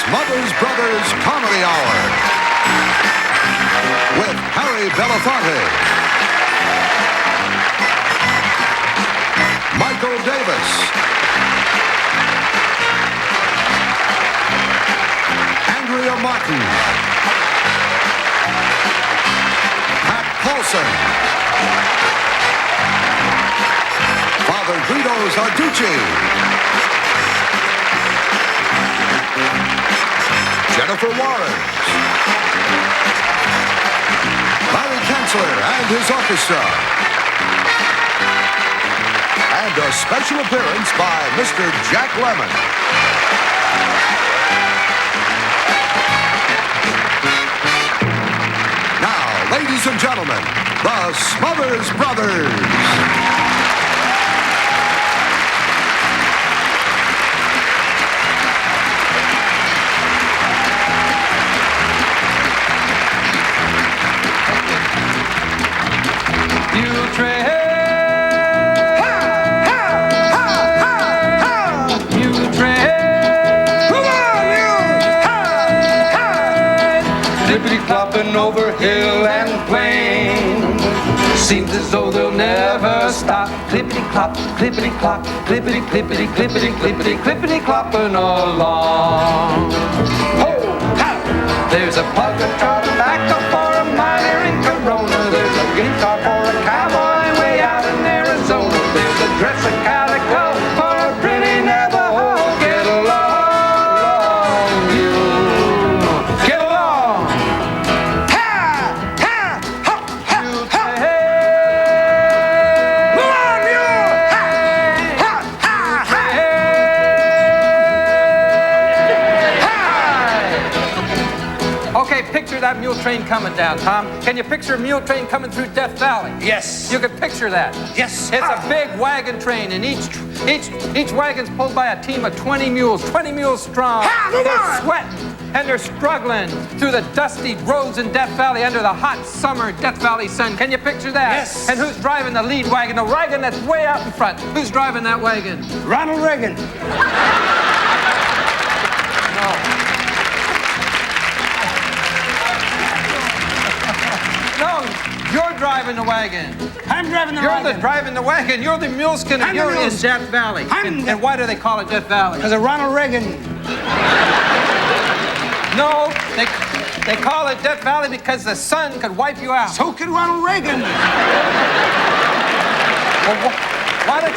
Smothers Brothers Comedy Hour with Belafonte, Michael Davis, Andrea Martin, Paulsen, Father Guido Sarducci, Jennifer Warren, Larry Kanzler and his orchestra, and a special appearance by Mr. Jack Lemmon. Ladies and gentlemen, the Smothers Brothers. Clopping over hill and plain, seems as though they'll never stop. Clippity clop, clippity clop, clippity clippity clippity clippity clippity clopping along. Ho, ha! There's a pugger trotting back for a miner in Corona. There's a guitar for a cowboy way out in Arizona. There's a dress of calico for a pretty Navajo. Get along, you. Get along. Picture that mule train coming down, Tom. Can you picture a mule train coming through Death Valley? Yes. You can picture that. Yes. It's a big wagon train, and each wagon's pulled by a team of 20 mules strong. They're sweating, and they're struggling through the dusty roads in Death Valley under the hot summer Death Valley sun. Can you picture that? Yes. And who's driving the lead wagon? The wagon that's way out in front. Who's driving that wagon? Ronald Reagan. You're driving the wagon. I'm driving the wagon. You're driving the wagon. You're the mule skinner. You're in Death Valley. And why do they call it Death Valley? Because of Ronald Reagan. No, they call it Death Valley because the sun could wipe you out. So could Ronald Reagan. Well, why don't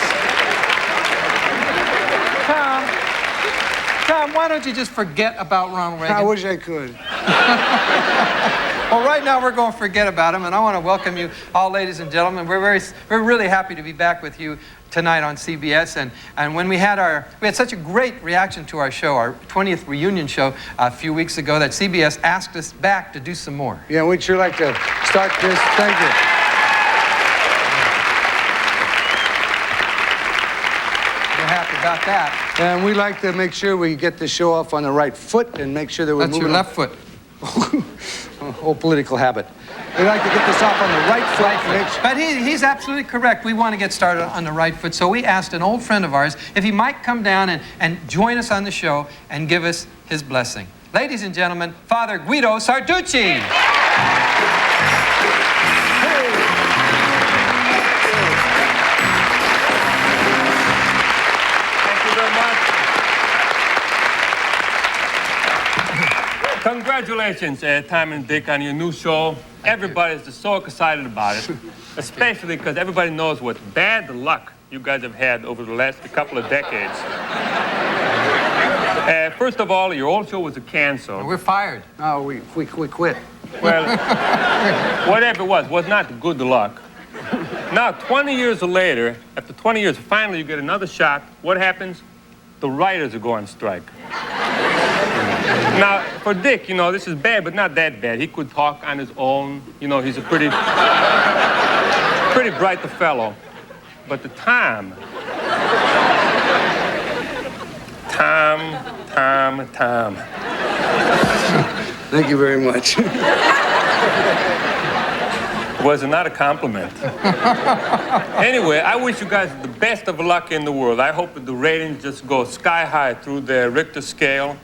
Tom, why don't you just forget about Ronald Reagan? I wish I could. Well, right now we're going to forget about him, and I want to welcome you all, ladies and gentlemen. We're really happy to be back with you tonight on CBS. And when we had such a great reaction to our show, our 20th reunion show a few weeks ago, that CBS asked us back to do some more. Yeah, we'd sure like to start this. Thank you. We're happy about that. And we like to make sure we get the show off on the right foot and make sure that we're That's moving your left foot. Old political habit. We like to get this off on the right foot. But he's absolutely correct. We want to get started on the right foot. So we asked an old friend of ours if he might come down and join us on the show and give us his blessing. Ladies and gentlemen, Father Guido Sarducci. Congratulations, Tom and Dick, on your new show. Everybody's just so excited about it, especially because everybody knows what bad luck you guys have had over the last couple of decades. First of all, your old show was canceled. We're fired. No, we quit. Well, whatever it was not good luck. Now, 20 years later, after 20 years, finally you get another shot. What happens? The writers go on strike. Now, for Dick, this is bad, but not that bad. He could talk on his own. He's a pretty bright fellow. But the Tom. Thank you very much. Was not a compliment. Anyway, I wish you guys the best of luck in the world. I hope that the ratings just go sky high through the Richter scale.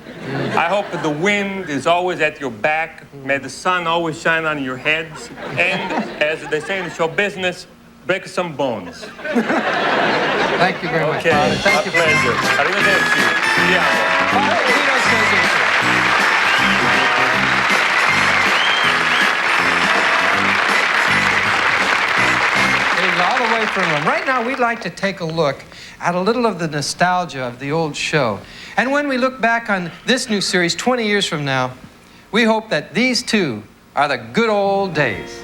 I hope that the wind is always at your back. May the sun always shine on your heads. And, as they say in the show business, break some bones. Thank you very much, Okay, Father. Thank a pleasure. Arrivederci. Andiamo. Guido says it. All the way from Rome. Right now, we'd like to take a look at a little of the nostalgia of the old show. And when we look back on this new series 20 years from now, we hope that these two are the good old days.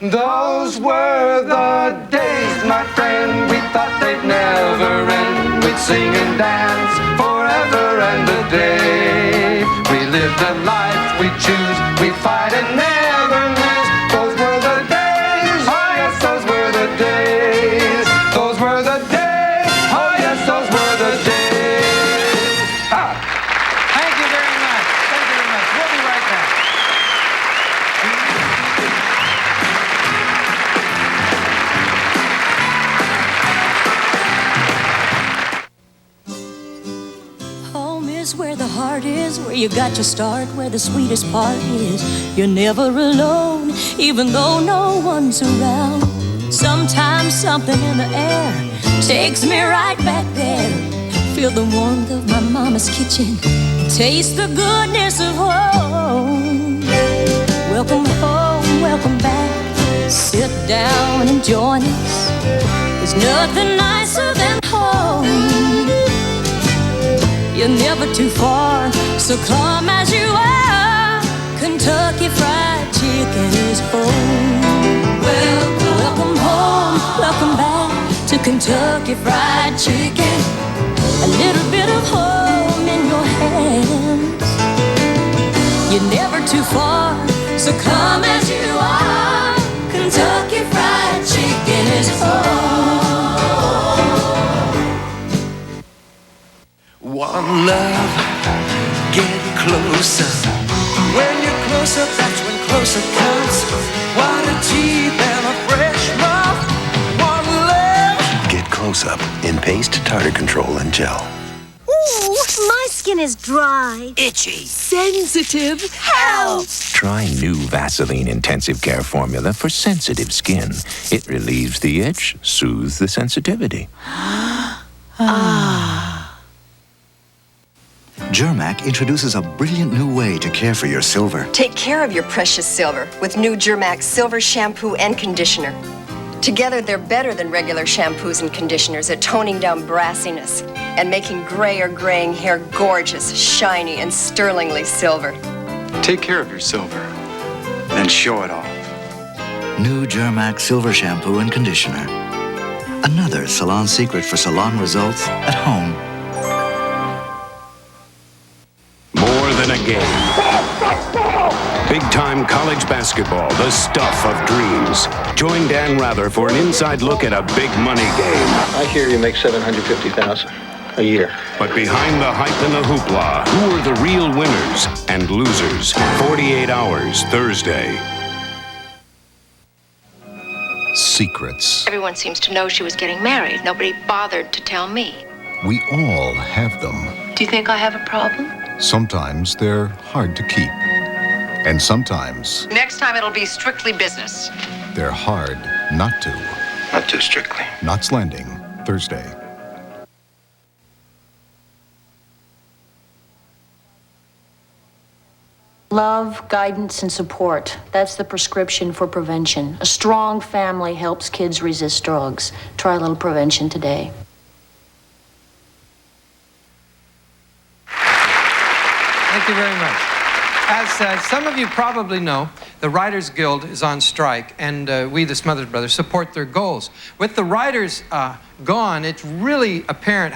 Those were the days, my friend, we thought they'd never end. We'd sing and dance forever and a day. We lived a life we choose, we fight and never lose. Those were the days, oh yes, those were the days. Those were the days, oh yes, those were the days. Ah. Thank you very much. Thank you very much. We'll be right back. Home is where the heart is, where you got your start, where the sweetest part is. You're never alone, even though no one's around. Sometimes something in the air takes me right back there. Feel the warmth of my mama's kitchen, taste the goodness of home. Welcome home, welcome back. Sit down and join us. There's nothing nicer than home. You're never too far, so come as you are. Kentucky Fried Chicken is home. Welcome home, welcome back to Kentucky Fried Chicken. A little bit of home in your hands. You're never too far, so come as you are. Kentucky Fried Chicken is home. One love, get closer. When you're closer, that's when closer comes. Whiter teeth and a fresh mouth. One love. Get Close-Up in paste, tartar control, and gel. Ooh, my skin is dry. Itchy. Sensitive. Help! Try new Vaseline Intensive Care Formula for sensitive skin. It relieves the itch, soothes the sensitivity. Germac introduces a brilliant new way to care for your silver. Take care of your precious silver with new Germac Silver Shampoo and Conditioner. Together, they're better than regular shampoos and conditioners at toning down brassiness and making gray or graying hair gorgeous, shiny, and sterlingly silver. Take care of your silver, then show it off. New Germac Silver Shampoo and Conditioner. Another salon secret for salon results at home. More than a game. Big-time college basketball, the stuff of dreams. Join Dan Rather for an inside look at a big money game. I hear you make $750,000 a year. But behind the hype and the hoopla, who are the real winners and losers? 48 Hours, Thursday. Secrets. Everyone seems to know she was getting married. Nobody bothered to tell me. We all have them. Do you think I have a problem? Sometimes they're hard to keep. And sometimes Next time it'll be strictly business. they're hard not to. Not too strictly. Knots Landing, Thursday. Love, guidance, and support. That's the prescription for prevention. A strong family helps kids resist drugs. Try a little prevention today. Thank you very much. As some of you probably know, the Writers Guild is on strike, and we, the Smothers Brothers, support their goals. With the writers gone, it's really apparent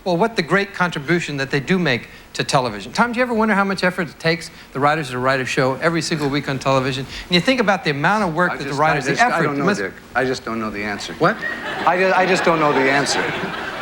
what the great contribution that they do make to television. Tom, do you ever wonder how much effort it takes the writers to write a show every single week on television? And you think about the amount of work that the writers, the effort. I don't know, Dick. I just don't know the answer. What? I just don't know the answer.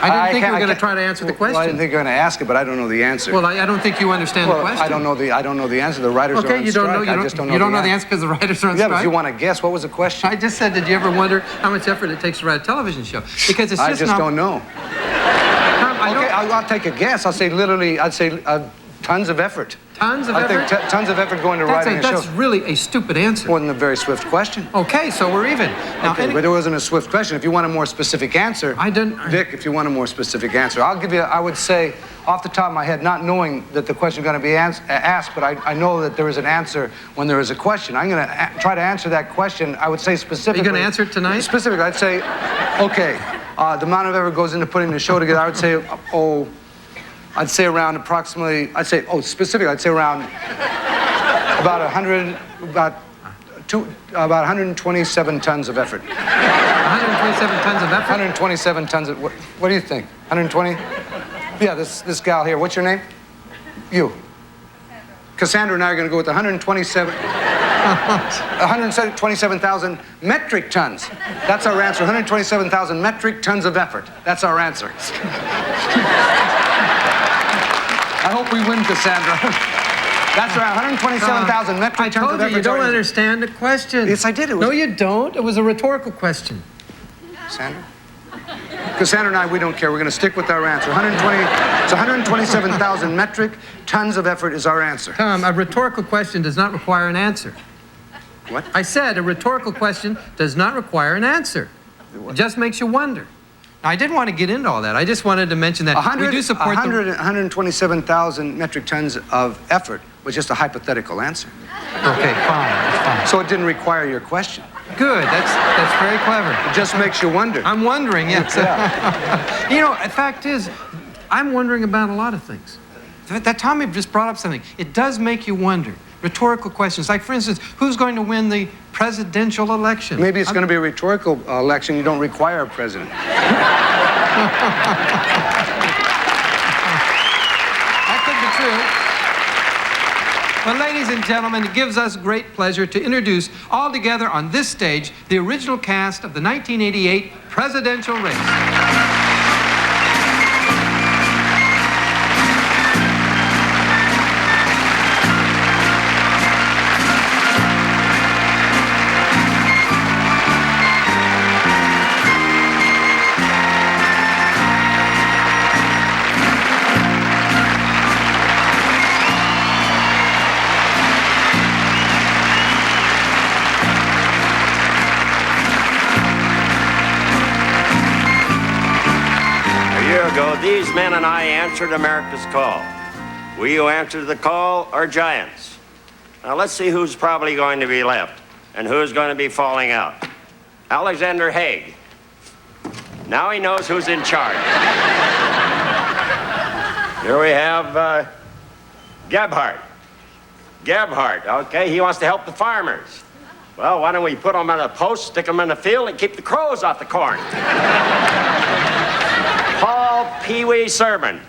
I didn't think you were going to try to answer the question. Well, I didn't think you were going to ask it, but I don't know the answer. Well, I don't think you understand the question. I don't know the answer. The writers are on strike. I just don't know. You don't know the answer because the writers are on strike? Yeah, but if you want to guess, what was the question? I just said, did you ever wonder how much effort it takes to write a television show? Because it's just I just don't know. Tom, Okay, I'll take a guess. I'll say literally, I'd say tons of effort. Tons of effort? I think tons of effort going to writing a show. That's really a stupid answer. Wasn't a very swift question. Okay, so we're even. Now, okay, but it wasn't a swift question. If you want a more specific answer, Vic, if you want a more specific answer, I'll give you, I would say, off the top of my head, not knowing that the question is going to be asked, but I know that there is an answer when there is a question. I'm going to try to answer that question, I would say specifically. Are you going to answer it tonight? Specifically, I'd say, okay, the amount of effort goes into putting the show together, I would say, I'd say around approximately, specifically, I'd say around about 127 tons of effort. 127 tons of effort? 127 tons of, what do you think? 120? Yeah, this gal here, what's your name? You. Cassandra and I are going to go with 127,000 metric tons. That's our answer, 127,000 metric tons of effort. That's our answer. I hope we win, Cassandra. That's around 127,000 metric tons of effort. You don't understand the question. Yes, I did. No, you don't. It was a rhetorical question. Cassandra and I, we don't care. We're going to stick with our answer. 127,000 metric tons of effort is our answer. Tom, a rhetorical question does not require an answer. What? I said a rhetorical question does not require an answer. It just makes you wonder. Now, I didn't want to get into all that. I just wanted to mention that we do support 127,000 metric tons of effort was just a hypothetical answer. Okay, fine. That's fine. So it didn't require your question. Good. That's very clever. It just makes you wonder. I'm wondering, yes. Yeah. You know, the fact is, I'm wondering about a lot of things. That Tommy just brought up something. It does make you wonder. Rhetorical questions. Like, for instance, who's going to win the presidential election? Maybe it's going to be a rhetorical election. You don't require a president. That could be true. Well, ladies and gentlemen, it gives us great pleasure to introduce all together on this stage the original cast of the 1988 presidential race. These men and I answered America's call. We who answered the call are giants. Now let's see who's probably going to be left and who's going to be falling out. Alexander Haig. Now he knows who's in charge. Here we have Gebhardt. Gebhardt, okay, he wants to help the farmers. Well, why don't we put him on a post, stick him in the field, and keep the crows off the corn? Paul Pee-wee Simon.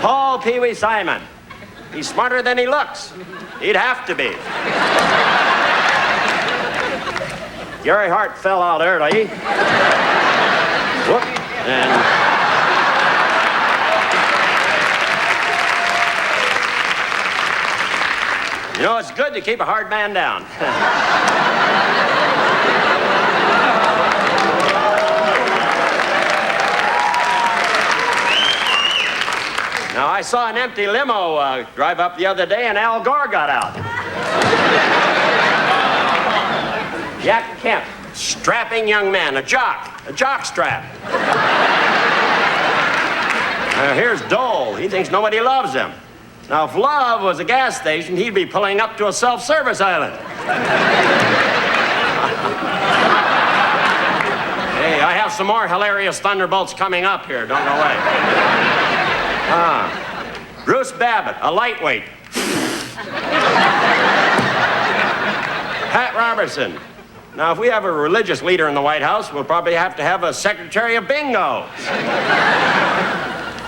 Paul Pee-wee Simon. He's smarter than he looks. He'd have to be. Gary Hart fell out early. Whoop. And... You know, it's good to keep a hard man down. Now, I saw an empty limo drive up the other day, and Al Gore got out. Jack Kemp, strapping young man, a jock strap. Here's Dole. He thinks nobody loves him. Now, if love was a gas station, he'd be pulling up to a self-service island. Hey, I have some more hilarious thunderbolts coming up here. Don't go away. Bruce Babbitt, a lightweight. Pat Robertson. Now, if we have a religious leader in the White House, we'll probably have to have a secretary of bingo.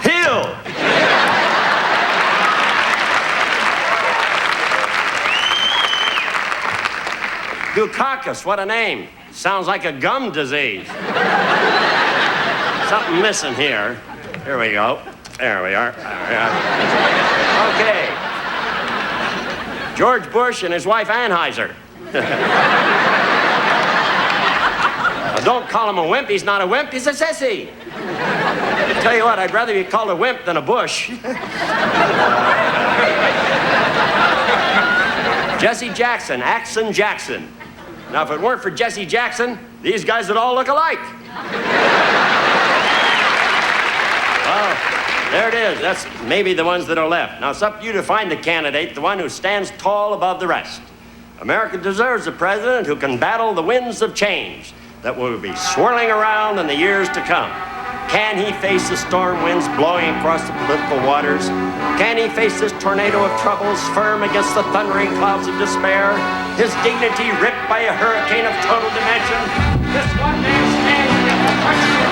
Hill. Dukakis, what a name. Sounds like a gum disease. Something missing here. Here we go. There we are. Okay. George Bush and his wife Anheuser. Don't call him a wimp. He's not a wimp. He's a sissy. Tell you what, I'd rather be called a wimp than a bush. Jesse Jackson, Axon Jackson. Now, if it weren't for Jesse Jackson, these guys would all look alike. Well, there it is. That's maybe the ones that are left. Now, it's up to you to find the candidate, the one who stands tall above the rest. America deserves a president who can battle the winds of change that will be swirling around in the years to come. Can he face the storm winds blowing across the political waters? Can he face this tornado of troubles firm against the thundering clouds of despair? His dignity ripped by a hurricane of total dimension? This one man standing at the question.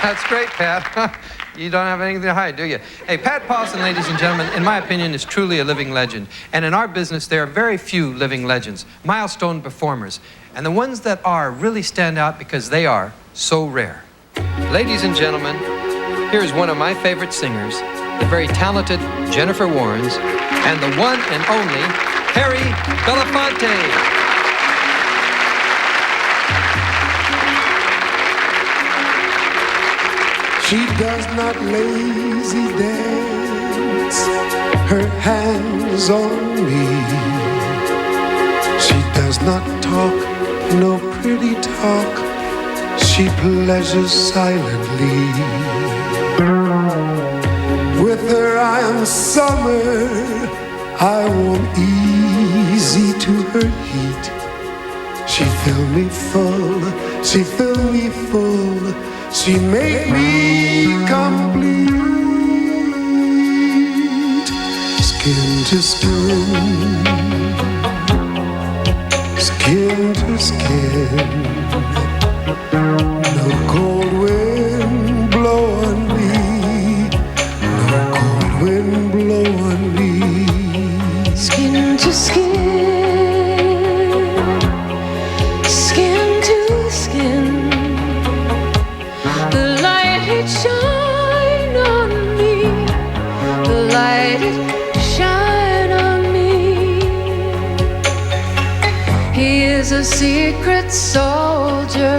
That's great, Pat. You don't have anything to hide, do you? Hey, Pat Paulsen, ladies and gentlemen, in my opinion, is truly a living legend. And in our business, there are very few living legends, milestone performers. And the ones that are really stand out because they are so rare. Ladies and gentlemen, here's one of my favorite singers, the very talented Jennifer Warnes, and the one and only Harry Belafonte. She does not lazy dance her hands on me. She does not talk no pretty talk. She pleasures silently. With her I am summer, I warm easy to her heat. She fill me full, she fill me full. She make me complete, skin to skin, skin to skin. No cold wind blow on me, no cold wind blow on me. Skin to skin, skin to skin. The light it shine on me, the light it shine on me. He is a secret soldier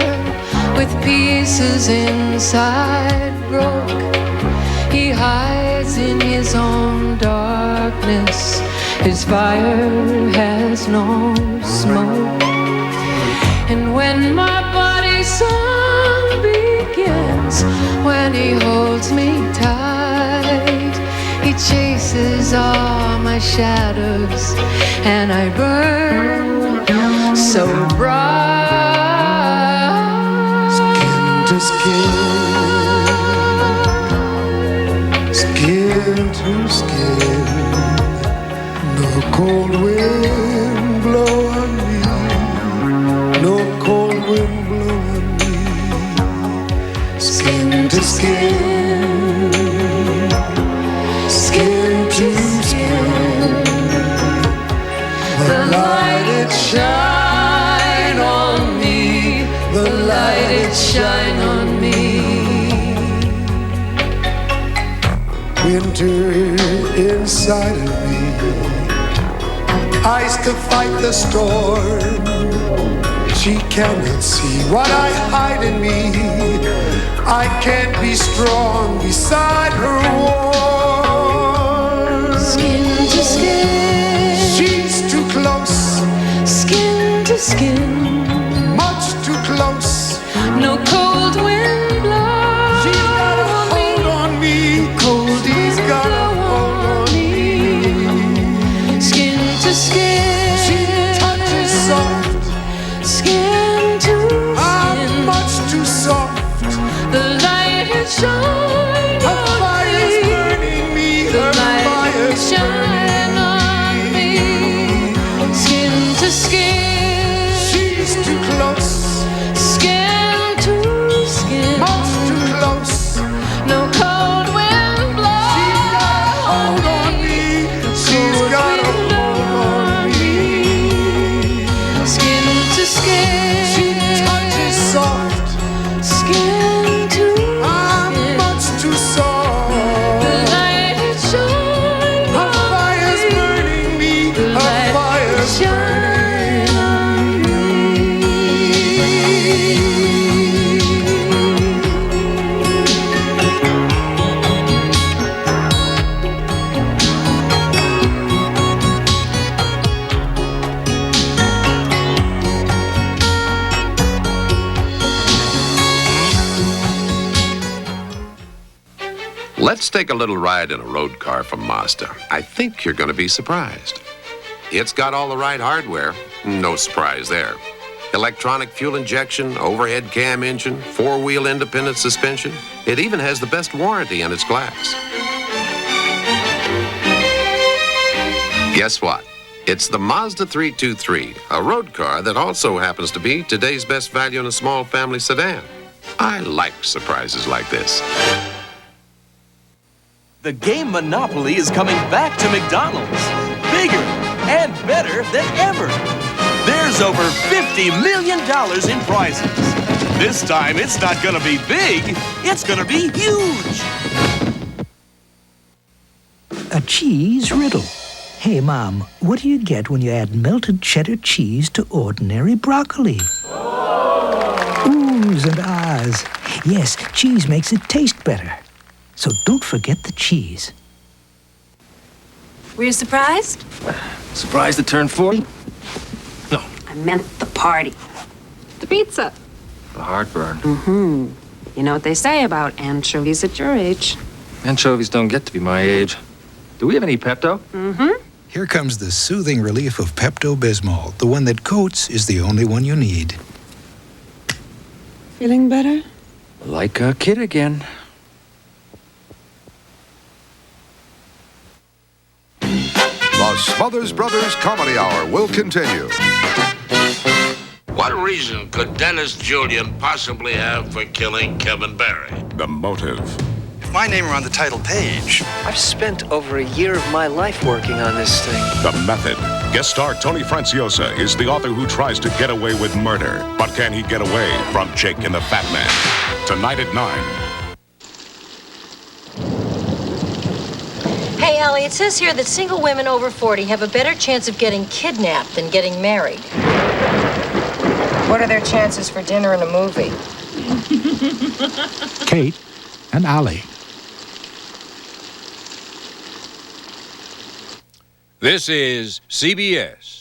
with pieces inside broke. He hides in his own darkness. His fire has no smoke. And when my body's song begins, when he holds me tight, he chases all my shadows, and I burn so bright. Skin to skin, skin to skin. No cold wind blow on me, no cold wind blow on me. Skin to skin, skin to skin. The light it shine on me, the light it shine on me. Winter inside of me, ice to fight the storm. She cannot see what I hide in me. I can't be strong beside her warm. Skin to skin, she's too close. Skin to skin, much too close. No cold wind blows. She's got a hold on me. Cold she's got a hold on me. Skin to skin, she touches soft. Skin to skin, I'm much too soft. The light it shine her on fire's me. Burning me. The Her light fire's shine on me. Skin to skin, she's Let's take a little ride in a road car from Mazda. I think you're going to be surprised. It's got all the right hardware. No surprise there. Electronic fuel injection, overhead cam engine, four-wheel independent suspension. It even has the best warranty in its class. Guess what? It's the Mazda 323, a road car that also happens to be today's best value in a small family sedan. I like surprises like this. The game Monopoly is coming back to McDonald's. Bigger and better than ever. There's over $50 million in prizes. This time, it's not going to be big, it's going to be huge. A cheese riddle. Hey, Mom, what do you get when you add melted cheddar cheese to ordinary broccoli? Oohs and ahs. Yes, cheese makes it taste better. So don't forget the cheese. Were you surprised? Surprised to turn 40? No. I meant the party. The pizza. The heartburn. Mm-hmm. You know what they say about anchovies at your age. Anchovies don't get to be my age. Do we have any Pepto? Mm-hmm. Here comes the soothing relief of Pepto-Bismol. The one that coats is the only one you need. Feeling better? Like a kid again. The Smothers Brothers Comedy Hour will continue. What reason could Dennis Julian possibly have for killing Kevin Barry? The motive. If my name were on the title page, I've spent over a year of my life working on this thing. The method. Guest star Tony Franciosa is the author who tries to get away with murder. But can he get away from Jake and the Fat Man? Tonight at 9. Hey, Allie, it says here that single women over 40 have a better chance of getting kidnapped than getting married. What are their chances for dinner and a movie? Kate and Allie. This is CBS.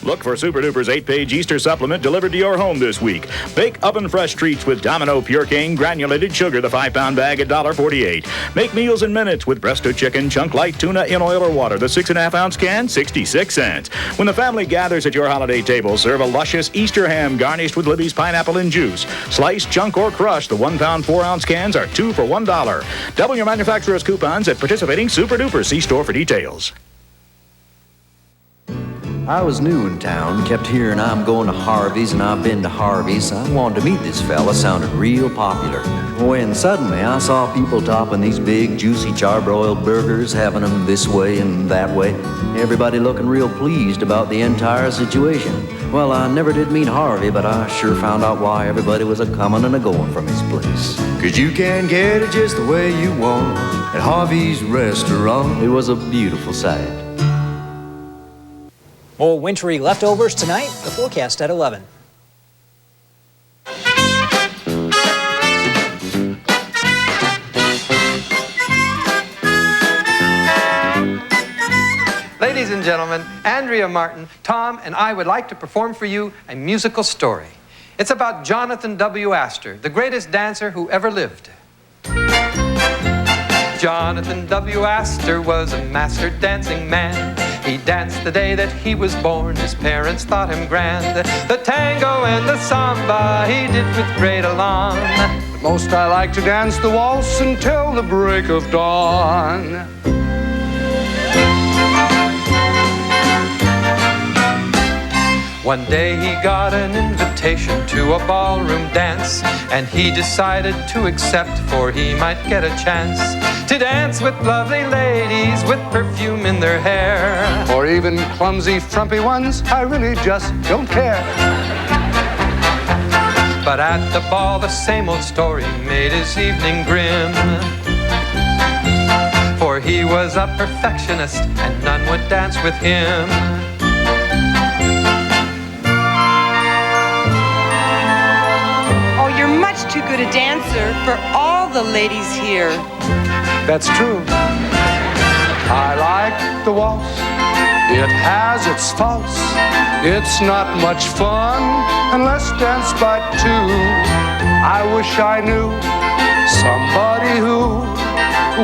Look for Super Duper's 8-page Easter supplement delivered to your home this week. Bake oven-fresh treats with Domino Pure Cane granulated sugar, the 5-pound bag at $1.48. Make meals in minutes with Bresto Chicken, Chunk Light Tuna in oil or water, the 6.5-ounce can, 66 cents. When the family gathers at your holiday table, serve a luscious Easter ham garnished with Libby's pineapple and juice. Sliced, chunk, or crushed, the 1-pound 4-ounce cans are 2 for $1. Double your manufacturer's coupons at participating Super Duper. See store for details. I was new in town, kept hearing I'm going to Harvey's and I've been to Harvey's. I wanted to meet this fella, sounded real popular. When suddenly I saw people topping these big, juicy, charbroiled burgers, having them this way and that way. Everybody looking real pleased about the entire situation. Well, I never did meet Harvey, but I sure found out why everybody was a-coming and a-going from his place. 'Cause you can get it just the way you want at Harvey's restaurant. It was a beautiful sight. More wintry leftovers tonight. The forecast at 11. Ladies and gentlemen, Andrea Martin, Tom, and I would like to perform for you a musical story. It's about Jonathan W. Astor, the greatest dancer who ever lived. Jonathan W. Astor was a master dancing man. He danced the day that he was born. His parents thought him grand. The tango and the samba he did with great aplomb. But most I like to dance the waltz until the break of dawn. One day he got an invitation to a ballroom dance, and he decided to accept, for he might get a chance to dance with lovely ladies with perfume in their hair. Or even clumsy, frumpy ones, I really just don't care. But at the ball, the same old story made his evening grim. For he was a perfectionist, and none would dance with him. Much too good a dancer for all the ladies here. That's true. I like the waltz. It has its faults. It's not much fun unless danced by two. I wish I knew somebody who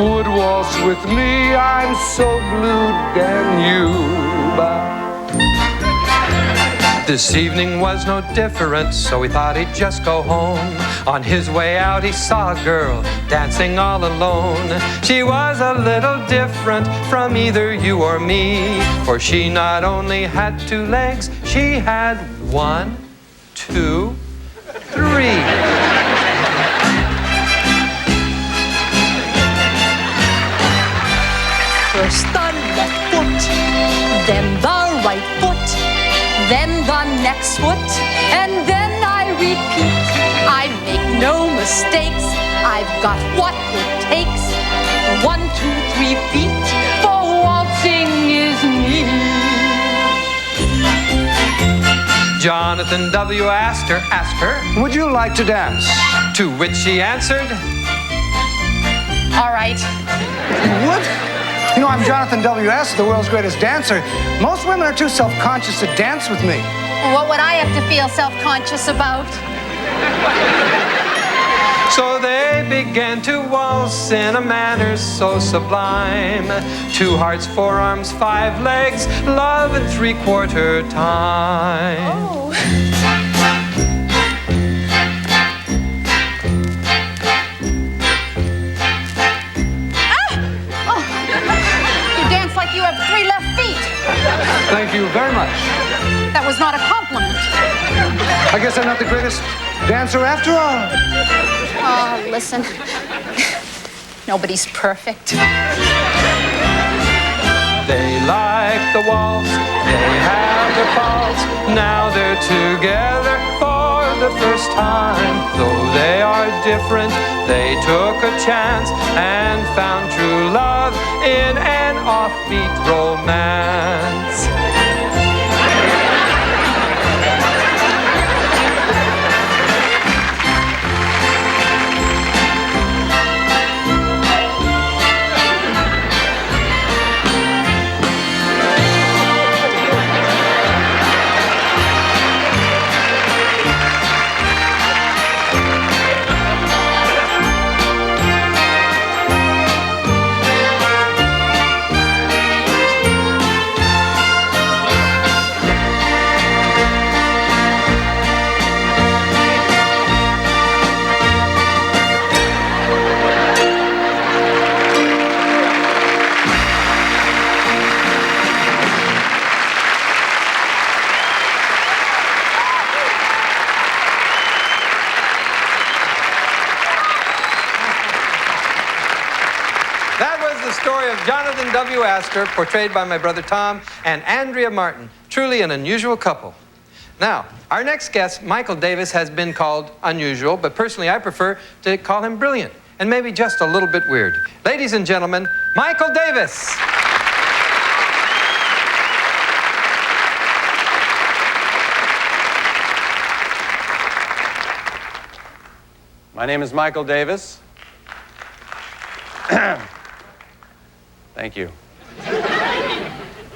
would waltz with me. I'm so blue, damn you. This evening was no different, so he thought he'd just go home. On his way out, he saw a girl dancing all alone. She was a little different from either you or me, for she not only had 2 legs, she had 1, 2, 3. First the left foot, then the right foot, then the next foot, and then I repeat. I make no mistakes, I've got what it takes. 1, 2, 3 feet, for waltzing is me. Jonathan W. asked her, would you like to dance? To which she answered, all right. What? You know, I'm Jonathan W. S., the world's greatest dancer. Most women are too self-conscious to dance with me. What would I have to feel self-conscious about? So they began to waltz in a manner so sublime. 2 hearts, 4 arms, 5 legs, love in 3/4 time. Oh. You have 3 left feet. Thank you very much. That was not a compliment. I guess I'm not the greatest dancer after all. Oh, listen. Nobody's perfect. They like the waltz, they have the pulse. Now they're together for the first time. Though they are different, they took a chance and found true love in an offbeat romance. Jonathan W. Astor, portrayed by my brother Tom, and Andrea Martin. Truly an unusual couple. Now, our next guest, Michael Davis, has been called unusual, but personally I prefer to call him brilliant, and maybe just a little bit weird. Ladies and gentlemen, Michael Davis. My name is Michael Davis. Thank you.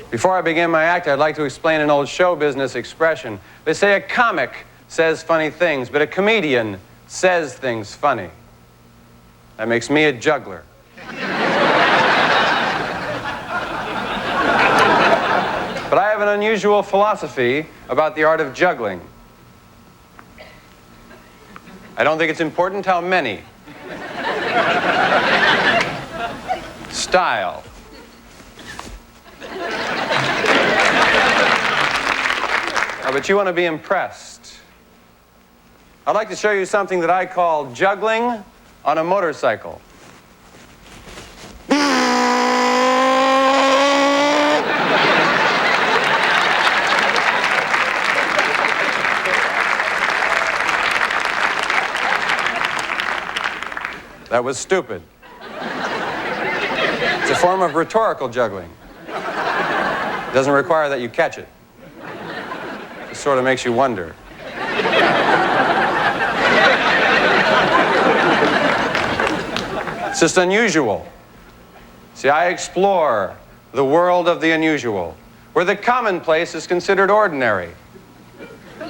Before I begin my act, I'd like to explain an old show business expression. They say a comic says funny things, but a comedian says things funny. That makes me a juggler. But I have an unusual philosophy about the art of juggling. I don't think it's important how many. Style. Oh, but you want to be impressed. I'd like to show you something that I call juggling on a motorcycle. That was stupid. It's a form of rhetorical juggling. It doesn't require that you catch it. It just sort of makes you wonder. It's just unusual. See, I explore the world of the unusual, where the commonplace is considered ordinary. The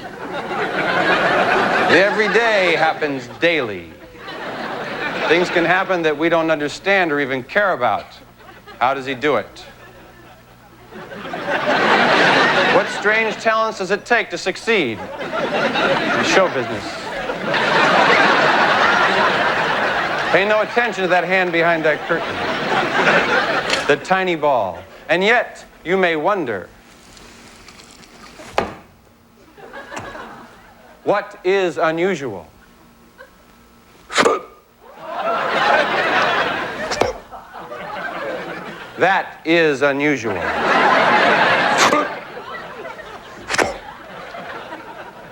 everyday happens daily. Things can happen that we don't understand or even care about. How does he do it? What strange talents does it take to succeed in show business? Pay no attention to that hand behind that curtain. The tiny ball. And yet, you may wonder, what is unusual? That is unusual.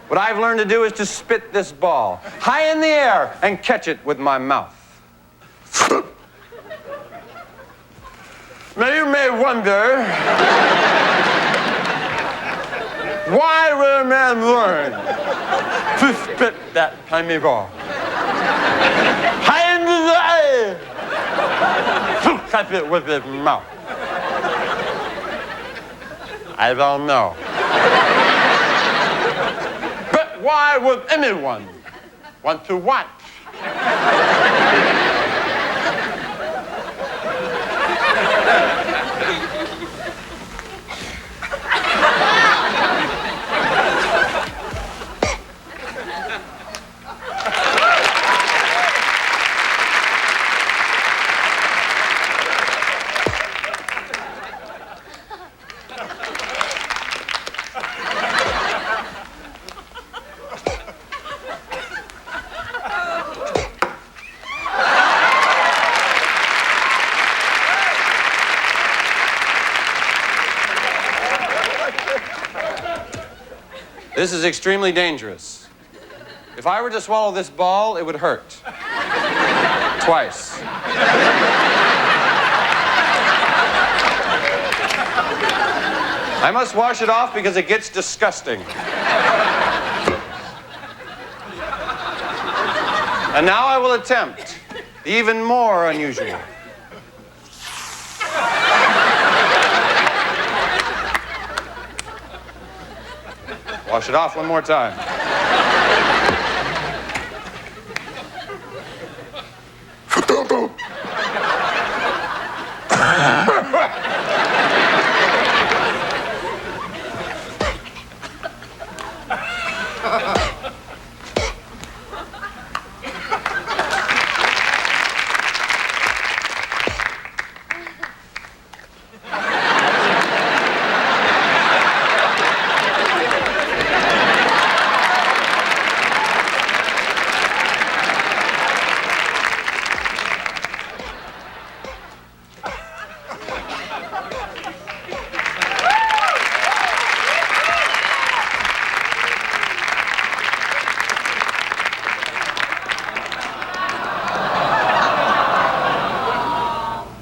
What I've learned to do is to spit this ball high in the air and catch it with my mouth. Now you may wonder, why would a man learn to spit that tiny ball high into the air to catch it with his mouth? I don't know. But why would anyone want to watch? This is extremely dangerous. If I were to swallow this ball, it would hurt. Twice. I must wash it off because it gets disgusting. And now I will attempt the even more unusual. Wash it off one more time.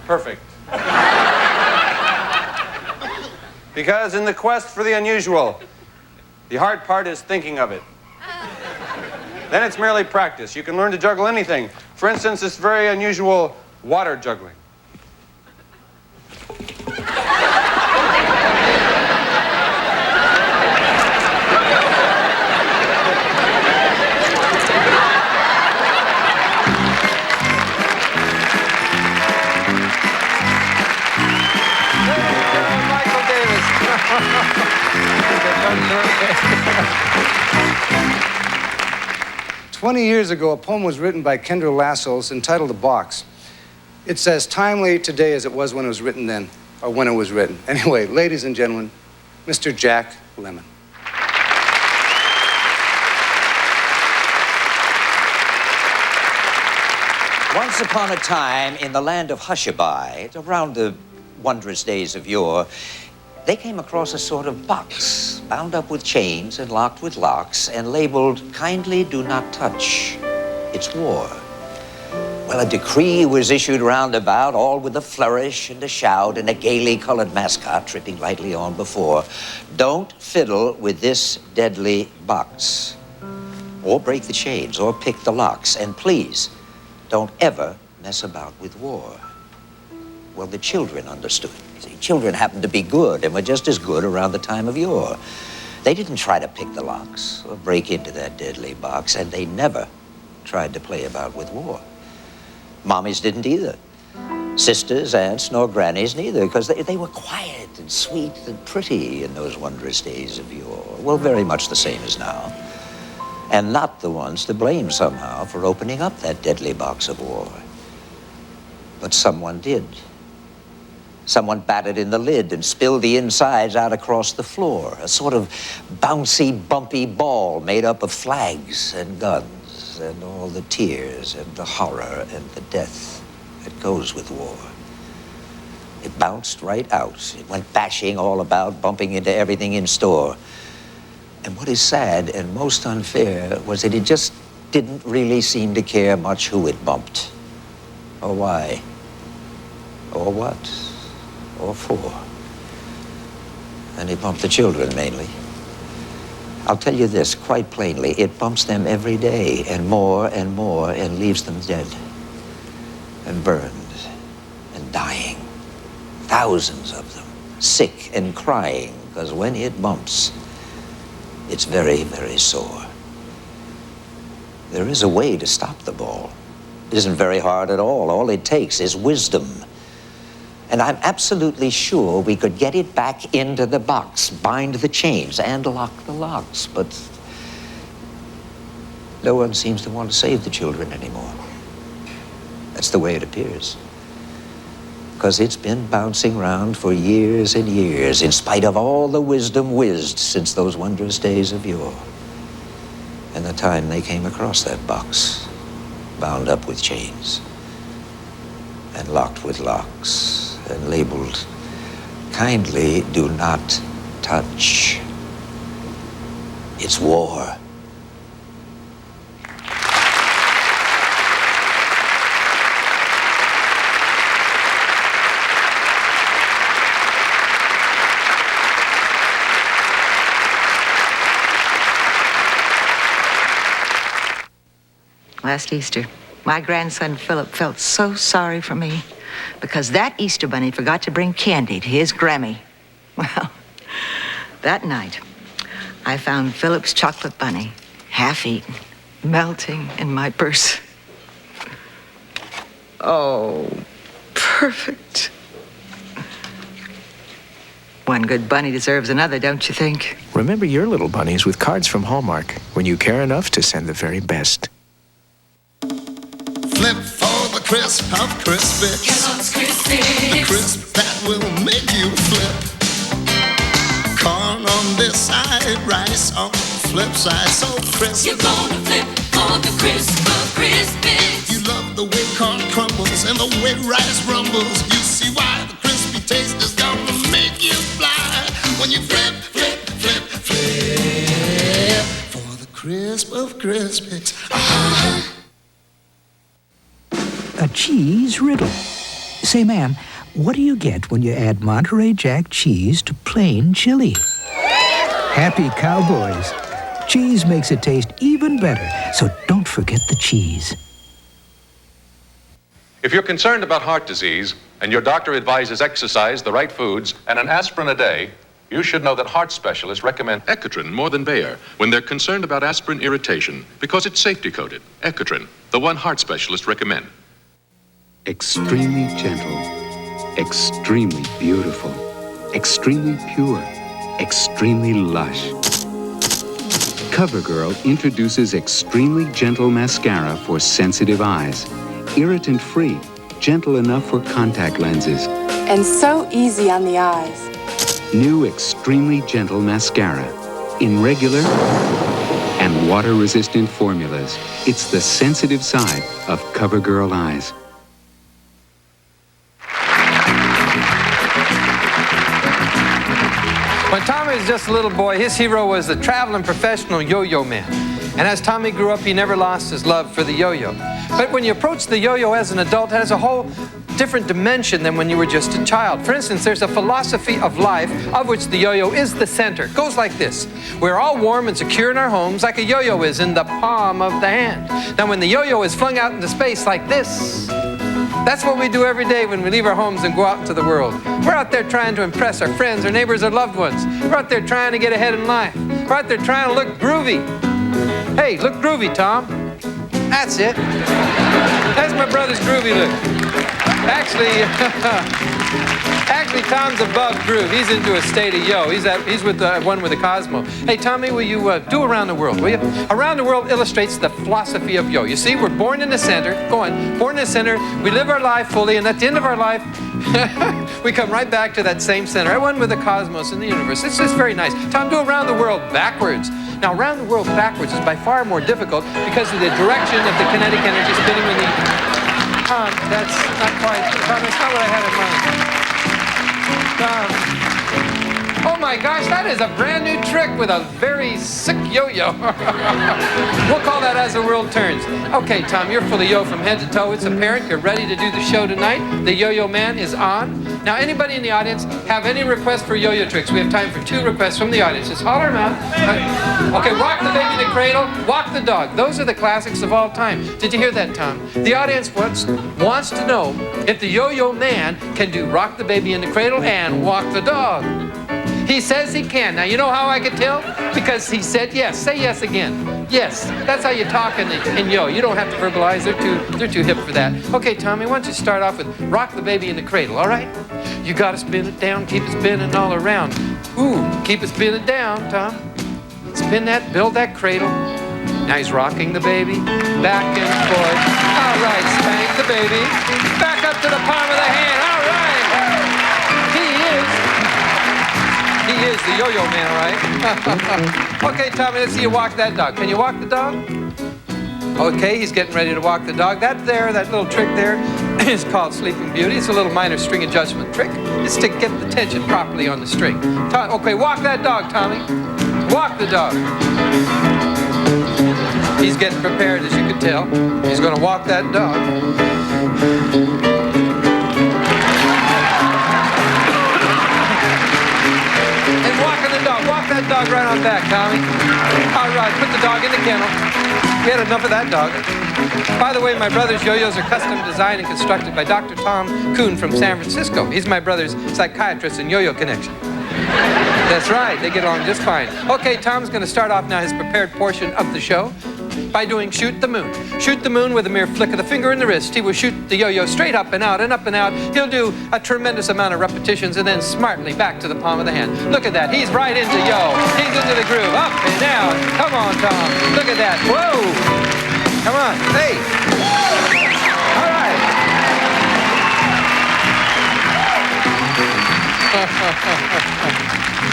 Perfect. Because in the quest for the unusual, the hard part is thinking of it. Then it's merely practice. You can learn to juggle anything. For instance, this very unusual water juggling. Years ago, a poem was written by Kendra Lassos entitled The Box. It's as timely today as it was when it was written then, or when it was written. Anyway, ladies and gentlemen, Mr. Jack Lemmon. Once upon a time, in the land of Hushabye, around the wondrous days of yore, they came across a sort of box, bound up with chains and locked with locks, and labeled, "Kindly do not touch. It's war." Well, a decree was issued round about, all with a flourish and a shout and a gaily colored mascot tripping lightly on before. Don't fiddle with this deadly box, or break the chains, or pick the locks, and please, don't ever mess about with war. Well, the children understood. See, children happened to be good and were just as good around the time of yore. They didn't try to pick the locks or break into that deadly box, and they never tried to play about with war. Mommies didn't either. Sisters, aunts, nor grannies neither, because they were quiet and sweet and pretty in those wondrous days of yore. Well, very much the same as now. And not the ones to blame somehow for opening up that deadly box of war. But someone did. Someone battered in the lid and spilled the insides out across the floor, a sort of bouncy, bumpy ball made up of flags and guns and all the tears and the horror and the death that goes with war. It bounced right out. It went bashing all about, bumping into everything in store. And what is sad and most unfair was that it just didn't really seem to care much who it bumped, or why, or what, or for. And it bumped the children mainly. I'll tell you this quite plainly, it bumps them every day and more and leaves them dead and burned and dying. Thousands of them, sick and crying, because when it bumps, it's very, very sore. There is a way to stop the ball. It isn't very hard at all. All it takes is wisdom. And I'm absolutely sure we could get it back into the box, bind the chains, and lock the locks. But no one seems to want to save the children anymore. That's the way it appears. Because it's been bouncing around for years and years, in spite of all the wisdom whizzed since those wondrous days of yore. And the time they came across that box, bound up with chains, and locked with locks, and labeled, kindly do not touch. It's war. Last Easter, my grandson Philip felt so sorry for me because that Easter bunny forgot to bring candy to his Grammy. Well, that night, I found Philip's chocolate bunny, half-eaten, melting in my purse. Oh, perfect. One good bunny deserves another, don't you think? Remember your little bunnies with cards from Hallmark when you care enough to send the very best. Flip for the crisp of Crispix. Kellogg's Crispix. The crisp that will make you flip. Corn on this side, rice on the flip side, so crisp. You're gonna flip for the crisp of Crispix. You love the way corn crumbles and the way rice rumbles. You see why the crispy taste is gonna make you fly when you flip, flip, flip, flip for the crisp of Crispix. A cheese riddle. Say, ma'am, what do you get when you add Monterey Jack cheese to plain chili? Happy cowboys. Cheese makes it taste even better, so don't forget the cheese. If you're concerned about heart disease and your doctor advises exercise, the right foods, and an aspirin a day, you should know that heart specialists recommend Ecotrin more than Bayer when they're concerned about aspirin irritation because it's safety coded. Ecotrin, the one heart specialists recommend. Extremely gentle, extremely beautiful, extremely pure, extremely lush. CoverGirl introduces extremely gentle mascara for sensitive eyes. Irritant-free, gentle enough for contact lenses. And so easy on the eyes. New extremely gentle mascara in regular and water-resistant formulas. It's the sensitive side of CoverGirl eyes. When Tommy was just a little boy, his hero was the traveling professional yo-yo man. And as Tommy grew up, he never lost his love for the yo-yo. But when you approach the yo-yo as an adult, it has a whole different dimension than when you were just a child. For instance, there's a philosophy of life of which the yo-yo is the center. It goes like this. We're all warm and secure in our homes like a yo-yo is in the palm of the hand. Now, when the yo-yo is flung out into space like this, that's what we do every day when we leave our homes and go out into the world. We're out there trying to impress our friends, our neighbors, our loved ones. We're out there trying to get ahead in life. We're out there trying to look groovy. Hey, look groovy, Tom. That's it. That's my brother's groovy look. Actually, Tom's above groove. He's into a state of yo. He's with the one with the Cosmo. Hey, Tommy, will you do Around the World, will you? Around the World illustrates the philosophy of yo. You see, we're born in the center. Go on. Born in the center. We live our life fully, and at the end of our life, we come right back to that same center. I one with the cosmos and the universe. It's just very nice. Tom, do Around the World backwards. Now, Around the World backwards is by far more difficult because of the direction of the kinetic energy spinning when the... Tom, that's not quite... Tom, that's not what I had in mind. Oh my gosh, that is a brand new trick with a very sick yo-yo. We'll call that As the World Turns. Okay, Tom, you're full of yo from head to toe. It's apparent you're ready to do the show tonight. The yo-yo man is on. Now, anybody in the audience have any requests for yo-yo tricks? We have time for 2 requests from the audience. Just holler them out. Okay, rock the baby in the cradle, walk the dog. Those are the classics of all time. Did you hear that, Tom? The audience wants to know if the yo-yo man can do rock the baby in the cradle and walk the dog. He says he can. Now, you know how I could tell? Because he said yes. Say yes again. Yes. That's how you talk in yo. You don't have to verbalize. They're too hip for that. Okay, Tommy, why don't you start off with rock the baby in the cradle, all right? You got to spin it down, keep it spinning all around. Ooh, keep it spinning down, Tom. Spin that, build that cradle. Now he's rocking the baby back and forth. All right, spank the baby. Back up to the palm of the hand. All right. He is the yo-yo man, all right? Okay, Tommy, let's see you walk that dog. Can you walk the dog? Okay, he's getting ready to walk the dog. That little trick there is called Sleeping Beauty. It's a little minor string adjustment trick. It's to get the tension properly on the string. Okay, walk that dog, Tommy. Walk the dog. He's getting prepared, as you can tell. He's going to walk that dog. Walk that dog right on back, Tommy. All right, put the dog in the kennel. We had enough of that dog. By the way, my brother's yo-yos are custom designed and constructed by Dr. Tom Kuhn from San Francisco. He's my brother's psychiatrist in Yo-Yo Connection. That's right, they get along just fine. Okay, Tom's going to start off now his prepared portion of the show by doing Shoot the Moon. Shoot the moon with a mere flick of the finger and the wrist. He will shoot the yo-yo straight up and out and up and out. He'll do a tremendous amount of repetitions and then smartly back to the palm of the hand. Look at that. He's right into yo. He's into the groove. Up and down. Come on, Tom. Look at that. Whoa. Come on. Hey. All right.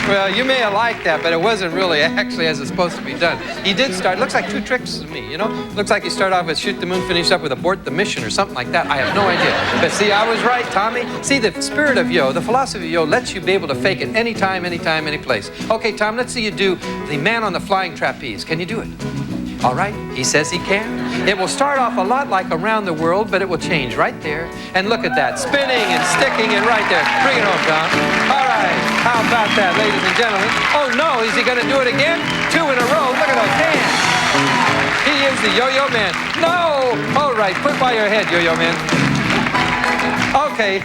Well, you may have liked that, but it wasn't really actually as it's supposed to be done. He did start, looks like 2 tricks to me, you know? Looks like he started off with Shoot the Moon, finished up with Abort the Mission or something like that. I have no idea. But see, I was right, Tommy. See, the spirit of yo, the philosophy of yo, lets you be able to fake it anytime, anytime, any place. Okay, Tom, let's see you do the man on the flying trapeze. Can you do it? All right, he says he can. It will start off a lot like Around the World, but it will change right there. And look at that, spinning and sticking and right there. Bring it home, Tom. All right, how about that, ladies and gentlemen? Oh no, is he gonna do it again? 2 in a row, look at those hands. He is the yo-yo man. No! All right, put by your head, yo-yo man. Okay.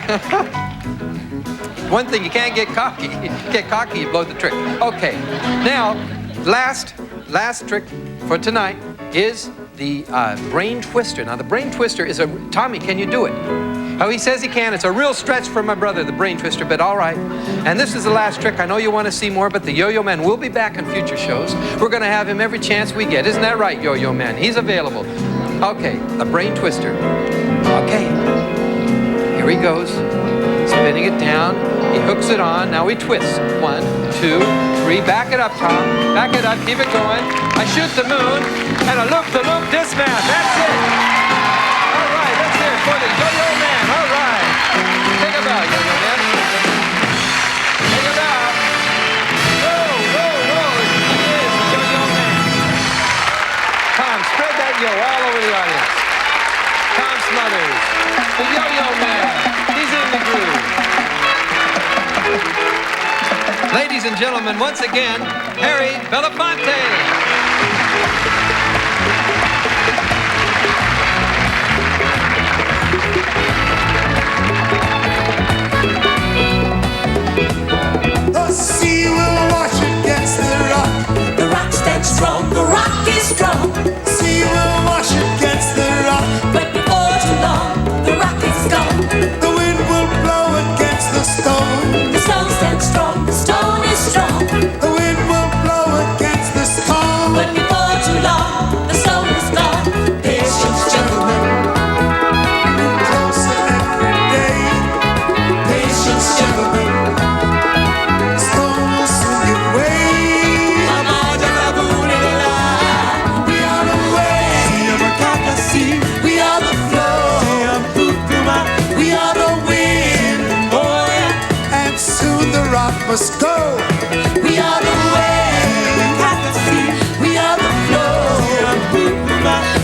One thing, you can't get cocky. Get cocky, you blow the trick. Okay, now, last trick for tonight is the brain twister. Now, the brain twister is a... Tommy, can you do it? Oh, he says he can. It's a real stretch for my brother, the brain twister, but all right. And this is the last trick. I know you want to see more, but the Yo-Yo Man will be back in future shows. We're going to have him every chance we get. Isn't that right, Yo-Yo Man? He's available. Okay, the brain twister. Okay, here he goes. Spinning it down. He hooks it on. Now he twists. 1, 2, 3. Back it up, Tom. Back it up. Keep it going. I shoot the moon. And a loop-the-loop dismount. That's it. All right, let's hear it for the Yo-Yo Man. All right. Take a bow, Yo-Yo Man. Take a bow. Whoa, whoa, whoa. He is the Yo-Yo Man. Tom, spread that yo all over the audience. Tom Smothers. The Yo-Yo Man. He's in the groove. Ladies and gentlemen, once again, Harry Belafonte. The sea will wash against the rock. The rock stands strong, the rock is strong. Sea will wash against the rock. But before must go. We are the wave, I can see. We are the flow.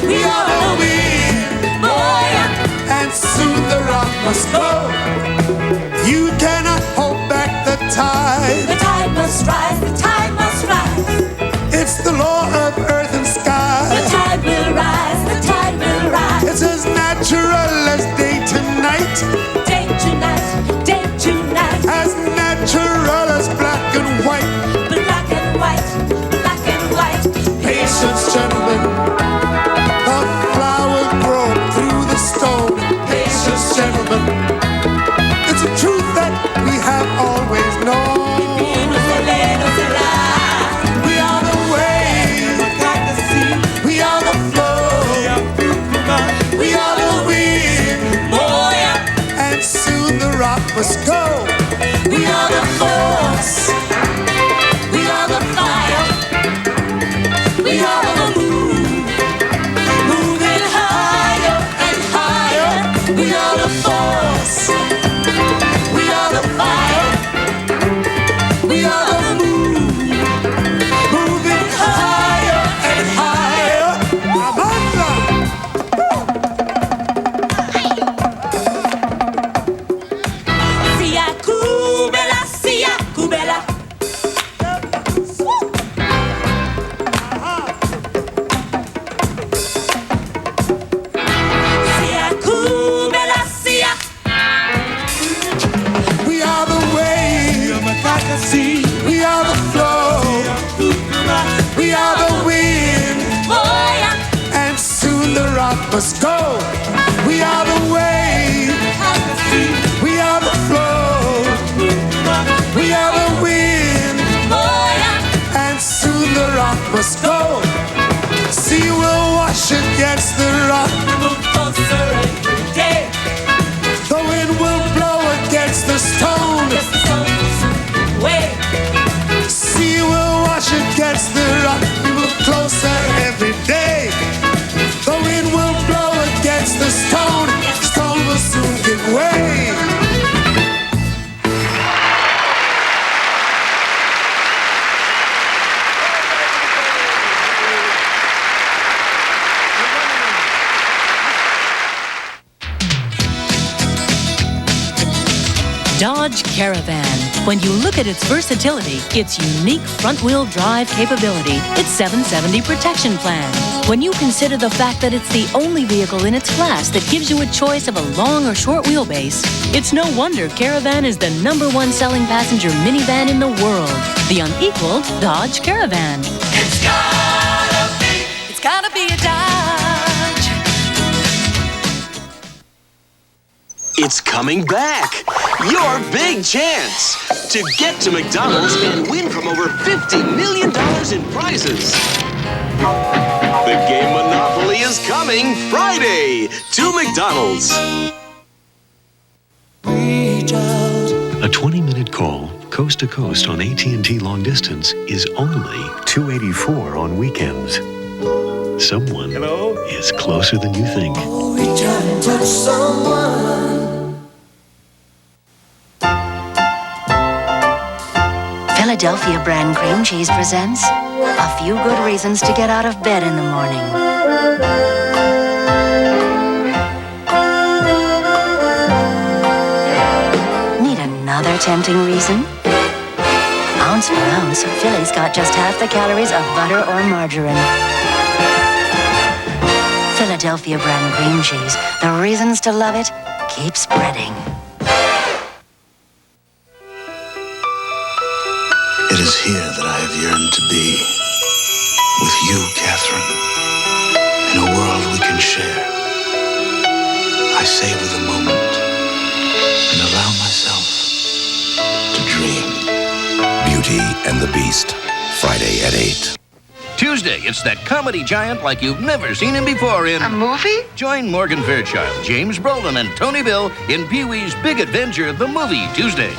We are the wind, and soon the rock must go. You cannot hold back the tide. The tide must rise, the tide must rise. It's the law of earth and sky. The tide will rise, the tide will rise. It's as natural as day to night. Day to night, day to night. As natural as black and white. Black and white, black and white. Patience, gentlemen. The flower grown through the stone. Patience, gentlemen. It's a truth that we have always known. We are the wave, we are the flow, we are the wind, and soon the rock must go. We are the force, we are the fire, we are the moon, moving higher and higher. We are the force, we are the fire, we are the moon, moving higher and higher. Sia Kubela, Sia Kubela. Sia Kubela, Sia. We are the wave, we are the flow, we are the wind, and soon the rock must go. We are the wave, we are the flow, we are the wind, and soon the rock must go. Sea will wash against the rock, the wind will blow against the stone. Sea will wash against the rock, we move closer every day. The wind will blow against the stone, stone will soon give way. Dodge Caravan. When you look at its versatility, its unique front-wheel drive capability, its 770 protection plan. When you consider the fact that it's the only vehicle in its class that gives you a choice of a long or short wheelbase, it's no wonder Caravan is the #1 selling passenger minivan in the world. The unequaled Dodge Caravan. It's gotta be a Dodge. It's coming back. Your big chance to get to McDonald's and win from over $50 million in prizes. The game Monopoly is coming Friday to McDonald's. A 20-minute call, coast to coast on AT&T long distance, is only $2.84 on weekends. Someone is closer than you think. Reach out and touch someone. Philadelphia brand cream cheese presents a few good reasons to get out of bed in the morning. Need another tempting reason? Ounce for ounce, Philly's got just half the calories of butter or margarine. Philadelphia brand cream cheese. The reasons to love it keep spreading. It is here that I have yearned to be, with you, Catherine, in a world we can share. I savor the moment and allow myself to dream. Beauty and the Beast, Friday at 8. Tuesday, it's that comedy giant like you've never seen him before in... A movie? Join Morgan Fairchild, James Brolin, and Tony Bill in Pee-wee's Big Adventure, the movie, Tuesday.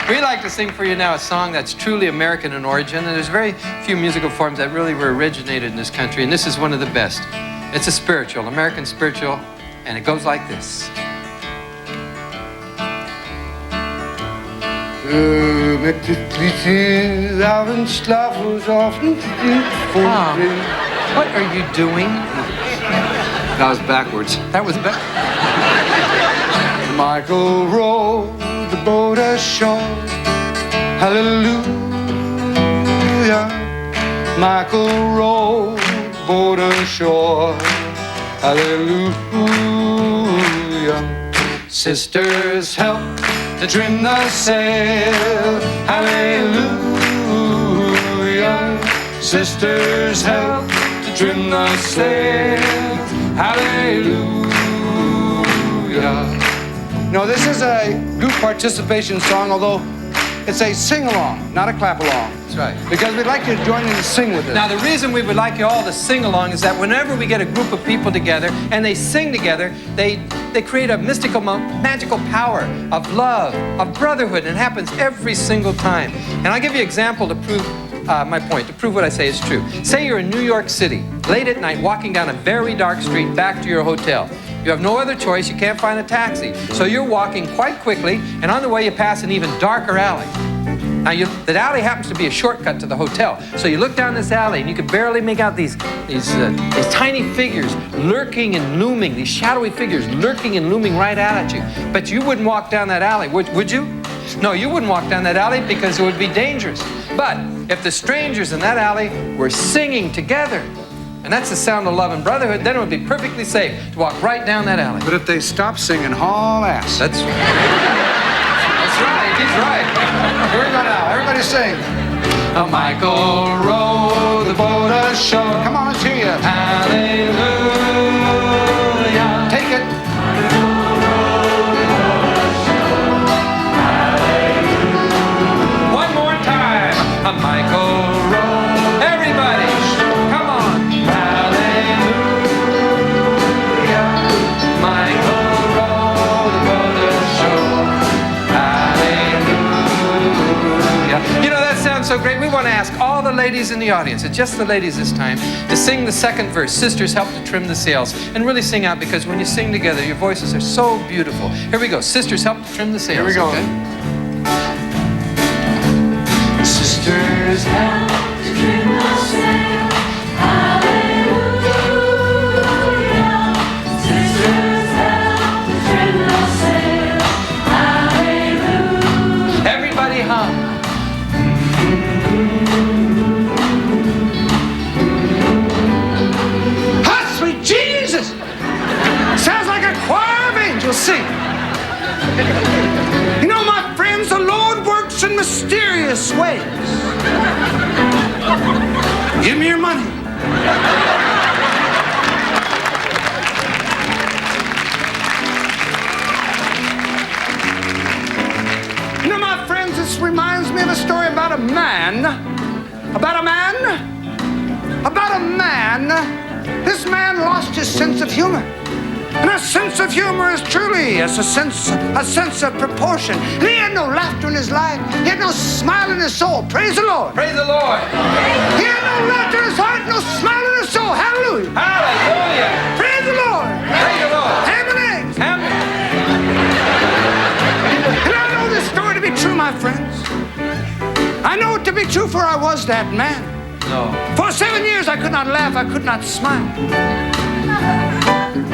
We like to sing for you now a song that's truly American in origin, and there's very few musical forms that really were originated in this country, and this is one of the best. It's a spiritual, American spiritual, and it goes like this. Met dit liedje avondschlafensoffen. What are you doing? That was backwards. That was back. Michael rowed the boat ashore. Hallelujah. Michael rowed the boat ashore. Hallelujah. Sisters help to trim the sail. Hallelujah. Sisters help to trim the sail. Hallelujah. No, this is a group participation song, although it's a sing-along, not a clap-along. That's right. Because we'd like you to join in and sing with us. Now, the reason we would like you all to sing along is that whenever we get a group of people together and they sing together, they create a mystical, magical power of love, of brotherhood, and it happens every single time. And I'll give you an example to prove my point, to prove what I say is true. Say you're in New York City, late at night, walking down a very dark street back to your hotel. You have no other choice, you can't find a taxi. So you're walking quite quickly, and on the way you pass an even darker alley. Now, that alley happens to be a shortcut to the hotel. So you look down this alley, and you can barely make out these tiny figures lurking and looming, these shadowy figures lurking and looming right at you. But you wouldn't walk down that alley, would you? No, you wouldn't walk down that alley because it would be dangerous. But if the strangers in that alley were singing together, and that's the sound of love and brotherhood, then it would be perfectly safe to walk right down that alley. But if they stop singing, haul ass. That's right, he's right. Here we go now, everybody sing. Michael rowed the boat ashore. Come on, let's hear you. Hallelujah. Take it. One more time. Michael rowed. Everybody, come on. Hallelujah. Michael rowed the boat ashore. Hallelujah. You know, that sounds so great. We want to ask all the ladies in the audience, and just the ladies this time, to sing the second verse, Sisters Help to Trim the Sails, and really sing out, because when you sing together, your voices are so beautiful. Here we go. Sisters Help to Trim the Sails. Here we go. Okay? Sisters help to trim the sail. Hallelujah. Sisters help to trim the sail. Hallelujah. Everybody hum. Ah, sweet Jesus! Sounds like a choir of angels sing. You know, my friends, the Lord works in mysterious ways. Give me your money. You know, my friends, this reminds me of a story about a man. This man lost his sense of humor. And a sense of humor is truly a sense of proportion. And he had no laughter in his life. He had no smile in his soul. Praise the Lord. Praise the Lord. He had no laughter in his heart, no smile in his soul. Hallelujah. Hallelujah. Praise the Lord. Praise the Lord. Ham and eggs. Ham. And I know this story to be true, my friends. I know it to be true, for I was that man. No. For 7 years, I could not laugh, I could not smile.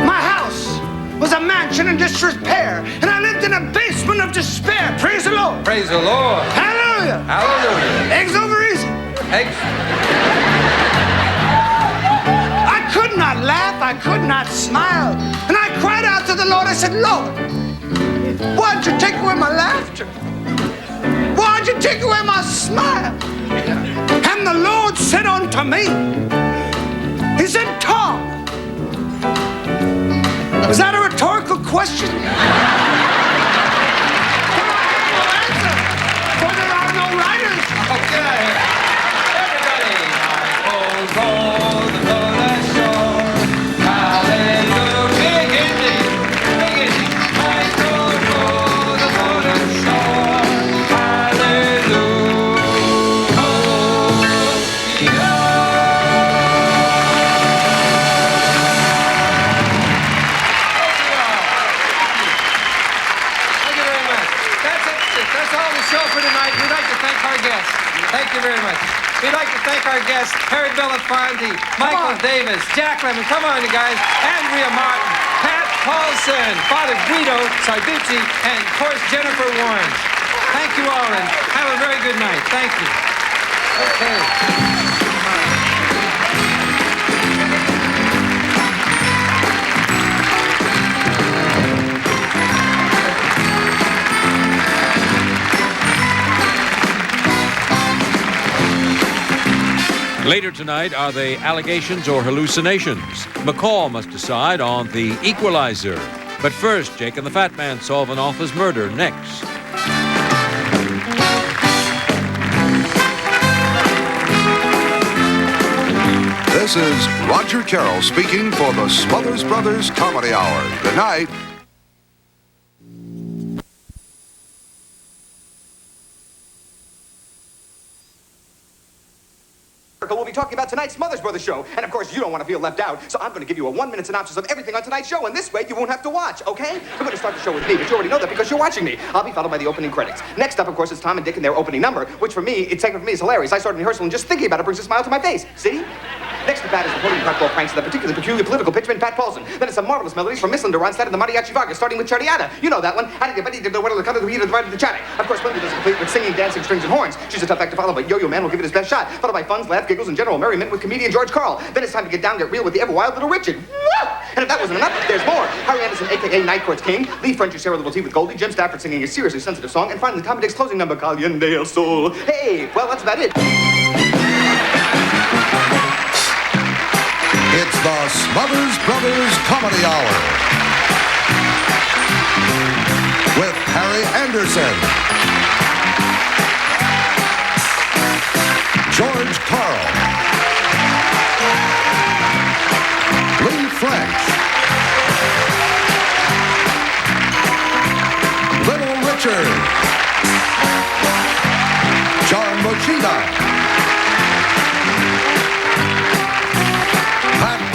My house was a mansion in disrepair, and I lived in a basement of despair. Praise the Lord. Praise the Lord. Hallelujah. Hallelujah. Eggs over easy. Eggs. I could not laugh, I could not smile. And I cried out to the Lord. I said, Lord, why'd you take away my laughter? Why'd you take away my smile? And the Lord said unto me, he said, Tom. Was that a rhetorical question? For there are no writers. Okay. Everybody. Michael rowed the boat ashore. Hallelujah. Big ending. Big ending. Michael rowed the boat ashore. Hallelujah. you very much. We'd like to thank our guests, Harry Belafonte, Michael Davis, Jack Lemmon, come on, you guys, Andrea Martin, Pat Paulsen, Father Guido, Sarducci, and, of course, Jennifer Warren. Thank you all, and have a very good night. Thank you. Okay. Later tonight, are they allegations or hallucinations? McCall must decide on The Equalizer. But first, Jake and the Fat Man solve an author's murder next. This is Roger Carroll speaking for the Smothers Brothers Comedy Hour. Good night. We'll be talking about tonight's Smothers Brothers show. And of course, you don't want to feel left out, so I'm going to give you a 1-minute synopsis of everything on tonight's show, and this way you won't have to watch, okay? We're going to start the show with me, but you already know that because you're watching me. I'll be followed by the opening credits. Next up, of course, is Tom and Dick and their opening number, which for me, it's taken for me is hilarious. I started rehearsal and just thinking about it brings a smile to my face. See? Next to that is the podium crackball pranks of the particularly peculiar political pitchman Pat Paulsen. Then it's some marvelous melodies from Miss Linda Ronstadt and the Mariachi Vargas, starting with Chardiata. You know that one. How did you Betty did the the color of the heat of the chatting? Of course, Linda does complete with singing, dancing, strings, and horns. She's a tough act to follow, but Yo-Yo Man will give it his best shot. Followed by funs, laugh, giggles, and general merriment with comedian George Carl. Then it's time to get down, get real with the ever wild little Richard. Woo! And if that wasn't enough, there's more. Harry Anderson, a.k.a. Night Court's King. Leigh French and Sarah Little Tea with Goldie. Jim Stafford singing a seriously sensitive song. And finally, Tom and Dick's closing number, Caliente El Sol. Hey, well, that's about it. It's the Smothers Brothers Comedy Hour with Harry Anderson, George Carl, Leigh French, Little Richard, John Moschitta,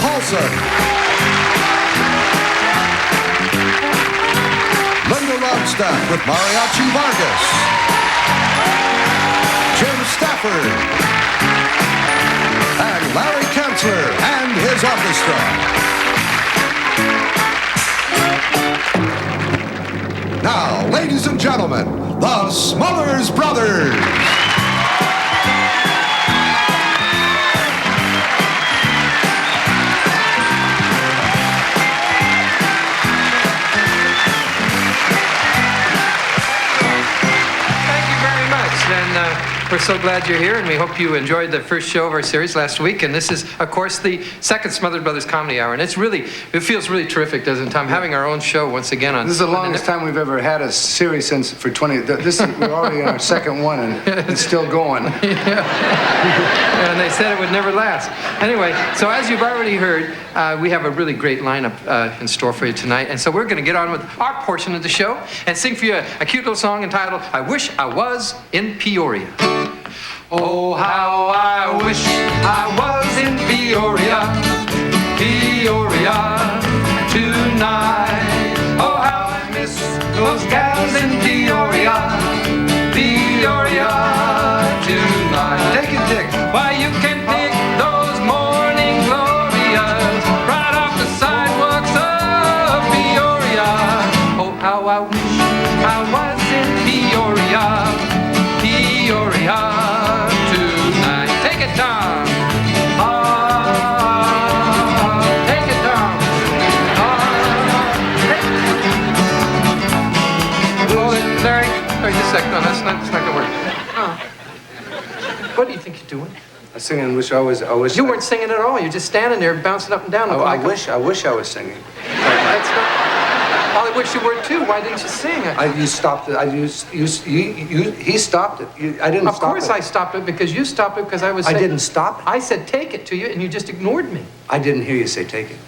Paulsen, Linda Ronstadt with Mariachi Vargas, Jim Stafford, and Larry Kanzler and his orchestra. Now, ladies and gentlemen, the Smothers Brothers. We're so glad you're here, and we hope you enjoyed the first show of our series last week. And this is, of course, the second Smothers Brothers Comedy Hour. And it feels really terrific, doesn't it, Tom, having our own show once again on. This is the longest time we've ever had a series since for 20. We're already in our second one, and it's still going. Yeah. And they said it would never last. Anyway, so as you've already heard, we have a really great lineup in store for you tonight. And so we're going to get on with our portion of the show and sing for you a cute little song entitled, I Wish I Was in Peoria. Oh, how I wish I was in Peoria, Peoria tonight. Oh, how I miss those gals in Peoria, Peoria tonight. Take it, Dick. Why, you can pick those morning glorias right off the sidewalks of Peoria. Oh, how I wish I was in Peoria, Peoria. No, that's not gonna work. What do you think you're doing? I'm singing "Wish I Was." You weren't singing at all. You're just standing there bouncing up and down. I wish I was singing. That's not. Well, I wish you were too. Why didn't you sing? You stopped it. He stopped it. I didn't stop it. Of course I stopped it because you stopped it because I was saying. I didn't stop it. I said take it to you and you just ignored me. I didn't hear you say take it.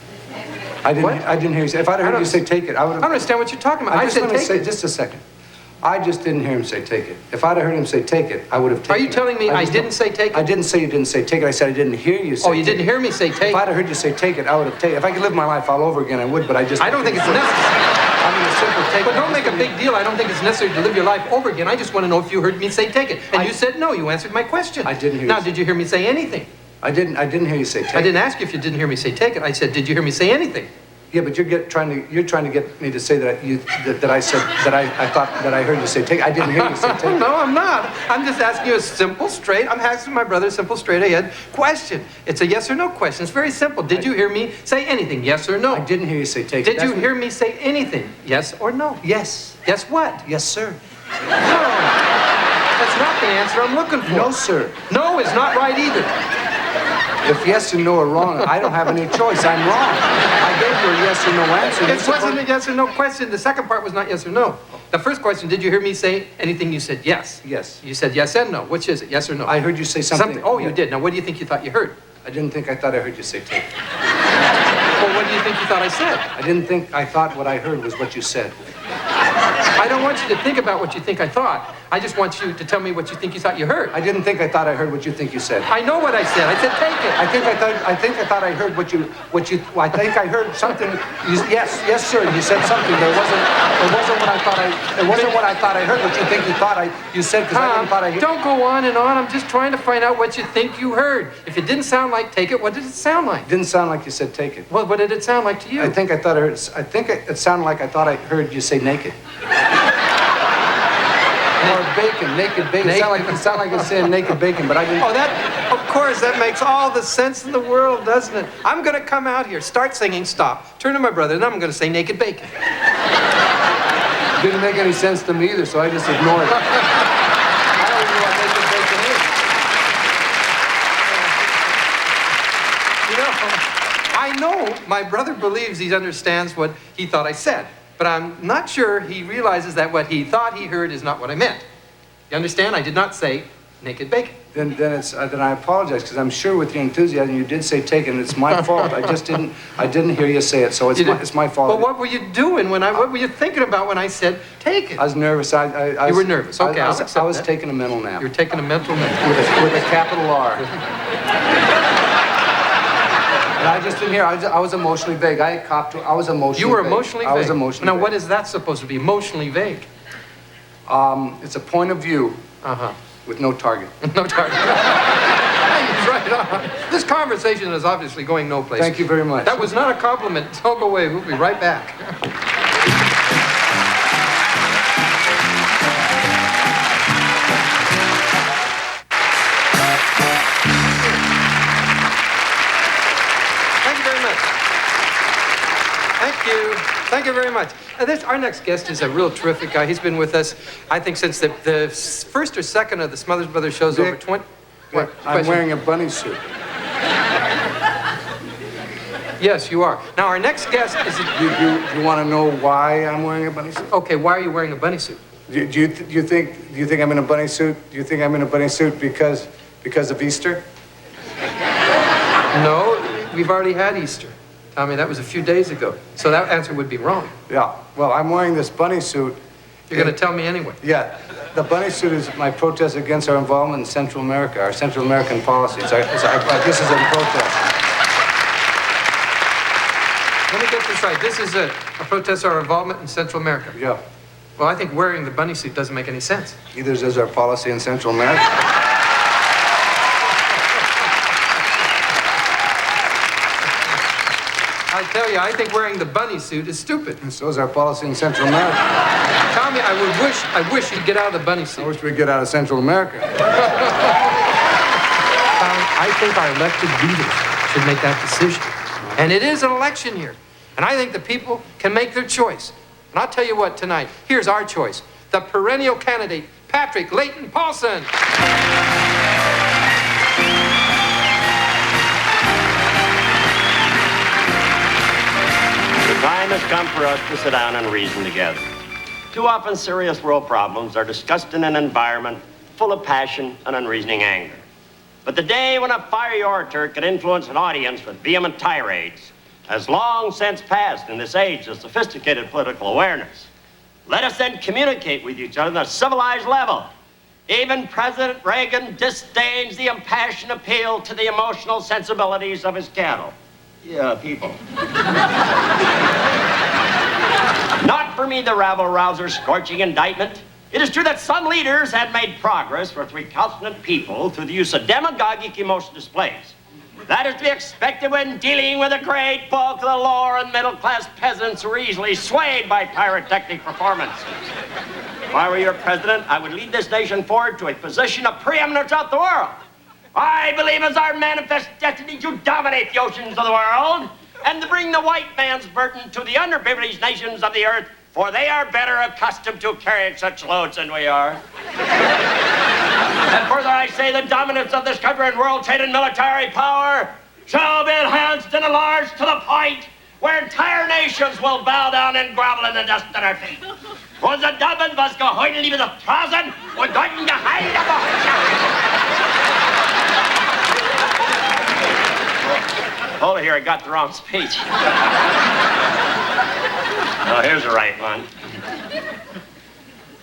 I didn't hear you say. If I'd heard you say take it, I would have. I don't understand what you're talking about. I said take it. Just a second. I just didn't hear him say take it. If I'd have heard him say take it, I would have taken it. Are you telling me I didn't say take it? I didn't say you didn't say take it. I said I didn't hear you say take it. Oh, you didn't hear me say take it? If I'd have heard you say take it, I would have taken it. If I could live my life all over again, I would, but I just... I don't think it's necessary. a simple take it. Well, don't make a big deal. I don't think it's necessary to live your life over again. I just want to know if you heard me say take it. And you said no. You answered my question. I didn't hear Now, you did you hear me say anything? I didn't hear you say take it. I didn't ask you if you didn't hear me say take it. I said, did you hear me say anything? Yeah, but you're trying to get me to say that I said that I thought that I heard you say take. I didn't hear you say take. No, I'm not. I'm just asking you a simple, straight. I'm asking my brother a simple, straight ahead question. It's a yes or no question. It's very simple. Did you hear me say anything? Yes or no? I didn't hear you say take. Did you hear me say anything? Yes or no? Yes. Yes what? Yes, sir. No. That's not the answer I'm looking for. No, sir. No is not right either. If yes and no are wrong, I don't have any choice. I'm wrong. I gave you a yes or no answer. It wasn't a yes or no question. The second part was not yes or no. The first question, did you hear me say anything? You said yes. Yes. You said yes and no. Which is it, yes or no? I heard you say something. Oh, you did. Now, what do you think you thought you heard? I thought I heard you say take. Well, what do you think you thought I said? I thought what I heard was what you said. I don't want you to think about what you think I thought. I just want you to tell me what you think you thought you heard. I thought I heard what you think you said. I know what I said. I said take it. I thought I heard what you. I think I heard something. Yes, sir. You said something. It wasn't what I thought I heard. What you think you thought you said? Because I didn't thought I heard. Don't go on and on. I'm just trying to find out what you think you heard. If it didn't sound like take it, what did it sound like? It didn't sound like you said take it. Well, what did it sound like to you? I think it sounded like I thought I heard you say naked. Or bacon, naked bacon. It sounded like you're saying naked bacon, but I didn't. Oh, of course, that makes all the sense in the world, doesn't it? I'm going to come out here, start singing, stop, turn to my brother, and I'm going to say naked bacon. Didn't make any sense to me either, so I just ignored it. I don't even know what naked bacon is. You know, I know my brother believes he understands what he thought I said. But I'm not sure he realizes that what he thought he heard is not what I meant. You understand? I did not say naked bacon. Then I apologize, because I'm sure with your enthusiasm you did say take it, and it's my fault. I didn't hear you say it, so it's my fault. Well, what were you doing what were you thinking about when I said take it? I was nervous. You were nervous. Okay, I was taking a mental nap. You were taking a mental nap. With a capital R. And I just didn't hear. I was emotionally vague. I was emotionally vague. You were emotionally vague? I was emotionally vague. Now, what is that supposed to be, emotionally vague? It's a point of view with no target. No target. Right on. This conversation is obviously going no place. Thank you very much. That was not a compliment. Don't go away. We'll be right back. Thank you very much. Our next guest is a real terrific guy. He's been with us, I think, since the first or second of the Smothers Brothers shows over 20... What? I'm wearing a bunny suit. Yes, you are. Now, our next guest is... You want to know why I'm wearing a bunny suit? Okay, why are you wearing a bunny suit? Do you think I'm in a bunny suit? Do you think I'm in a bunny suit because of Easter? No, we've already had Easter. Tommy, that was a few days ago. So that answer would be wrong. Yeah. Well, I'm wearing this bunny suit. You're going to tell me anyway. Yeah. The bunny suit is my protest against our involvement in Central America, our Central American policy. This is in protest. Let me get this right. This is a protest our involvement in Central America. Yeah. Well, I think wearing the bunny suit doesn't make any sense. Neither does our policy in Central America. I tell you, I think wearing the bunny suit is stupid. And so is our policy in Central America. Tommy, I wish you'd get out of the bunny suit. I wish we'd get out of Central America. I think our elected leaders should make that decision. And it is an election year. And I think the people can make their choice. And I'll tell you what, tonight, here's our choice. The perennial candidate, Patrick Leighton Paulsen. The time has come for us to sit down and reason together. Too often, serious world problems are discussed in an environment full of passion and unreasoning anger. But the day when a fiery orator could influence an audience with vehement tirades has long since passed in this age of sophisticated political awareness. Let us then communicate with each other on a civilized level. Even President Reagan disdains the impassioned appeal to the emotional sensibilities of his cattle. Yeah, people. Not for for me the rabble-rouser's scorching indictment. It is true that some leaders had made progress with recalcitrant people through the use of demagogic emotion displays. That is to be expected when dealing with a great bulk of the lower and middle-class peasants who are easily swayed by pyrotechnic performances. If I were your president, I would lead this nation forward to a position of preeminence throughout the world. I believe it's our manifest destiny to dominate the oceans of the world and to bring the white man's burden to the underprivileged nations of the earth, for they are better accustomed to carrying such loads than we are. And further, I say the dominance of this country in world trade and military power shall be enhanced and enlarged to the point where entire nations will bow down and grovel in the dust at our feet. Unser Damen, was geheule, liebe Phrasen, und deuten geheim Hold it here, I got the wrong speech. Oh, here's the right one.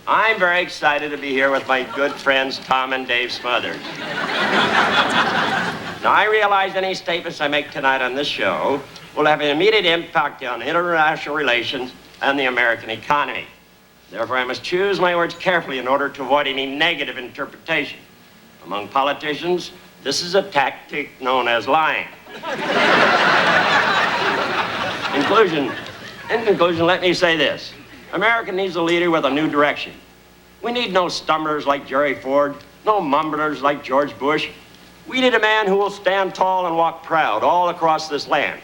I'm very excited to be here with my good friends Tom and Dave Smothers. Now, I realize any statements I make tonight on this show will have an immediate impact on international relations and the American economy. Therefore, I must choose my words carefully in order to avoid any negative interpretation. Among politicians, this is a tactic known as lying. In conclusion, let me say this. America needs a leader with a new direction. We need no stumblers like Jerry Ford, no mumblers like George Bush. We need a man who will stand tall and walk proud all across this land,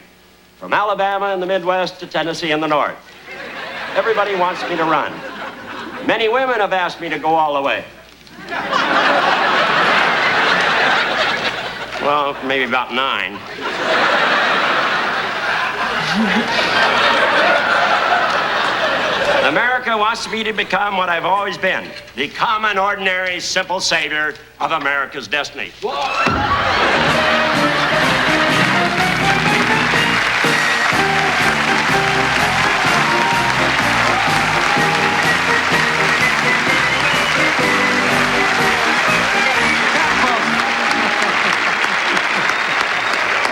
from Alabama in the Midwest to Tennessee in the North. Everybody wants me to run. Many women have asked me to go all the way. Well, maybe about 9. America wants me to become what I've always been, the common, ordinary, simple savior of America's destiny.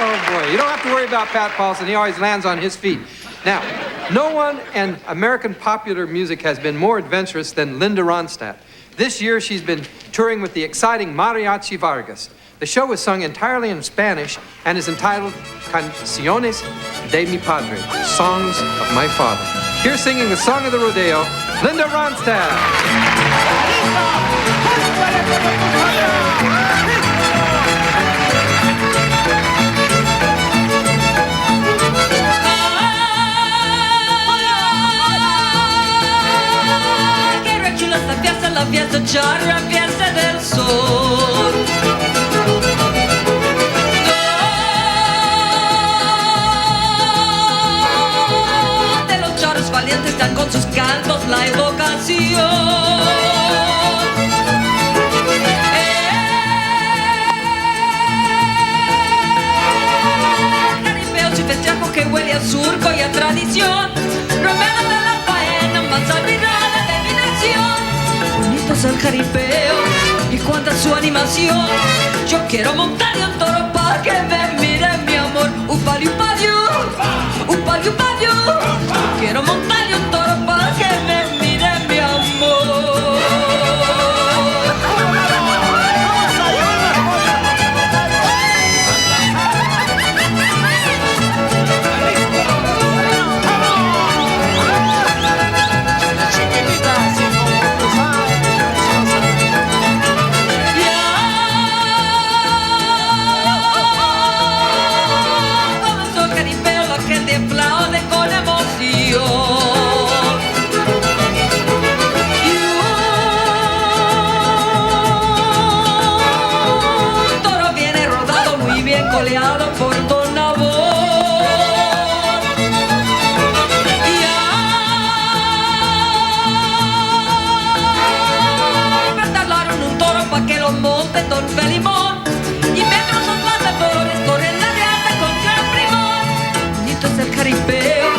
Oh, boy. You don't have to worry about Pat Paulsen. He always lands on his feet. Now, no one in American popular music has been more adventurous than Linda Ronstadt. This year, she's been touring with the exciting Mariachi Vargas. The show was sung entirely in Spanish and is entitled Canciones de mi Padre, Songs of My Father. Here singing the song of the rodeo, Linda Ronstadt. La fiesta charra, fiesta del sol. De los charros valientes dan con sus cantos la evocación. Caripeo y festejo que huele a surco y a tradición. Romero de la faena, mansa virada de mi nación. Bonito es el jaripeo y cuánta su animación. Yo quiero montar un toro para que me mire mi amor. Upaliu, paliu, upaliu, paliu. Quiero montar un toro para que me mire mi amor. Por Don Nabor. Me talaron un toro pa' que lo monte Don Felimón. Y metros son matadores, corren la reata con gran primor. Bonito es el jaripeo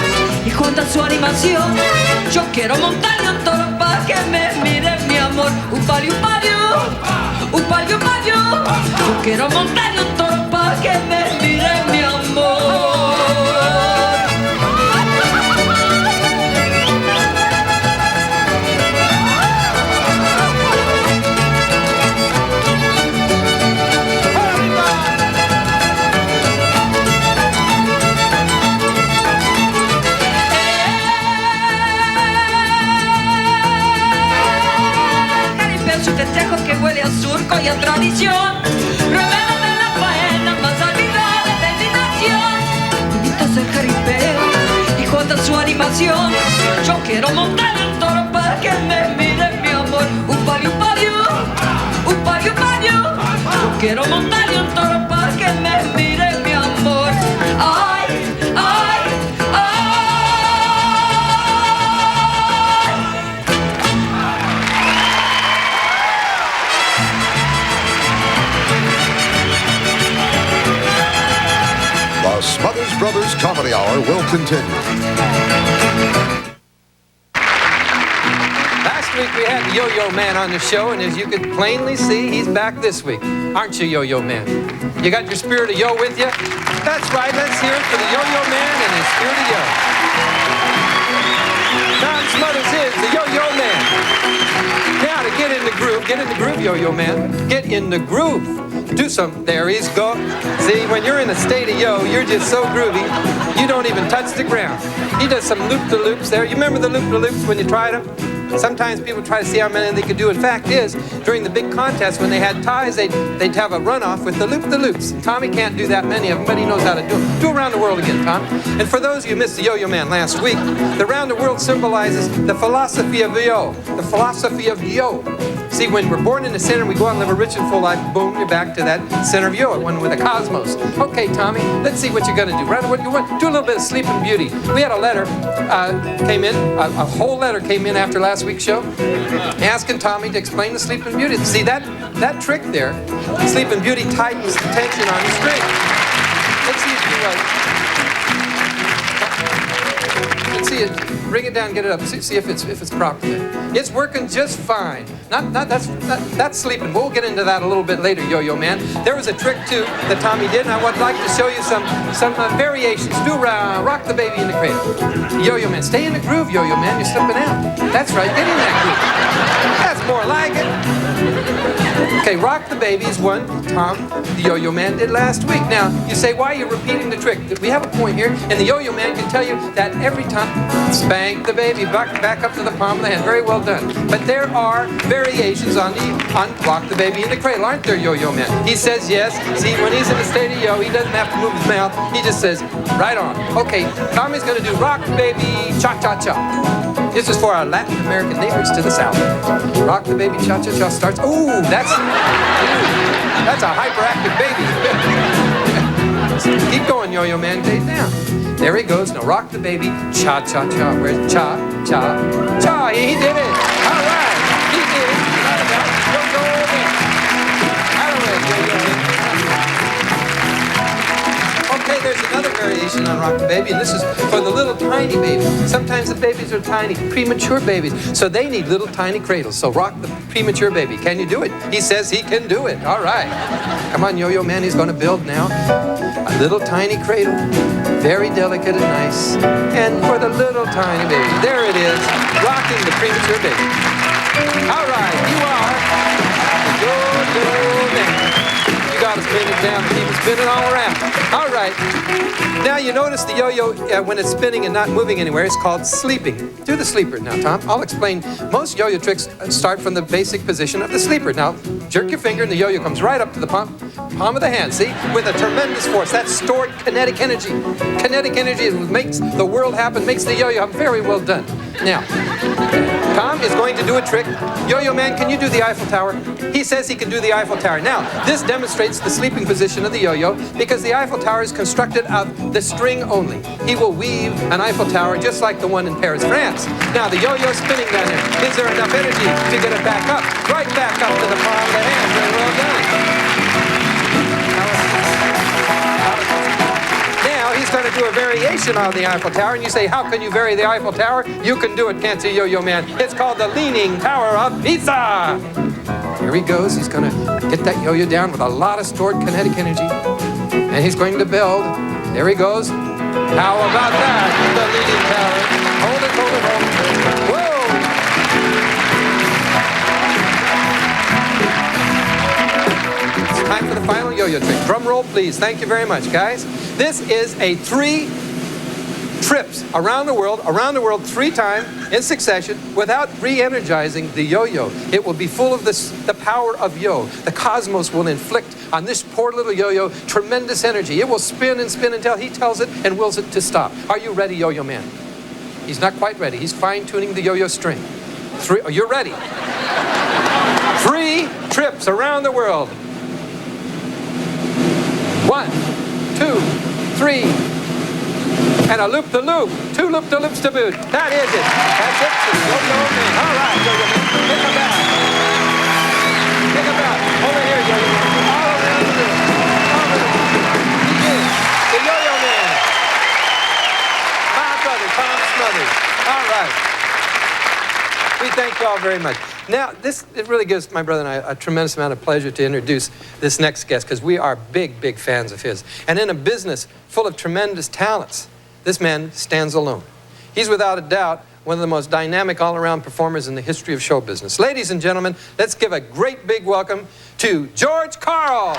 y junta su animación. Yo quiero montarle un toro pa' que me mire mi amor. Upaliu, paliu, upaliu, paliu. Yo quiero montarle un toro pa' que me mire mi amor. surco y a tradición. Rueda de la faena, más olvidada determinación. Bonito es el jaripeo y cuánta su animación. Yo quiero montar un toro para que me mire mi amor. Upario, upario, upario, upario. Yo quiero montar un toro para que me mire mi amor. Ay, ay, ay. The Smothers Brothers Comedy Hour will continue. Last week we had the Yo-Yo Man on the show, and as you could plainly see, he's back this week. Aren't you, Yo-Yo Man? You got your spirit of yo with you? That's right, let's hear it for the Yo-Yo Man and his spirit of yo. Don Smothers is the Yo-Yo Man. Now to get in the groove, Yo-Yo Man. Get in the groove. Do some, there he's go. See, when you're in a state of yo, you're just so groovy, you don't even touch the ground. He does some loop-de-loops there. You remember the loop-de-loops when you tried them? Sometimes people try to see how many they could do. In fact is, during the big contest, when they had ties, they'd have a runoff with the loop-de-loops. Tommy can't do that many of them, but he knows how to do them. Do around the world again, Tom. And for those of you who missed the Yo-Yo Man last week, the round the world symbolizes the philosophy of yo. The philosophy of yo. See, when we're born in the center, we go out and live a rich and full life. Boom, you're back to that center of yo, one with the cosmos. Okay, Tommy, let's see what you're gonna do. Round what you want. Do a little bit of Sleeping Beauty. We had a letter came in, a whole letter came in after last week's show, asking Tommy to explain the Sleeping Beauty. See that trick there? Sleeping Beauty tightens the tension on the string. Let's see if you let's see it. Bring it down, get it up. See if it's proper. It's working just fine. That's sleeping. We'll get into that a little bit later, Yo-Yo Man. There was a trick too that Tommy did, and I would like to show you some variations. Do rock the baby in the cradle. Yo-Yo Man, stay in the groove, Yo-Yo Man. You're slipping out. That's right. Get in that groove. That's more like it. Okay, rock the baby is one Tom, the Yo-Yo Man, did last week. Now, you say, why are you repeating the trick? We have a point here, and the Yo-Yo Man can tell you that every time, spank the baby, back up to the palm of the hand. Very well done. But there are variations on rock the baby in the cradle, aren't there, Yo-Yo Man? He says yes. See, when he's in a state of yo, he doesn't have to move his mouth. He just says, right on. Okay, Tommy's going to do rock the baby, cha-cha-cha. This is for our Latin American neighbors to the south. Rock the baby, cha-cha-cha starts. Ooh, that's a hyperactive baby. Keep going, Yo-Yo Man, take it down. There he goes. Now rock the baby, cha-cha-cha. Where's cha-cha-cha? He did it. All right, he did it. Right about Yo-Yo Man. All right, Yo-Yo Man. Okay, there's another variation on Rock the Baby, and this is for the little tiny baby. Sometimes the babies are tiny, premature babies, so they need little tiny cradles. So rock the premature baby. Can you do it? He says he can do it. All right. Come on, Yo-Yo Man, he's going to build now a little tiny cradle, very delicate and nice, and for the little tiny baby. There it is, rocking the premature baby. All right, you are the Yo-Yo Man. Got to spin it down and keep it spinning all around. All right. Now you notice the yo-yo, when it's spinning and not moving anywhere, it's called sleeping. Do the sleeper now, Tom. I'll explain. Most yo-yo tricks start from the basic position of the sleeper. Now, jerk your finger and the yo-yo comes right up to the palm of the hand, see? With a tremendous force. That's stored kinetic energy. Kinetic energy makes the world happen, makes the yo-yo happen. Very well done. Now, Tom is going to do a trick. Yo-Yo Man, can you do the Eiffel Tower? He says he can do the Eiffel Tower. Now, this demonstrates the sleeping position of the yo-yo because the Eiffel Tower is constructed of the string only. He will weave an Eiffel Tower just like the one in Paris, France. Now, the yo-yo spinning down there. Is there enough energy to get it back up? Right back up to the palm of the hand. Very well done. He's going to do a variation on the Eiffel Tower, and you say, how can you vary the Eiffel Tower? You can do it, can't you, Yo-Yo Man? It's called the Leaning Tower of Pisa. Here he goes. He's going to get that yo-yo down with a lot of stored kinetic energy, and he's going to build. There he goes. How about that? The Leaning Tower. Hold it, hold it, hold it. Whoa! It's time for the final yo-yo trick. Drum roll, please. Thank you very much, guys. This is a 3 trips around the world 3 times in succession without re-energizing the yo-yo. It will be full of the power of yo. The cosmos will inflict on this poor little yo-yo tremendous energy. It will spin and spin until he tells it and wills it to stop. Are you ready, yo-yo man? He's not quite ready. He's fine-tuning the yo-yo string. You're ready. 3 trips around the world. 1, 2, 3. And a loop-the-loop. 2 loop-the-loops to boot. That is it. That's it for the yo-yo man. All right, yo-yo man. Pick him back. Pick him back. Over here, yo-yo man. All around the room. He is the yo-yo man. My brother, Tom Smothers. All right. We thank you all very much. Now, it really gives my brother and I a tremendous amount of pleasure to introduce this next guest, because we are big, big fans of his. And in a business full of tremendous talents, this man stands alone. He's without a doubt one of the most dynamic all-around performers in the history of show business. Ladies and gentlemen, let's give a great big welcome to George Carl.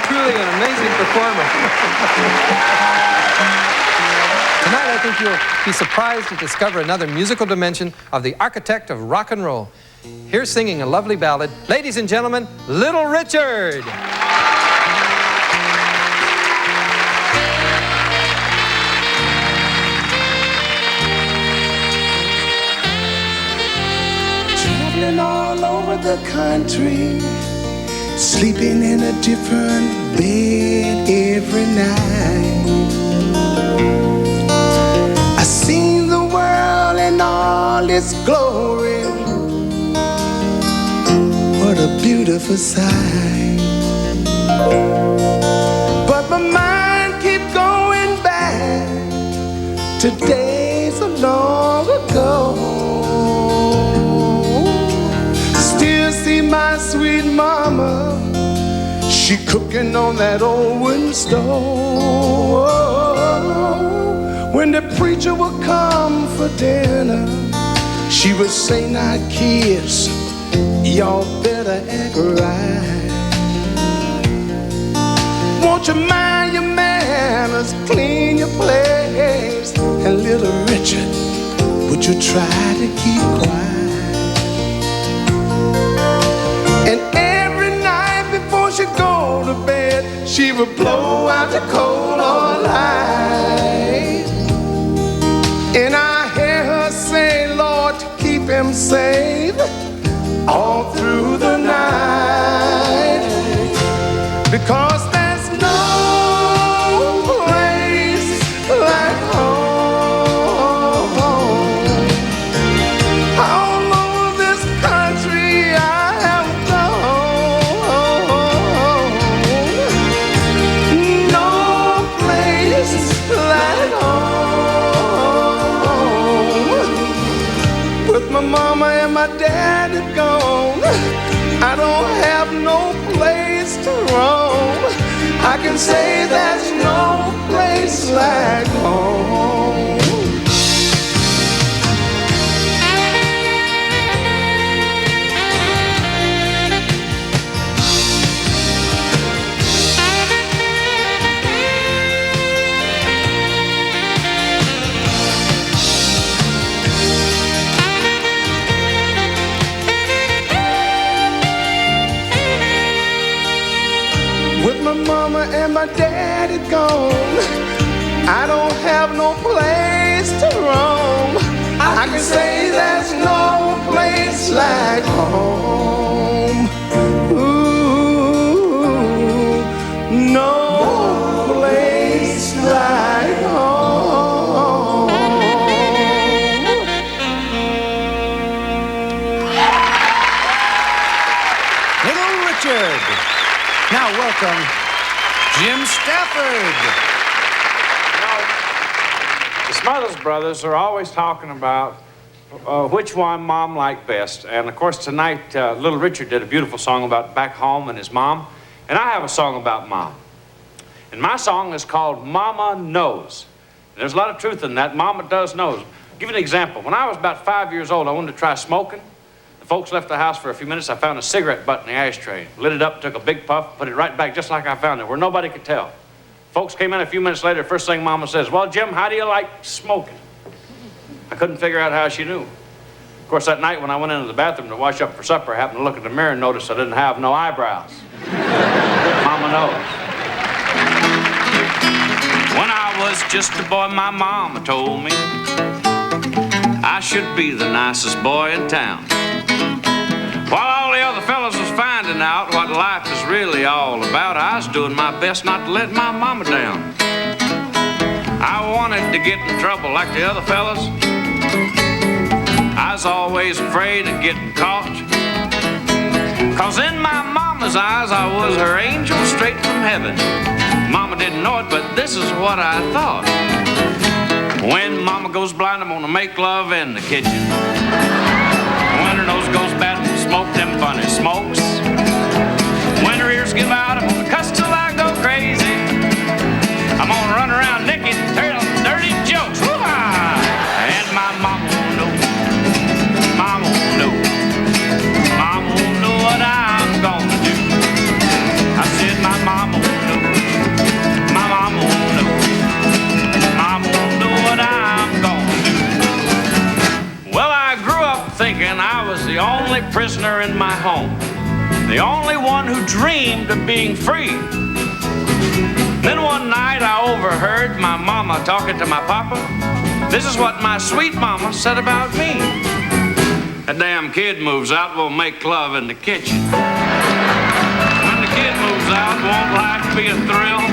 Truly an amazing performer. Tonight, I think you'll be surprised to discover another musical dimension of the architect of rock and roll. Here singing a lovely ballad, ladies and gentlemen, Little Richard. Traveling all over the country, sleeping in a different bed every night. I seen the world in all its glory. What a beautiful sight. But my mind Today's a long ago. Still see my sweet mama, she cooking on that old wooden stove. When the preacher would come for dinner, she would say, now kids, y'all better act right. Won't you mind your manners, clean your place? And little Richard, would you try to keep quiet? And every night before she go to bed, she would blow out the coal all night. And I hear her say, Lord, to keep him safe all through the night. Because there's no place like home. All over this country I have gone. No place like home. With my mama and my daddy gone, I don't have no place to roam. I can say there's no place like home. With my mama and my daddy gone, I don't have no place to roam. I can say there's no place like home. Ooh, no place like home. Little Richard. Now welcome, Jim Stafford. The Smothers Brothers are always talking about which one Mom liked best. And of course tonight, Little Richard did a beautiful song about back home and his mom. And I have a song about Mom. And my song is called Mama Knows. And there's a lot of truth in that. Mama does knows. I'll give you an example. When I was about 5 years old, I wanted to try smoking. The folks left the house for a few minutes. I found a cigarette butt in the ashtray. Lit it up, took a big puff, put it right back just like I found it, where nobody could tell. Folks came in a few minutes later. First thing Mama says, well, Jim, how do you like smoking? I couldn't figure out how she knew. Of course, that night when I went into the bathroom to wash up for supper, I happened to look in the mirror and noticed I didn't have no eyebrows. Mama knows. When I was just a boy, my mama told me I should be the nicest boy in town. While all the other fellas was finding out what life is really all about, I was doing my best not to let my mama down. I wanted to get in trouble like the other fellas. I was always afraid of getting caught. 'Cause in my mama's eyes, I was her angel straight from heaven. Mama didn't know it, but this is what I thought. When mama goes blind, I'm gonna make love in the kitchen. When her nose goes bad, I'm gonna smoke them funny smokes. When her ears give out, I'm gonna cuss till I go crazy. I'm gonna run around naked, tell dirty jokes. Woo-ha! And my mama won't know. Mama won't know. Mama won't know what I'm gonna do. I said my mama won't know. My mama won't know. Mama won't know what I'm gonna do. Well, I grew up thinking I was the only prisoner in my home, the only one who dreamed of being free. Then one night I overheard my mama talking to my papa. This is what my sweet mama said about me. A damn kid moves out, we'll make love in the kitchen. When the kid moves out, won't life be a thrill?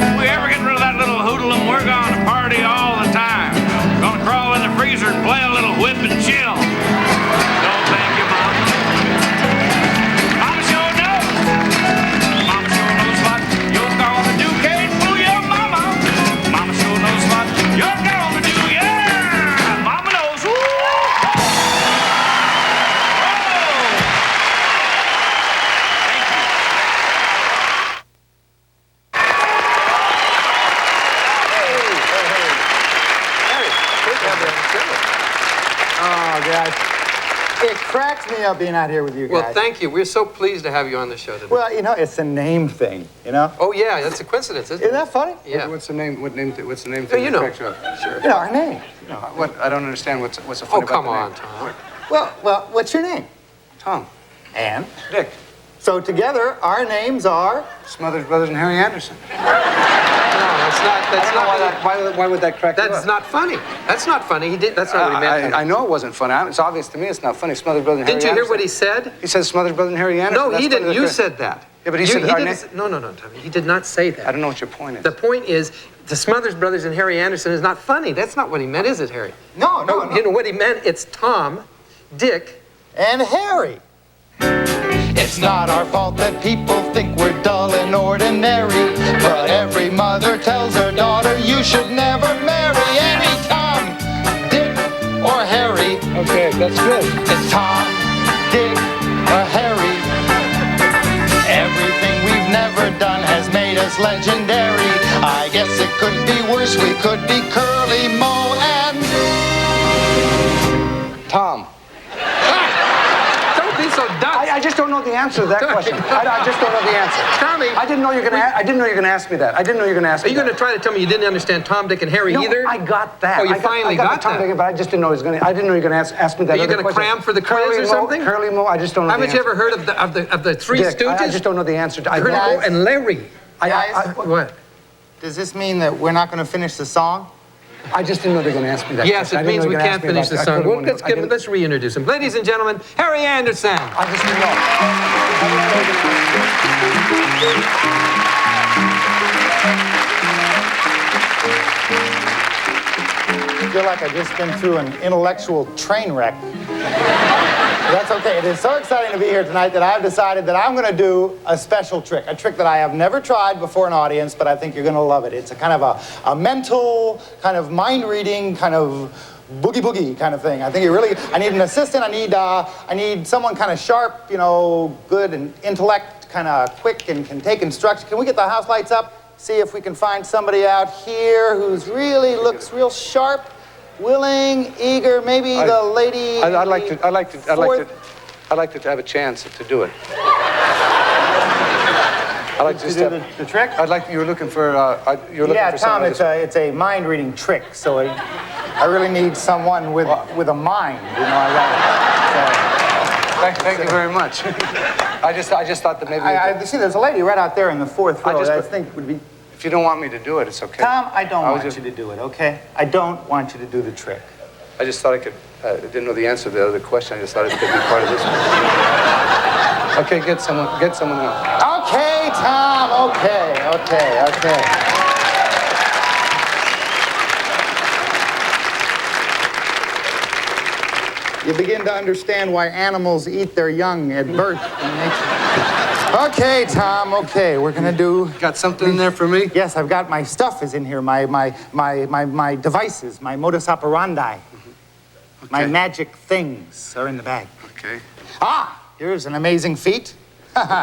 If we ever get rid of that little hoodlum, we're gonna party all the time. Gonna crawl in the freezer and play a little whip and chill. Don't thank you, Mama. Mama sure knows. Mama sure knows what you're gonna do. Can't fool your mama. Mama sure knows what you're Oh, guys. It cracks me up being out here with you guys. Well, thank you. We're so pleased to have you on the show today. Well, you know, it's a name thing, you know? Oh, yeah, that's a coincidence, isn't it? Isn't that funny? Yeah. What's the name? What's the name Oh, thing you that know. cracks you up? Sure. You know, our name. No, what? I don't understand what's so funny Oh, come about on, the Tom. name. Well, what's your name? Tom. And? Dick. So together, our names are? Smothers Brothers and Harry Anderson. No, that's not. Why would that crack you up? That's not funny. That's not funny. That's not what he meant. I know it wasn't funny. It's obvious to me it's not funny. Smothers Brothers and Harry Didn't you hear Anderson. what he said? He said Smothers Brothers and Harry Anderson. No, he didn't. You said that. Yeah, but he said our name. No, Tommy. He did not say that. I don't know what your point is. The point is, the Smothers Brothers and Harry Anderson is not funny. That's not what he meant, is it, Harry? No. You know what he meant? It's Tom, Dick, and Harry. It's not our fault that people think we're dull and ordinary, but every mother tells her daughter you should never marry any Tom, Dick, or Harry. Okay, that's good. It's Tom, Dick, or Harry. Everything we've never done has made us legendary. I guess it could be worse. We could be Curly, Moe, and Tom. Don't be so dumb. I just don't know the answer to that question. I just don't know the answer. Tommy. I didn't know you were gonna ask me that. I didn't know you were gonna ask me Are you going to try to tell me you didn't understand Tom, Dick, and Harry either? I got that. Oh, you I finally got Tom, that. Dick, but I just didn't know he was gonna. I didn't know you were gonna ask me that. Are you other going to question. cram for the quiz Curly or Moe, something? Curly Moe. I just don't know. Haven't the you answer. ever heard of the Three Dick, Stooges? I just don't know the answer. I heard Moe and Larry. What? Does this mean that we're not going to finish the song? I just didn't know they were going to ask me that. Yes, question. it means we can't finish the song. Well, Let's let's reintroduce him. Ladies and gentlemen, Harry Anderson. I just didn't know. I feel like I've just been through an intellectual train wreck. That's okay. It is so exciting to be here tonight that I've decided that I'm going to do a special trick, a trick that I have never tried before an audience, but I think you're going to love it. It's a kind of a mental, kind of mind-reading, kind of boogie kind of thing. I think I need an assistant. I need someone kind of sharp, you know, good and intellect, kind of quick and can take instruction. Can we get the house lights up? See if we can find somebody out here who's really looks real sharp. Willing, eager, maybe the lady. I'd like to have a chance to do it. I'd like to do the trick. I'd like you were looking for. You're looking Yeah, for Tom, someone it's a mind reading trick. So I really need someone with a mind. You know, Thank you very much. I just thought that maybe. See, there's a lady right out there in the fourth row. I think would be. If you don't want me to do it, it's okay. Tom, I don't want you to do it, okay? I don't want you to do the trick. I just thought I could, didn't know the answer to the other question. I just thought it could be part of this one. Okay, get someone else. Okay, Tom, okay. You begin to understand why animals eat their young at birth. Okay, Tom, okay, we're gonna do... Got something in there for me? Yes, I've got my stuff is in here, my devices, my modus operandi. Okay. My magic things are in the bag. Okay. Here's an amazing feat. Amazing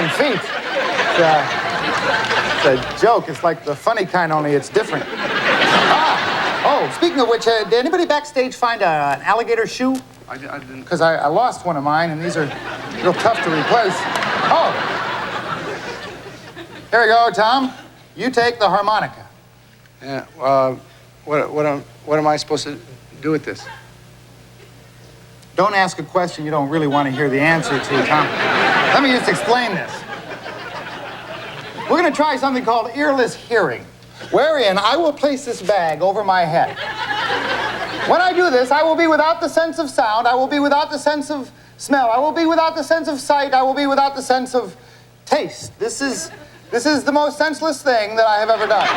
feat. It's a joke, it's like the funny kind, only it's different. Speaking of which, did anybody backstage find an alligator shoe? I didn't. Because I lost one of mine, and these are real tough to replace. Here we go, Tom. You take the harmonica. Yeah. What am I supposed to do with this? Don't ask a question you don't really want to hear the answer to, Tom. Let me just explain this. We're going to try something called earless hearing, wherein I will place this bag over my head. When I do this, I will be without the sense of sound. I will be without the sense of smell. I will be without the sense of sight. I will be without the sense of taste. This is the most senseless thing that I have ever done.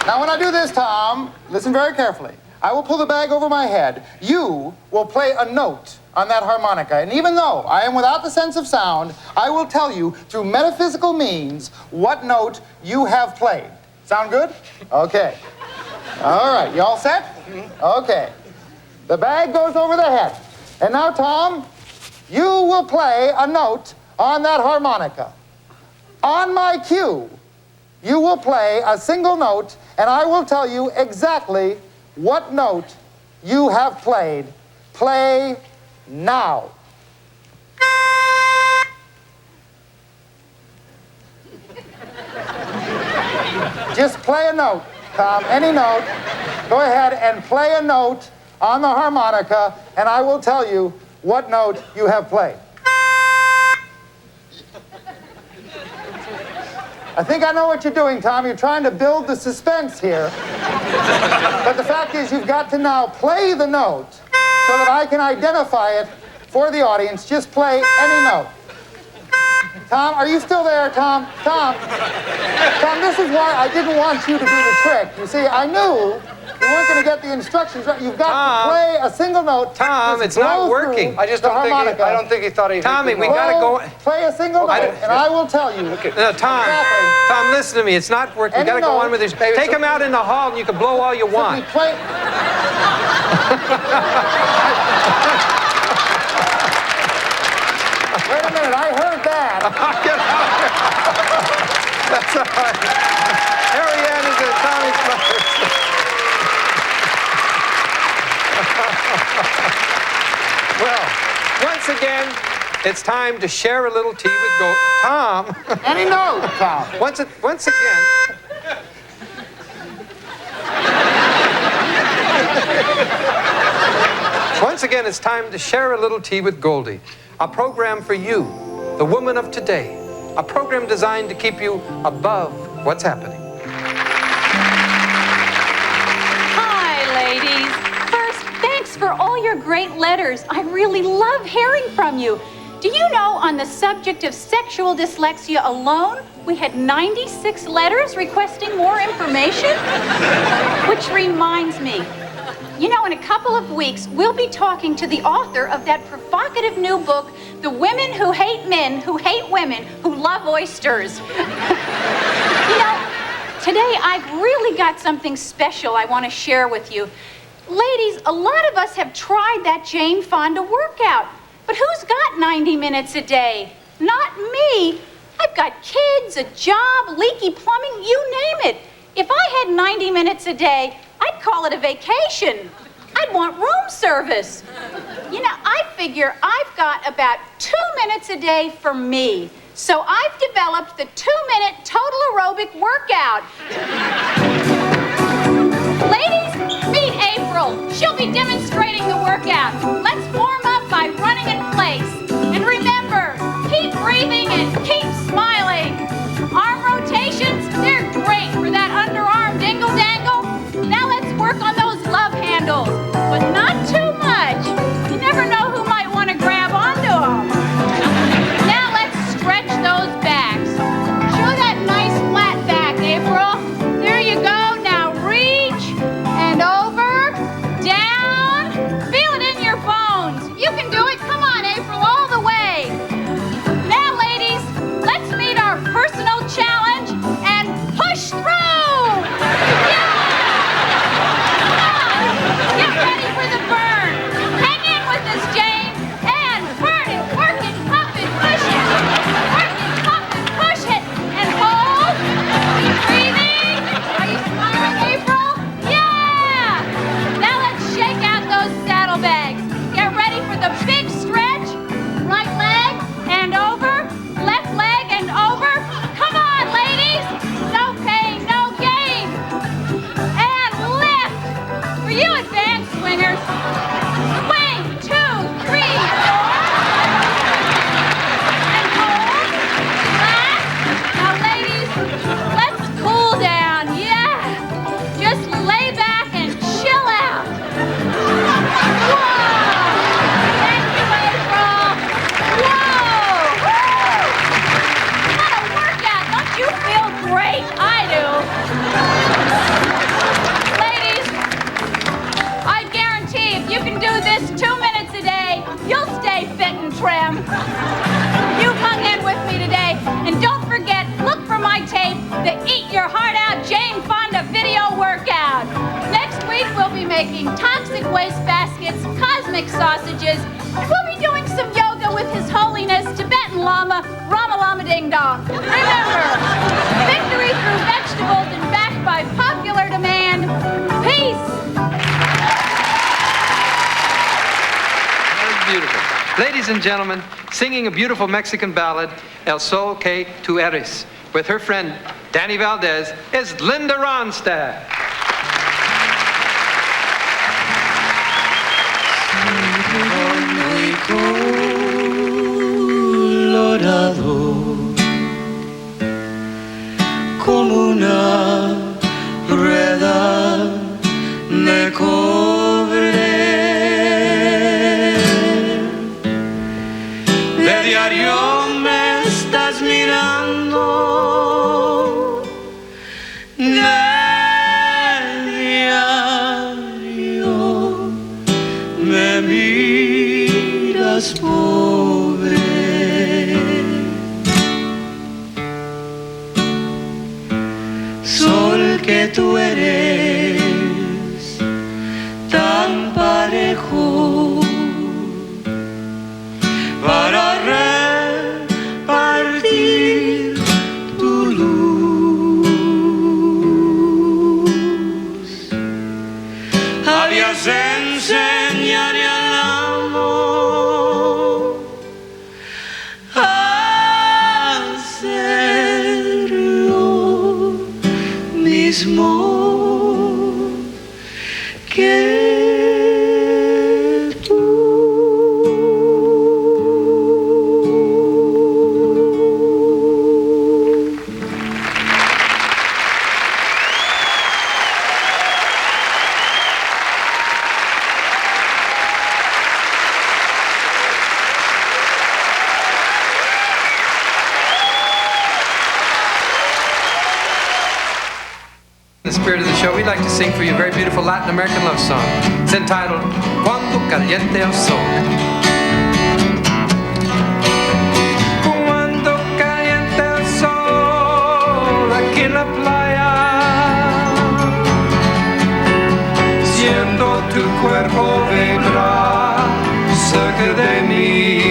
Now, when I do this, Tom, listen very carefully. I will pull the bag over my head. You will play a note on that harmonica. And even though I am without the sense of sound, I will tell you through metaphysical means what note you have played. Sound good? Okay. All right, you all set? Okay. The bag goes over the head. And now, Tom, you will play a note on that harmonica. On my cue, you will play a single note, and I will tell you exactly what note you have played. Play now. Just play a note, Tom, any note. Go ahead and play a note on the harmonica, and I will tell you what note you have played. I think I know what you're doing, Tom. You're trying to build the suspense here. But the fact is, you've got to now play the note so that I can identify it for the audience. Just play any note. Tom, are you still there, Tom? Tom, this is why I didn't want you to do the trick. You see, I knew you weren't going to get the instructions right. You've got to play a single note. Tom, it's not working. I just don't think he thought he... Tommy, we got to go... Play a single note, and I will tell you. No, Tom, exactly. Tom, listen to me. It's not working. We got to go on with this. Take him out in the hall, and you can blow all you want. Play... Wait a minute, I heard that. Get out of here. That's all right. Ariane is at Tommy's Smothers. Well, once again, it's time to share a little tea with Gold. Tom. Any note, Tom. Once again. Once again, it's time to share a little tea with Goldie. A program for you, the woman of today. A program designed to keep you above what's happening. Hi, ladies. First, thanks for all your great letters. I really love hearing from you. Do you know, on the subject of sexual dyslexia alone, we had 96 letters requesting more information? Which reminds me, you know, in a couple of weeks, we'll be talking to the author of that provocative new book, The Women Who Hate Men Who Hate Women Who Love Oysters. You know, today I've really got something special I want to share with you. Ladies, a lot of us have tried that Jane Fonda workout, but who's got 90 minutes a day? Not me. I've got kids, a job, leaky plumbing, you name it. If I had 90 minutes a day, I'd call it a vacation. I'd want room service. You know, I figure I've got about 2 minutes a day for me. So I've developed the 2-minute total aerobic workout. Ladies, meet April. She'll be demonstrating the workout. Let's warm up by running in place. And remember, keep breathing and keep smiling. Arm rotations, they're great for that underarm dingle-dangle. Now let's work on those love handles, but not too much. You never know who might want to grab onto them. Now let's stretch those backs. Show that nice flat back, April. There you go. Now reach and over, down. Feel it in your bones. You can do it. Come on, April, all the way. Now, ladies, let's meet our personal challenge and push through. Yeah. Get ready for the burn. Hang in with us, Jane. And burn it, work it, pump it, push it. Work it, pump it, push it. And hold. Keep breathing. Are you smiling, April? Yeah. Now let's shake out those saddlebags. Get ready for the big stretch. Right leg and over. Left leg and over. Come on, ladies. No pain, no gain. And lift. For you advanced swingers, swing, 2, 3, 4. And hold, relax. Now, ladies, let's cool down. Yeah. Just lay back and chill out. Whoa. Thank you, April. Whoa. Woo. What a workout. Don't you feel great? I do. Ladies, I guarantee if you can do this 2 minutes a day, you'll stay fit and trim. You've hung in with me today, and don't forget, look for my tape, the Eat Your Heart Out Jane Fonda video workout. Next week, we'll be making toxic waste baskets, cosmic sausages, and we'll be doing some yoga with His Holiness Tibetan Lama, Rama Lama Ding Dong. Remember, victory through ladies and gentlemen, singing a beautiful Mexican ballad, El Sol que tú eres, with her friend Danny Valdez, is Linda Ronstadt. Colorado como una rueda de cobre. De diario me estás mirando, de diario me miras pobre. Sol que tú eres tan parejo para repartir tu luz. Habías de enseñarle al amor a hacerlo mismo que In the spirit of the show, we'd like to sing for you a very beautiful Latin American love song. It's entitled Cuando Caliente el Sol. Cuando caliente el sol aquí en la playa, siento tu cuerpo vibrar cerca de mí.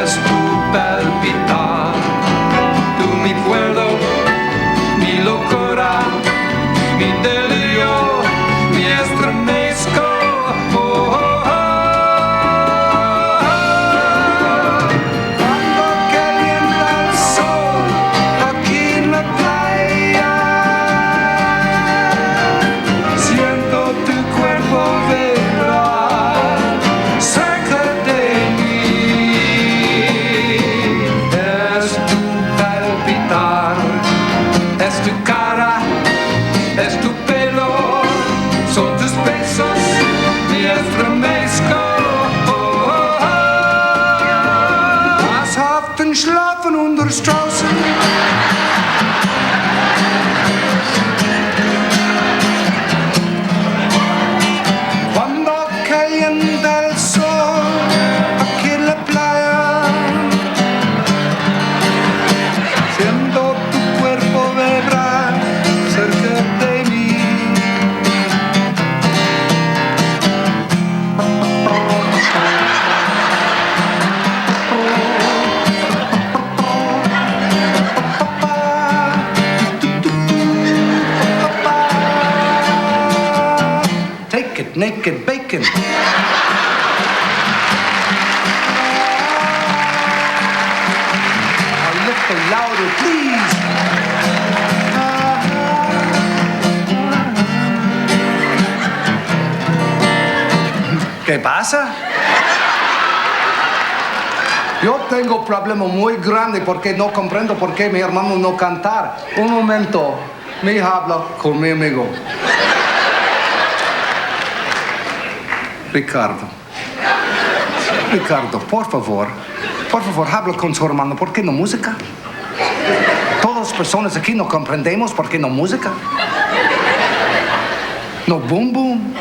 Es tu palpitar, tú mi cuerdo, mi locura, mi delirio, mi estremezco. Oh, oh, oh. Cuando calienta el sol aquí en la playa, siento tu cuerpo vibrar cerca de mí. Es tu palpitar, es tu cara, es tu pelo, son tus besos, mi estremezco. Oh, oh, oh. Masshaften schlafen unter Straßen. Cuando calienta el sol aquí en la playa, siento tu cuerpo vibrar cerca de mí. Take it, naked bacon. A little louder, please. ¿Qué pasa? Yo tengo un problema muy grande porque no comprendo por qué mi hermano no cantar. Un momento, mi hija habla con mi amigo. Ricardo, por favor, habla con su hermano. ¿Por qué no música? Todas las personas aquí no comprendemos por qué no música. No boom boom.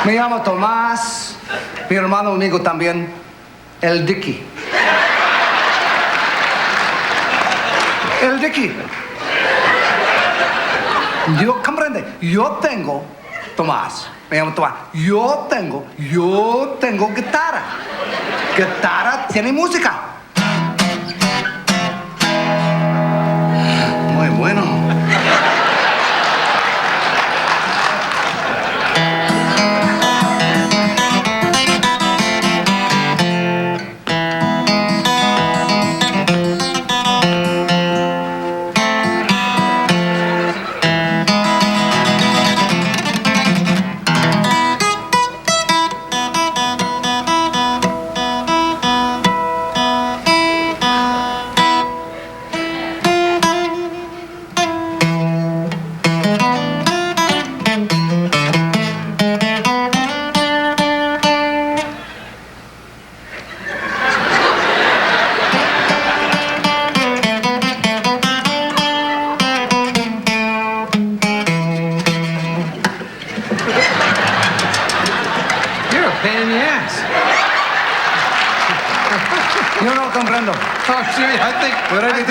Me llamo Tomás, mi hermano amigo también, el Dicky. El Dicky. Yo comprende, yo tengo, Tomás, me llamo Tomás, yo tengo guitarra. Guitarra tiene música. bueno.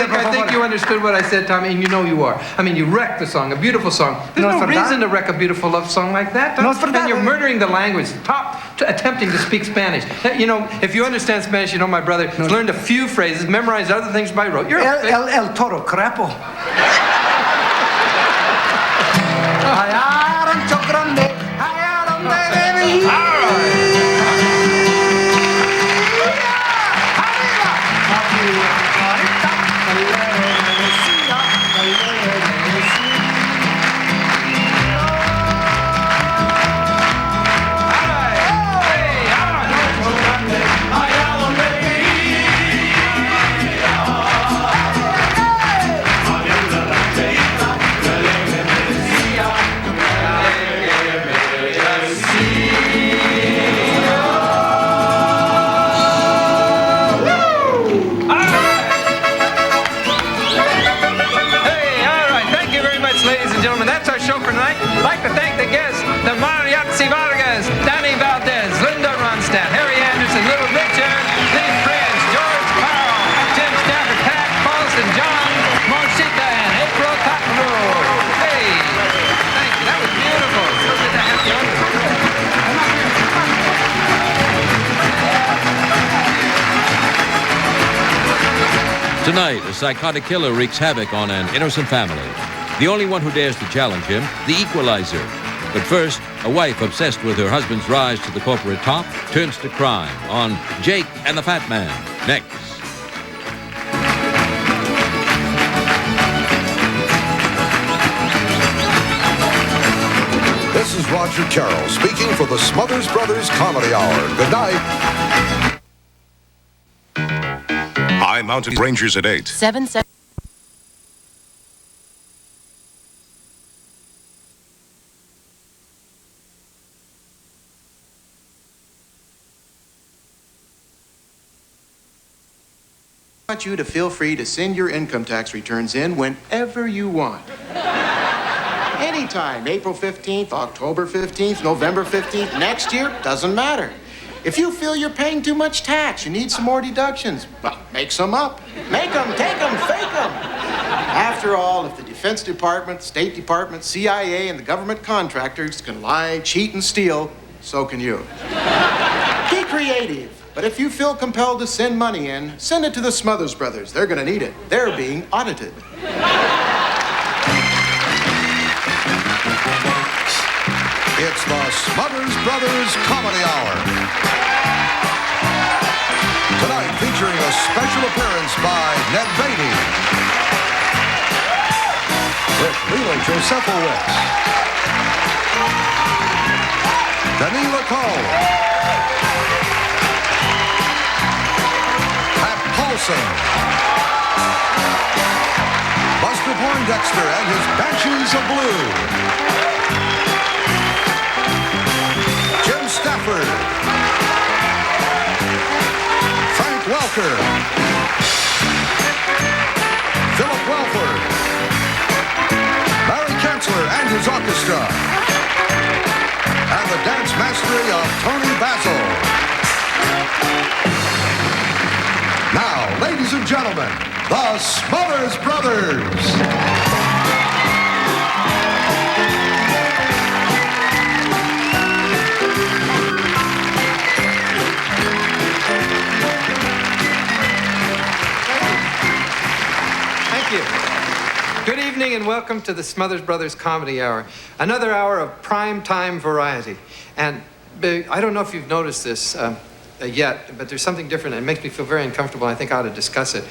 I think you understood what I said, Tommy, and you know you are. I mean, you wrecked the song, a beautiful song. There's no reason to wreck a beautiful love song like that. And you're murdering the language. Attempting to speak Spanish. You know, if you understand Spanish, you know my brother learned a few phrases, memorized other things by rote. You're el toro, crapo. The Mariachi Vargas, Danny Valdez, Linda Ronstadt, Harry Anderson, Little Richard, Lee Prince, George Carl, Jim Stafford, Pat, Paulsen, John, Moschitta, and April Cottonwood. Hey, thank you. That was beautiful. So good to have you. Tonight, a psychotic killer wreaks havoc on an innocent family. The only one who dares to challenge him, the equalizer. But first, a wife obsessed with her husband's rise to the corporate top turns to crime on Jake and the Fat Man. Next. This is Roger Carroll speaking for the Smothers Brothers Comedy Hour. Good night. High Mountain Rangers at 8. 7-7. I want you to feel free to send your income tax returns in whenever you want. Anytime, April 15th, October 15th, November 15th, next year, doesn't matter. If you feel you're paying too much tax, you need some more deductions, well, make some up. Make them, take them, fake them. After all, if the Defense Department, State Department, CIA, and the government contractors can lie, cheat, and steal, so can you. Be creative. But if you feel compelled to send money in, send it to the Smothers Brothers. They're going to need it. They're being audited. It's the Smothers Brothers Comedy Hour. Tonight featuring a special appearance by Ned Beatty, with Leila Josefowicz, Denis Lacombe, Paulsen, Poindexter and his Banshees of Blue, Jim Stafford, Welker, Wellford, Mariachi and his orchestra, and the dance mastery of Tony Basil. Now, ladies and gentlemen, the Smothers Brothers. Good evening everybody, and welcome to the Smothers Brothers Comedy Hour. Another hour of prime time variety. And I don't know if you've noticed this yet, but there's something different, and it makes me feel very uncomfortable, and I think I ought to discuss it.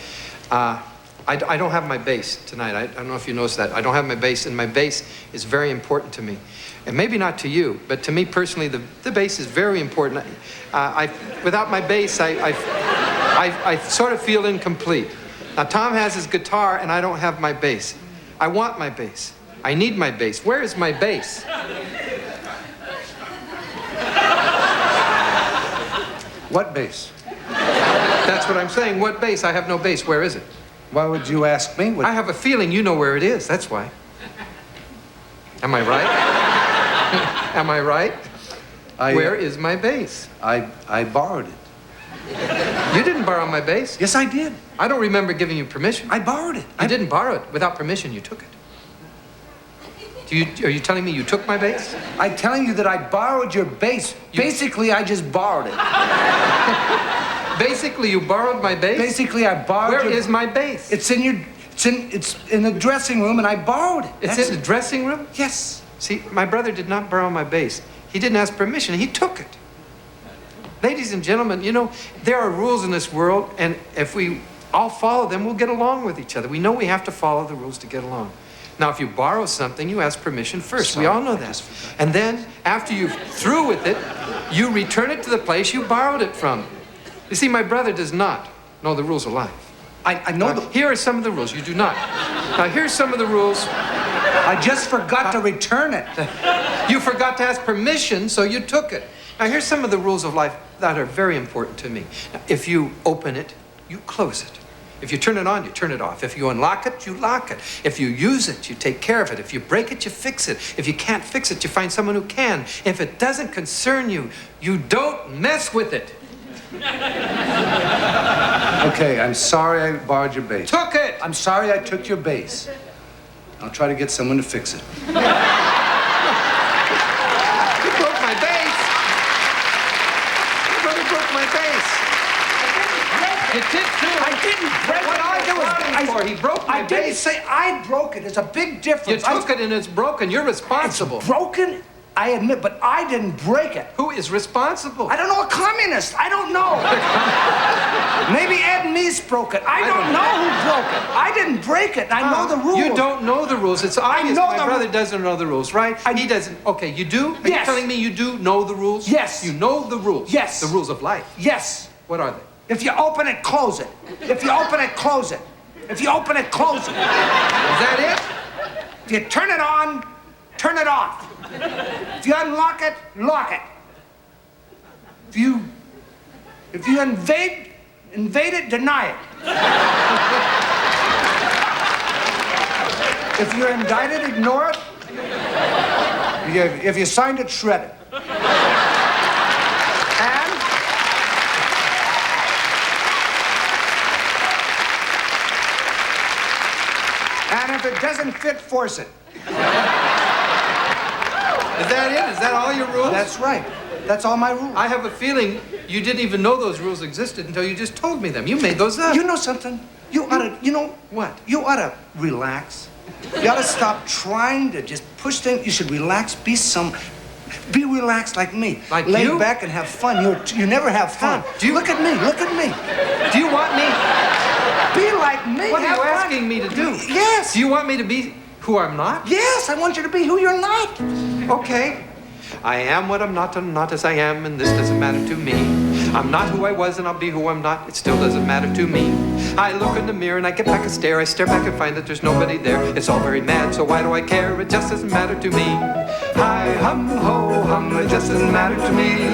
I don't have my bass tonight. I don't know if you noticed that. I don't have my bass, and my bass is very important to me. And maybe not to you, but to me personally, the bass is very important. Without my bass, I sort of feel incomplete. Now, Tom has his guitar, and I don't have my bass. I want my bass. I need my bass. Where is my bass? What bass? That's what I'm saying. What bass? I have no bass. Where is it? Why would you ask me? I have a feeling you know where it is. That's why. Am I right? Am I right? Where is my bass? I borrowed it. You didn't borrow my bass. Yes, I did. I don't remember giving you permission. I borrowed it. You didn't borrow it. Without permission, you took it. Are you telling me you took my bass? I'm telling you that I borrowed your bass. Basically, I just borrowed it. Basically, you borrowed my bass? Basically, I borrowed Where is my bass? It's in the dressing room, and I borrowed it. It's in the dressing room? Yes. See, my brother did not borrow my bass. He didn't ask permission. He took it. Ladies and gentlemen, you know, there are rules in this world, and if we all follow them, we'll get along with each other. We know we have to follow the rules to get along. Now, if you borrow something, you ask permission first. Sorry, we all know that. And then, after you're through with it, you return it to the place you borrowed it from. You see, my brother does not know the rules of life. I know Here are some of the rules. You do not. Now, here's some of the rules. I just forgot to return it. You forgot to ask permission, so you took it. Now, here's some of the rules of life that are very important to me. Now, if you open it, you close it. If you turn it on, you turn it off. If you unlock it, you lock it. If you use it, you take care of it. If you break it, you fix it. If you can't fix it, you find someone who can. If it doesn't concern you, you don't mess with it. Okay, I'm sorry I borrowed your bass. Took it! I'm sorry I took your bass. I'll try to get someone to fix it. You broke my bass. Your brother broke my bass. You did too. I didn't break what it. I was for. He broke my I didn't bass. say I broke it. There's a big difference. You took it and it's broken. You're responsible. It's broken? I admit, but I didn't break it. Who is responsible? I don't know, a communist. I don't know. Maybe Ed Meese broke it. I don't know who broke it. I didn't break it. I know the rules. You don't know the rules. It's obvious know my the brother doesn't know the rules, right? He doesn't. Okay, you do? Are you telling me you do know the rules? Yes. You know the rules? Yes. The rules of life? Yes. What are they? If you open it, close it. If you open it, close it. If you open it, close it. Is that it? If you turn it on, turn it off. If you unlock it, lock it. If you invade it, deny it. If you're indicted, ignore it. If you signed it, shred it. And if it doesn't fit, force it. Is that it? Is that all your rules? That's right. That's all my rules. I have a feeling you didn't even know those rules existed until you just told me them. You made those up. You know something? You ought to, you know what? You ought to relax. You ought to stop trying to just push things. You should relax. Be relaxed like me. Like Lay you? back and have fun. You never have fun. Do you look at me? Look at me. Do you want me? Be like me. What are have you fun. asking me to do? Yes. Do you want me to be who I'm not? Yes, I want you to be who you're not. Okay. I am what I'm not as I am, and this doesn't matter to me. I'm not who I was, and I'll be who I'm not. It still doesn't matter to me. I look in the mirror, and I get back and stare. I stare back and find that there's nobody there. It's all very mad, so why do I care? It just doesn't matter to me. Hi, hum, ho, hum, it just doesn't matter to me.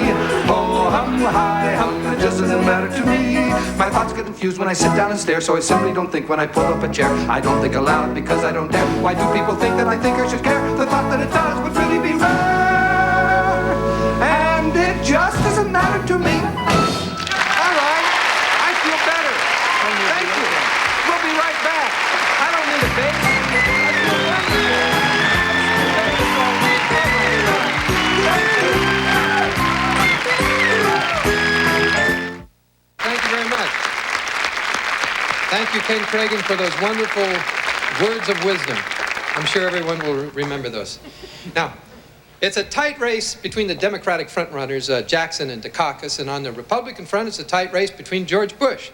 Ho, hum, hi, hum, it just doesn't matter to me. My thoughts get confused when I sit down and stare, so I simply don't think when I pull up a chair. I don't think aloud because I don't dare. Why do people think that I think I should care? The thought that it does would really be rare. And it just doesn't matter to me. All right, I feel better. Thank you. We'll be right back. I don't need a baby. Thank you very much. Thank you, Ken Cragen, for those wonderful words of wisdom. I'm sure everyone will remember those. Now, it's a tight race between the Democratic frontrunners, Jackson and Dukakis, and on the Republican front, it's a tight race between George Bush.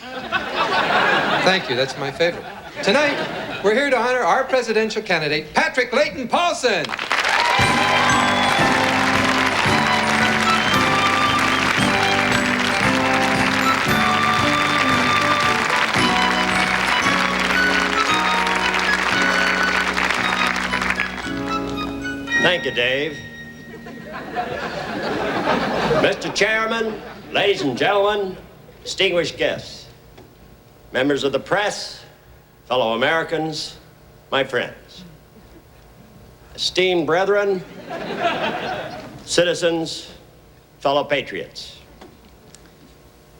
Thank you, that's my favorite. Tonight, we're here to honor our presidential candidate, Patrick Layton Paulsen. Thank you, Dave. Mr. Chairman, ladies and gentlemen, distinguished guests, members of the press, fellow Americans, my friends, esteemed brethren, citizens, fellow patriots,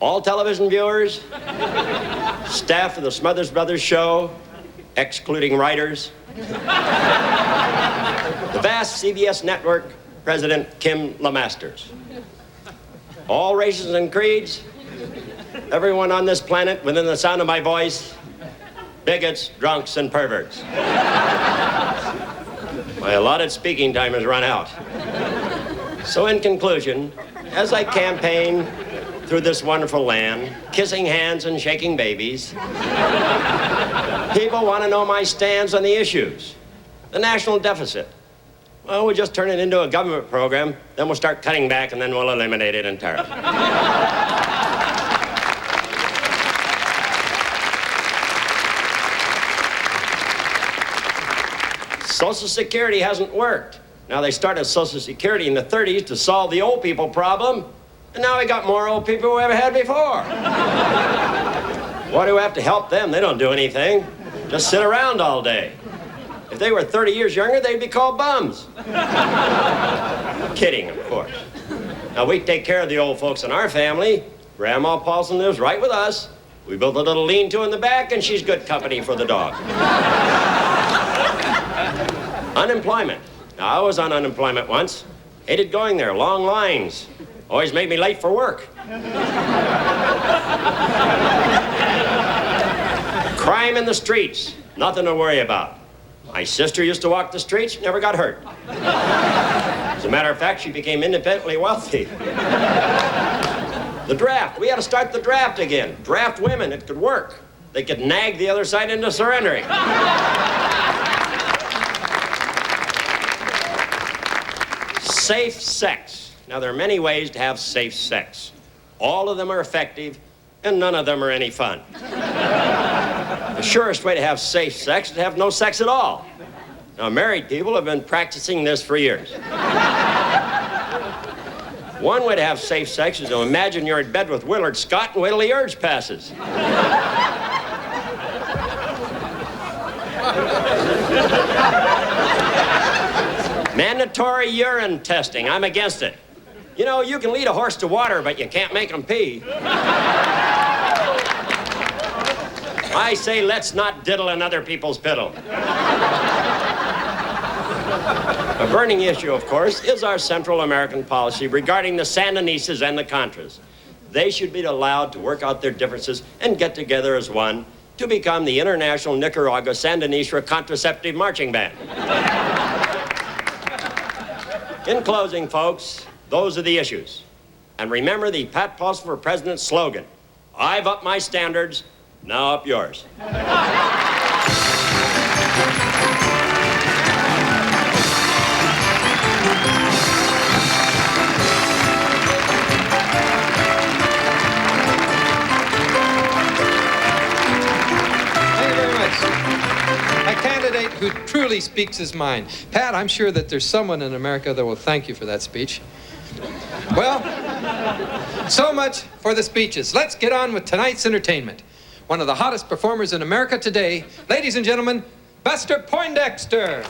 all television viewers, staff of the Smothers Brothers show, excluding writers, the vast CBS network, President Kim LeMasters. All races and creeds, everyone on this planet within the sound of my voice, bigots, drunks, and perverts. My allotted speaking time has run out. So in conclusion, as I campaign through this wonderful land, kissing hands and shaking babies, people want to know my stance on the issues. The national deficit. Well, we'll just turn it into a government program, then we'll start cutting back, and then we'll eliminate it entirely. Social Security hasn't worked. Now, they started Social Security in the 30s to solve the old people problem, and now we got more old people than we ever had before. Why do we have to help them? They don't do anything. Just sit around all day. If they were 30 years younger, they'd be called bums. Kidding, of course. Now, we take care of the old folks in our family. Grandma Paulsen lives right with us. We built a little lean-to in the back, and she's good company for the dog. Unemployment. Now, I was on unemployment once. Hated going there, long lines. Always made me late for work. Crime in the streets. Nothing to worry about. My sister used to walk the streets, never got hurt. As a matter of fact, she became independently wealthy. The draft. We had to start the draft again. Draft women. It could work. They could nag the other side into surrendering. Safe sex. Now, there are many ways to have safe sex. All of them are effective, and none of them are any fun. The surest way to have safe sex is to have no sex at all. Now, married people have been practicing this for years. One way to have safe sex is to imagine you're in bed with Willard Scott and wait till the urge passes. Mandatory urine testing. I'm against it. You know, you can lead a horse to water, but you can't make him pee. I say let's not diddle in other people's piddle. A burning issue, of course, is our Central American policy regarding the Sandinistas and the Contras. They should be allowed to work out their differences and get together as one to become the International Nicaragua Sandinista Contraceptive Marching Band. In closing, folks, those are the issues. And remember the Pat Paulsen for President slogan, I've upped my standards, now up yours. A candidate who truly speaks his mind. Pat, I'm sure that there's someone in America that will thank you for that speech. Well, so much for the speeches. Let's get on with tonight's entertainment. One of the hottest performers in America today, ladies and gentlemen, Buster Poindexter.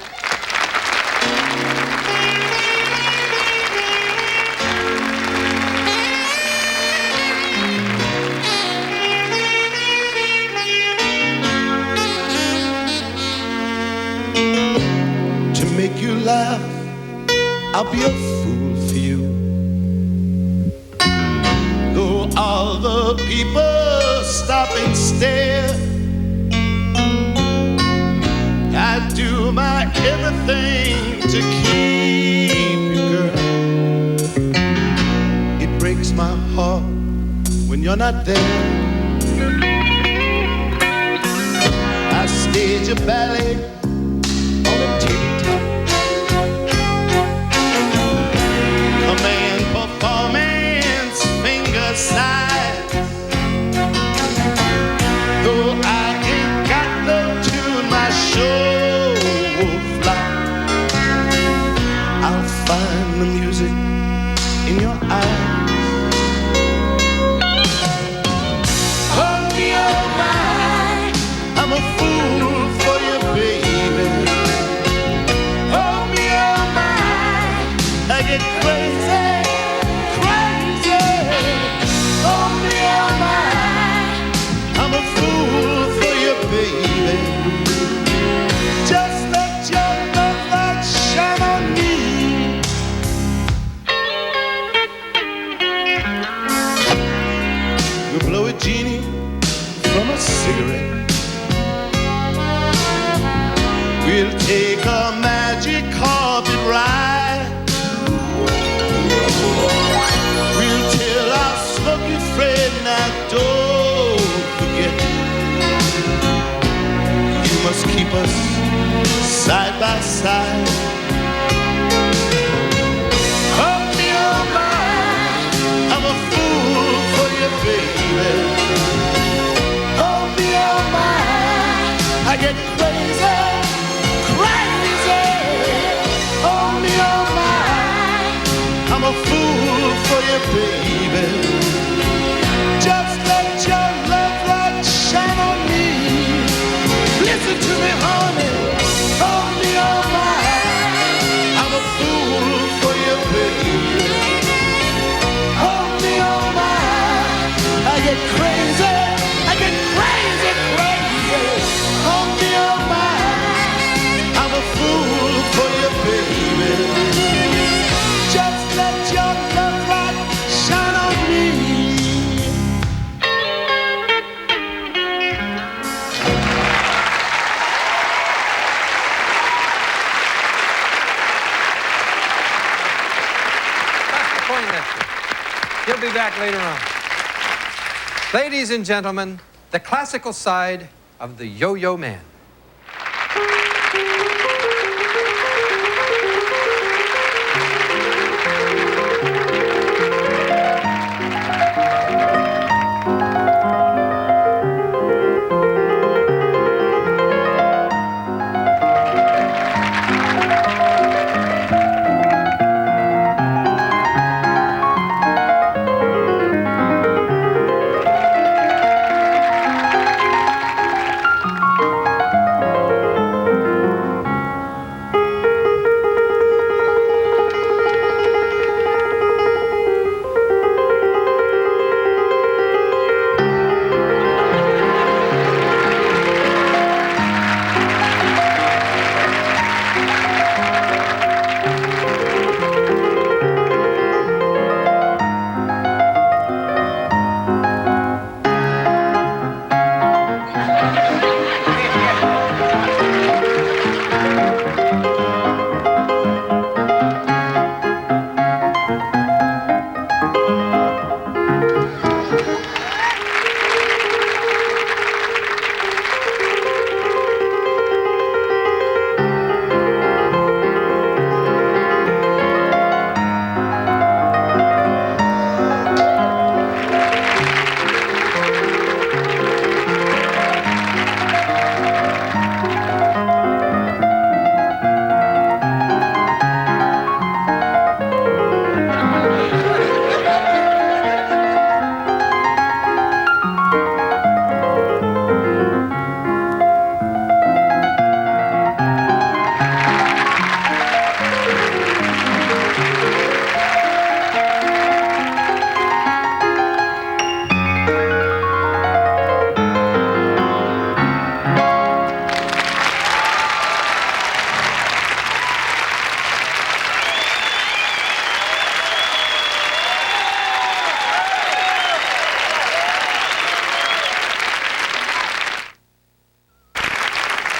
Make you laugh, I'll be a fool for you. Though all the people stop and stare, I do my everything to keep you, girl. It breaks my heart when you're not there. I stage a ballet on a tippy top. A man performance, fingers side. Though I ain't got no tune, my show will fly. I'll find the music in your eyes. Hold me oh my, I'm a fool for you, baby. Hold me oh my, I get crazy, crazy. Hold me oh my, I'm a fool for you, baby. Just let your love light shine on me. We'll blow a genie from a cigarette. We'll take a magic carpet ride. We'll tell our smoky friend now don't forget. You must keep us side by side. Hold me oh my, I'm a fool for you, baby. Hold me oh my, I get crazy, crazy. Hold me oh my, I'm a fool for you, baby. Just let your love light shine on me. Listen to me, honey. Hold me oh my, I'm a fool for you, baby. Hold me oh my, I get crazy, I get crazy, crazy. Hold me oh my, I'm a fool for you, baby. Just let your love light shine on me. Pastor Poindexter. He'll be back later on. Ladies and gentlemen, the classical side of the Yo-Yo Man.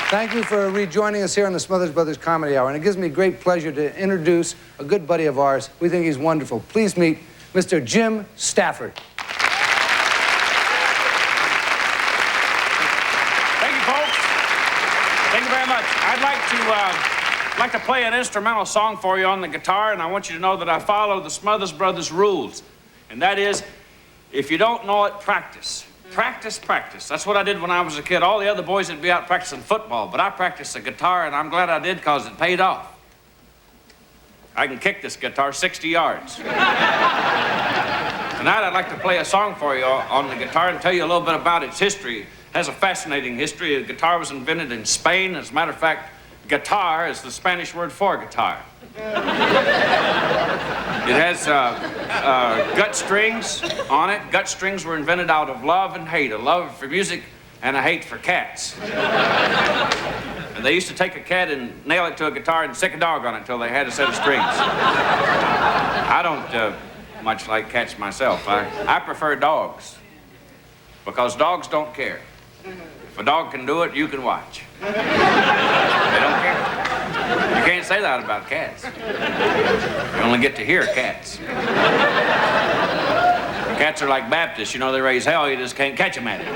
Thank you for rejoining us here on the Smothers Brothers Comedy Hour. And it gives me great pleasure to introduce a good buddy of ours. We think he's wonderful. Please meet Mr. Jim Stafford. Thank you, folks. Thank you very much. I'd like to play an instrumental song for you on the guitar, and I want you to know that I follow the Smothers Brothers rules. And that is, if you don't know it, practice. Practice, practice. That's what I did when I was a kid. All the other boys would be out practicing football, but I practiced the guitar, and I'm glad I did because it paid off. I can kick this guitar 60 yards. Tonight, I'd like to play a song for you on the guitar and tell you a little bit about its history. It has a fascinating history. The guitar was invented in Spain. As a matter of fact, guitar is the Spanish word for guitar. It has gut strings on it. Gut strings were invented out of love and hate, a love for music and a hate for cats. And they used to take a cat and nail it to a guitar and stick a dog on it until they had a set of strings. I don't much like cats myself. I prefer dogs because dogs don't care. If a dog can do it, you can watch. They don't care. You can't say that about cats. You only get to hear cats. Cats are like Baptists, you know, they raise hell, you just can't catch them at it.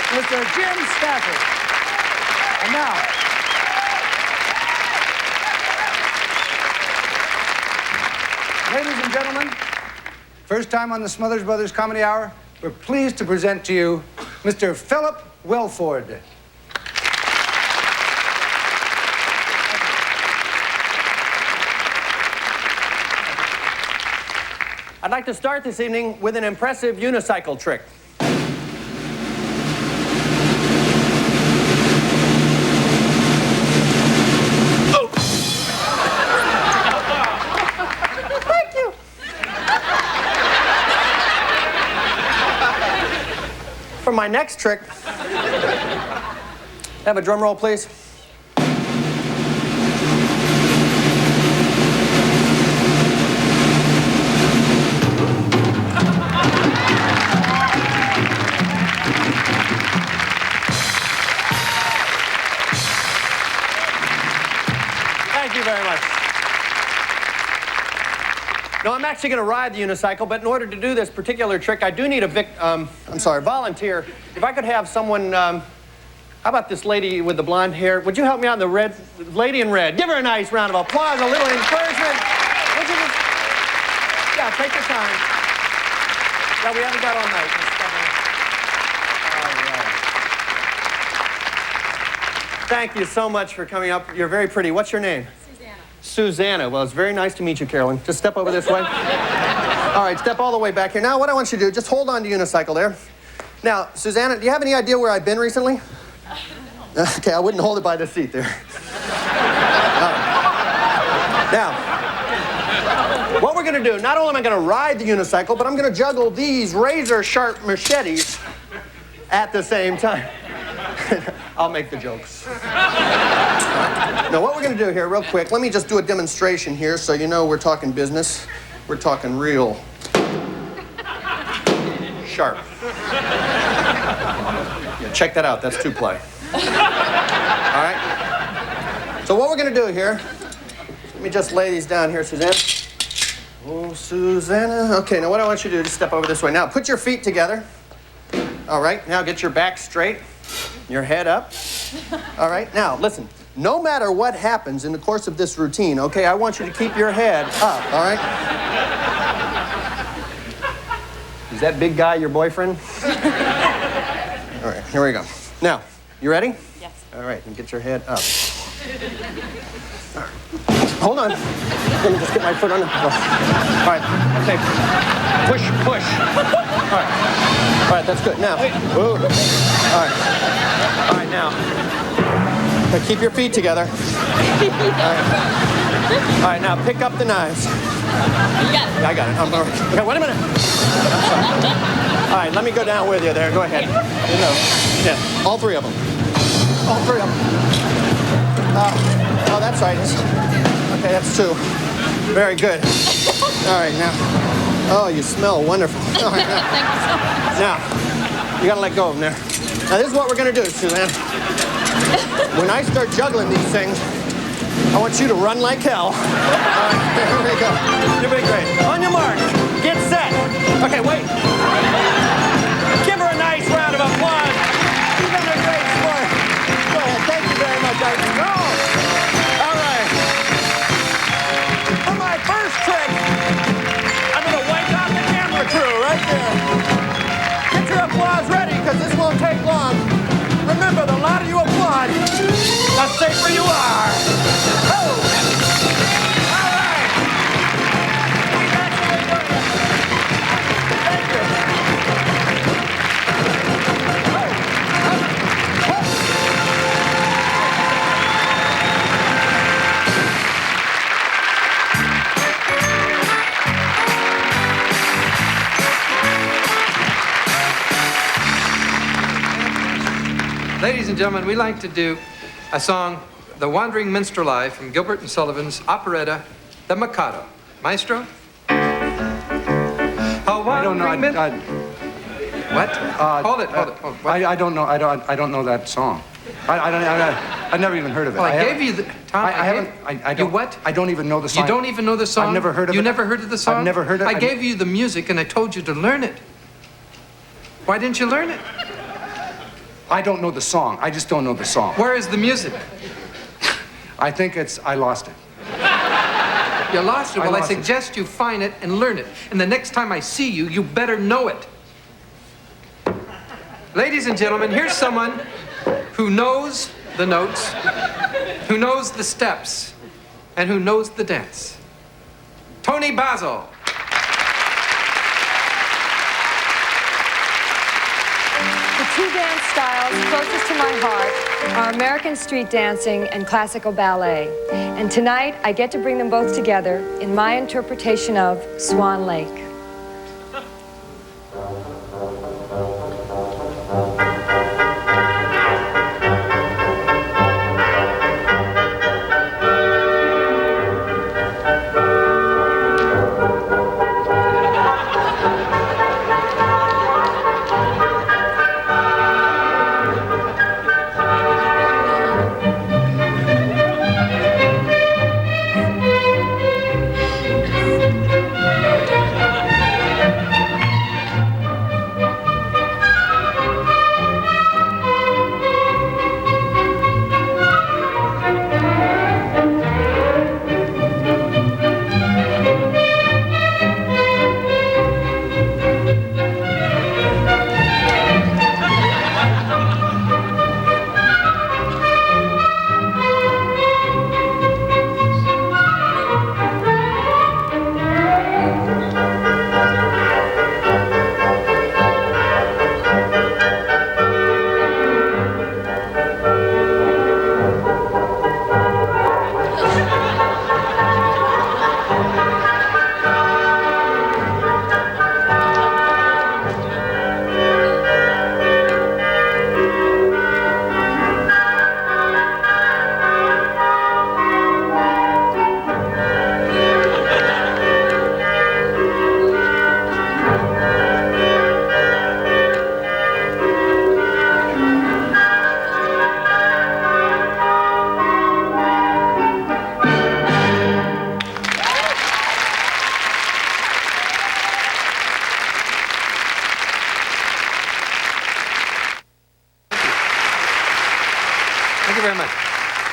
Mr. Jim Stafford. And now, Ladies and gentlemen, first time on the Smothers Brothers Comedy Hour, we're pleased to present to you Mr. Philip Wellford. I'd like to start this evening with an impressive unicycle trick. Thank you. For my next trick, have a drum roll, please. No, I'm actually going to ride the unicycle, but in order to do this particular trick, I do need a volunteer. If I could have someone, how about this lady with the blonde hair? Would you help me out in the red, lady in red? Give her a nice round of applause, a little encouragement. Would you just, yeah, take your time. Yeah, we haven't got all night. All right. Thank you so much for coming up. You're very pretty. What's your name? Susanna. Well, it's very nice to meet you, Carolyn. Just step over this way. All right, step all the way back here. Now, what I want you to do, just hold on to your unicycle there. Now, Susanna, do you have any idea where I've been recently? Okay, I wouldn't hold it by the seat there. Now, what we're going to do, not only am I going to ride the unicycle, but I'm going to juggle these razor-sharp machetes at the same time. I'll make the jokes. Now, what we're going to do here, real quick, let me just do a demonstration here so you know we're talking business. We're talking real sharp. Yeah, check that out. That's 2-play. All right? So what we're going to do here, let me just lay these down here, Susanna. Oh, Susanna. Okay, now what I want you to do, just step over this way. Now, put your feet together. All right, now get your back straight, your head up. All right, now, listen. No matter what happens in the course of this routine, okay, I want you to keep your head up, all right? Is that big guy your boyfriend? All right, here we go. Now, you ready? Yes. All right, and get your head up. All right. Hold on. Let me just get my foot on the... Oh. All right, okay. Push. All right. All right, that's good. Now. Ooh. All right. All right, now. Okay, keep your feet together. All right, now pick up the knives. You got it. Yeah, I got it. Okay, wait a minute. All right, let me go down with you there. Go ahead. You know. Yeah, all three of them. All three of them. Oh, that's right. Okay, that's 2. Very good. All right, now. Oh, you smell wonderful. All right, now. Thank you so much. Now, you gotta let go of them there. Now, this is what we're gonna do, Suzanne. When I start juggling these things, I want you to run like hell. All right, here we go. You're doing great. On your mark, get set. Okay, wait. Give her a nice round of applause. You've done a great sport. Go ahead, thank you very much. Go. All right. For my first trick, I'm gonna wipe out the camera crew right there. Get your applause ready, because this won't take long. Remember, the louder you applaud, the safer you are. Oh! All right. That's the way we're doing it. Thank you. Ladies and gentlemen, we like to do a song, The Wandering Minstrel from Gilbert and Sullivan's operetta, The Mikado. Maestro? I don't know. What? Hold it. I don't know. I don't know that song. I never even heard of it. Well, I gave you the... Tom, I haven't. You what? I don't even know the song. You don't even know the song? I've never heard of it. You never heard of the song? I've never heard of it. I gave you the music and I told you to learn it. Why didn't you learn it? I don't know the song. I just don't know the song. Where is the music? I think it's... I lost it. You lost it? Well, I lost it. suggest you find it and learn it. And the next time I see you, you better know it. Ladies and gentlemen, here's someone who knows the notes, who knows the steps, and who knows the dance. Tony Basil. The two dance styles closest to my heart are American street dancing and classical ballet. And tonight, I get to bring them both together in my interpretation of Swan Lake.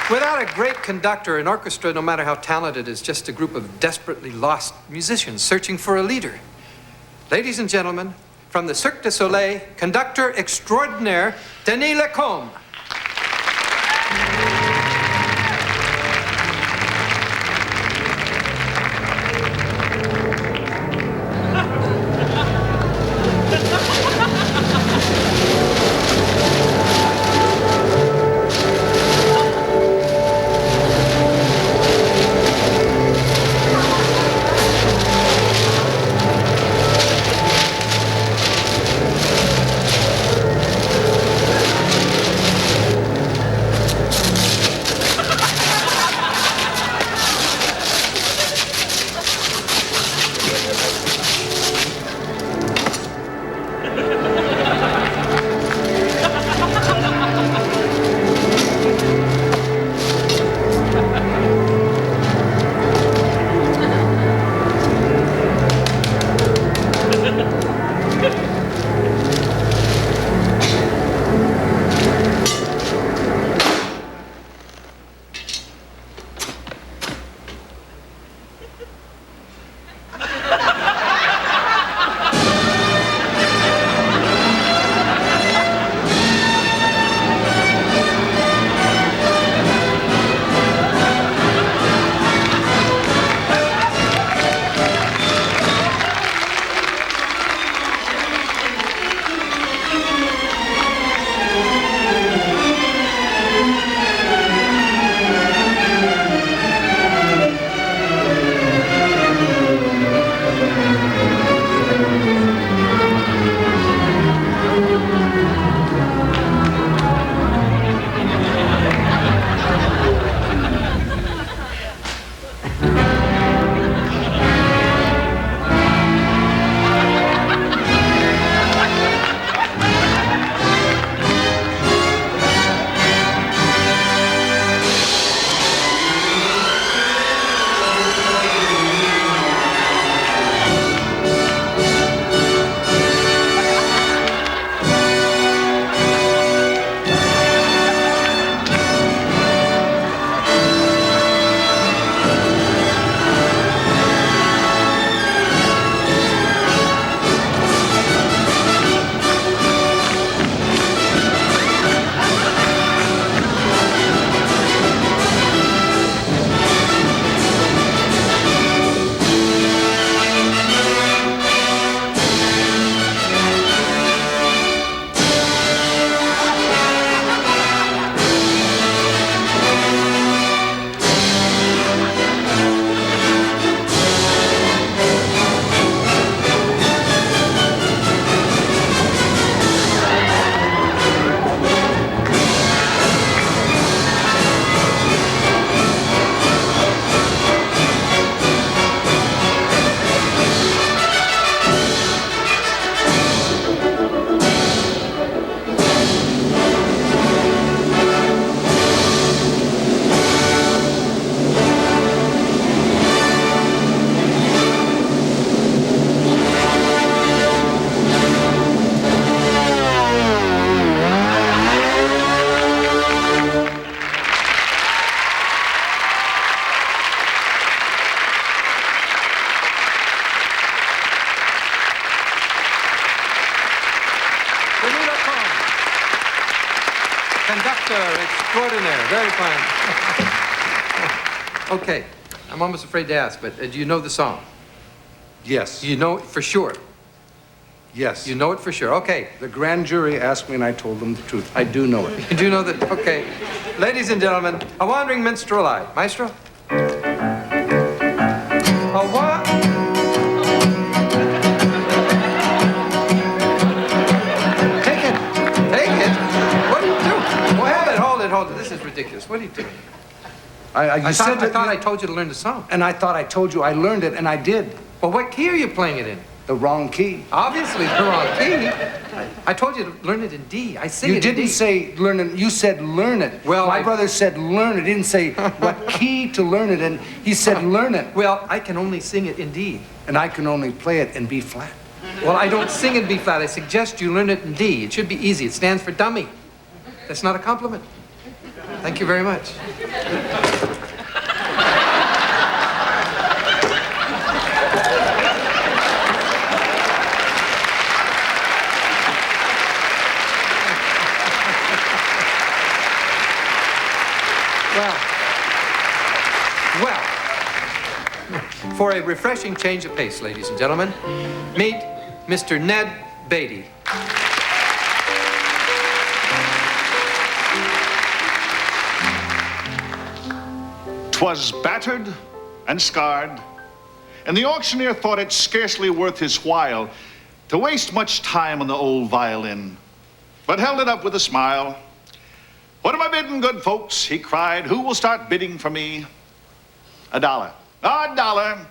Without a great conductor, an orchestra, no matter how talented, is just a group of desperately lost musicians searching for a leader. Ladies and gentlemen, from the Cirque du Soleil, conductor extraordinaire, Denis Lacombe. conductor extraordinaire. Very fine. Okay, I'm almost afraid to ask, but do you know the song? Yes. You know it for sure? Yes. You know it for sure. Okay. The grand jury asked me and I told them the truth. I do know it. You do know that? Okay. Ladies and gentlemen, a wandering minstrel, Maestro? A what? Take it. What are you doing? Well, hold it. This is ridiculous. What are you doing? I thought I told you to learn the song. And I thought I told you I learned it, and I did. Well, what key are you playing it in? The wrong key. Obviously, the wrong key. I told you to learn it in D. I sing it in D. You didn't say learn it. You said learn it. Well, my brother said learn it. He didn't say what key to learn it in. He said learn it. Well, I can only sing it in D. And I can only play it in B flat. Well, I don't sing in B flat. I suggest you learn it in D. It should be easy. It stands for dummy. That's not a compliment. Thank you very much. Well, for a refreshing change of pace, ladies and gentlemen, meet Mr. Ned Beatty. 'Twas battered and scarred, and the auctioneer thought it scarcely worth his while to waste much time on the old violin, but held it up with a smile. "What am I bidding, good folks?" he cried. "Who will start bidding for me?" $1. $1.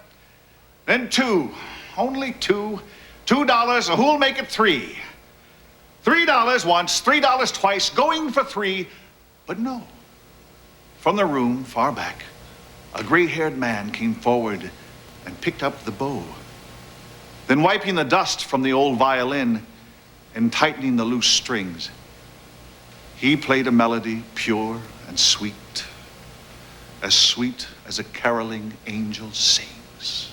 Then 2. Only 2. $2. Who'll make it 3? $3 once, $3 twice, going for 3. But no. From the room far back, a gray-haired man came forward and picked up the bow. Then wiping the dust from the old violin and tightening the loose strings, he played a melody pure and sweet as a caroling angel sings.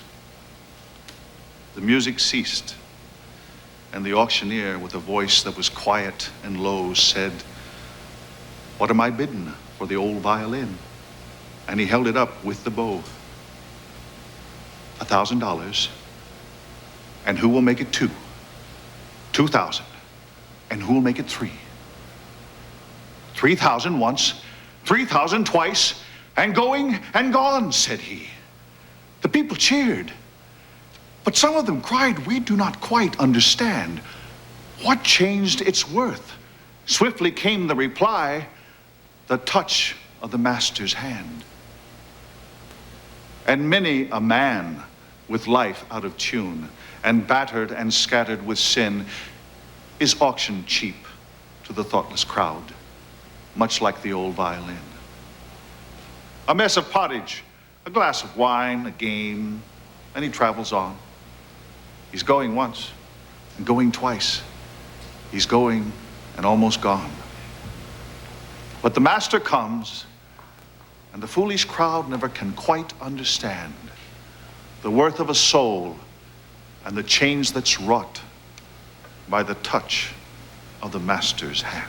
The music ceased, and the auctioneer, with a voice that was quiet and low, said, "What am I bidding for the old violin?" And he held it up with the bow. $1,000. And who will make it 2? 2,000. And who will make it 3? 3,000 once, 3,000 twice, and going and gone, said he. The people cheered, but some of them cried, "We do not quite understand. What changed its worth?" Swiftly came the reply, "The touch of the master's hand." And many a man with life out of tune and battered and scattered with sin is auctioned cheap to the thoughtless crowd, much like the old violin. A mess of pottage, a glass of wine, a game, and he travels on. He's going once and going twice. He's going and almost gone. But the master comes, and the foolish crowd never can quite understand the worth of a soul and the change that's wrought by the touch of the master's hand.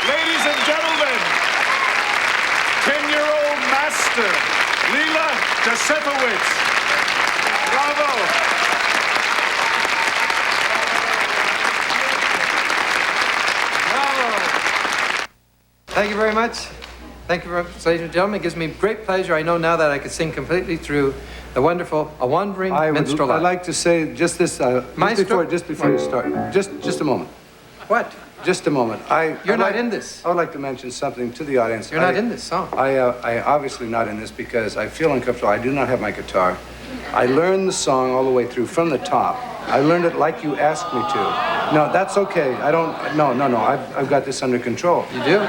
Ladies and gentlemen, 10-year-old master, Leila Josefowicz. Bravo. Thank you very much. Thank you very much, ladies and gentlemen. It gives me great pleasure. I know now that I could sing completely through the wonderful A Wandering Minstrel. I'd like to say just this, just before you start, just a moment. What? Just a moment. You're not in this. I would like to mention something to the audience. You're not in this song. I obviously not in this because I feel uncomfortable. I do not have my guitar. I learned the song all the way through from the top. I learned it like you asked me to. No, that's okay. No. I've got this under control. You do?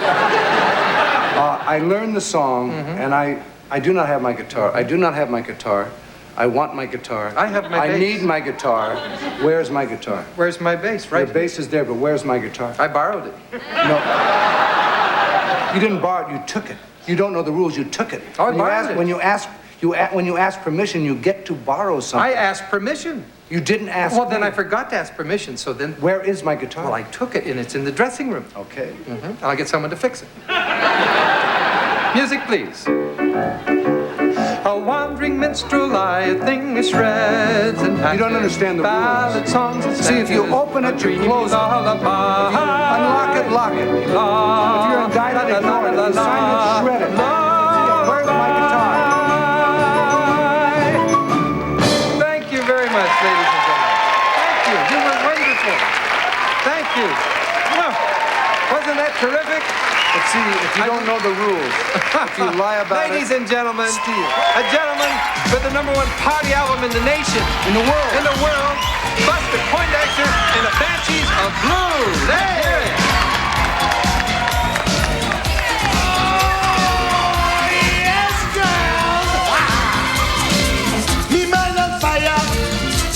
I learned the song, and I do not have my guitar. I do not have my guitar. I want my guitar. I have my bass. I need my guitar. Where's my guitar? Where's my bass? Right. Your bass is there, but where's my guitar? I borrowed it. No. You didn't borrow it. You took it. You don't know the rules. You took it. Oh, I borrowed it. When you ask permission, you get to borrow something. I asked permission. You didn't ask Well, then me. I forgot to ask permission, so then... Where is my guitar? Well, I took it, and it's in the dressing room. Okay. Mm-hmm. I'll get someone to fix it. Music, please. A wandering minstrel, a thing of shreds and patches. You don't understand the ballad songs and See, if you open it, you close it. Unlock it, lock it. If you're indicted, ignore it. If you sign it, shred it. Where's my guitar? Thank you very much, ladies and gentlemen. Thank you. You were wonderful. Thank you. Wasn't that terrific? But see, if you don't know the rules, if you lie about Ladies and gentlemen, steal. A gentleman with the #1 party album in the nation, in the world, Buster Poindexter and the Banshees of Blue. Let's hear it. Yes, girl. Me mind on fire,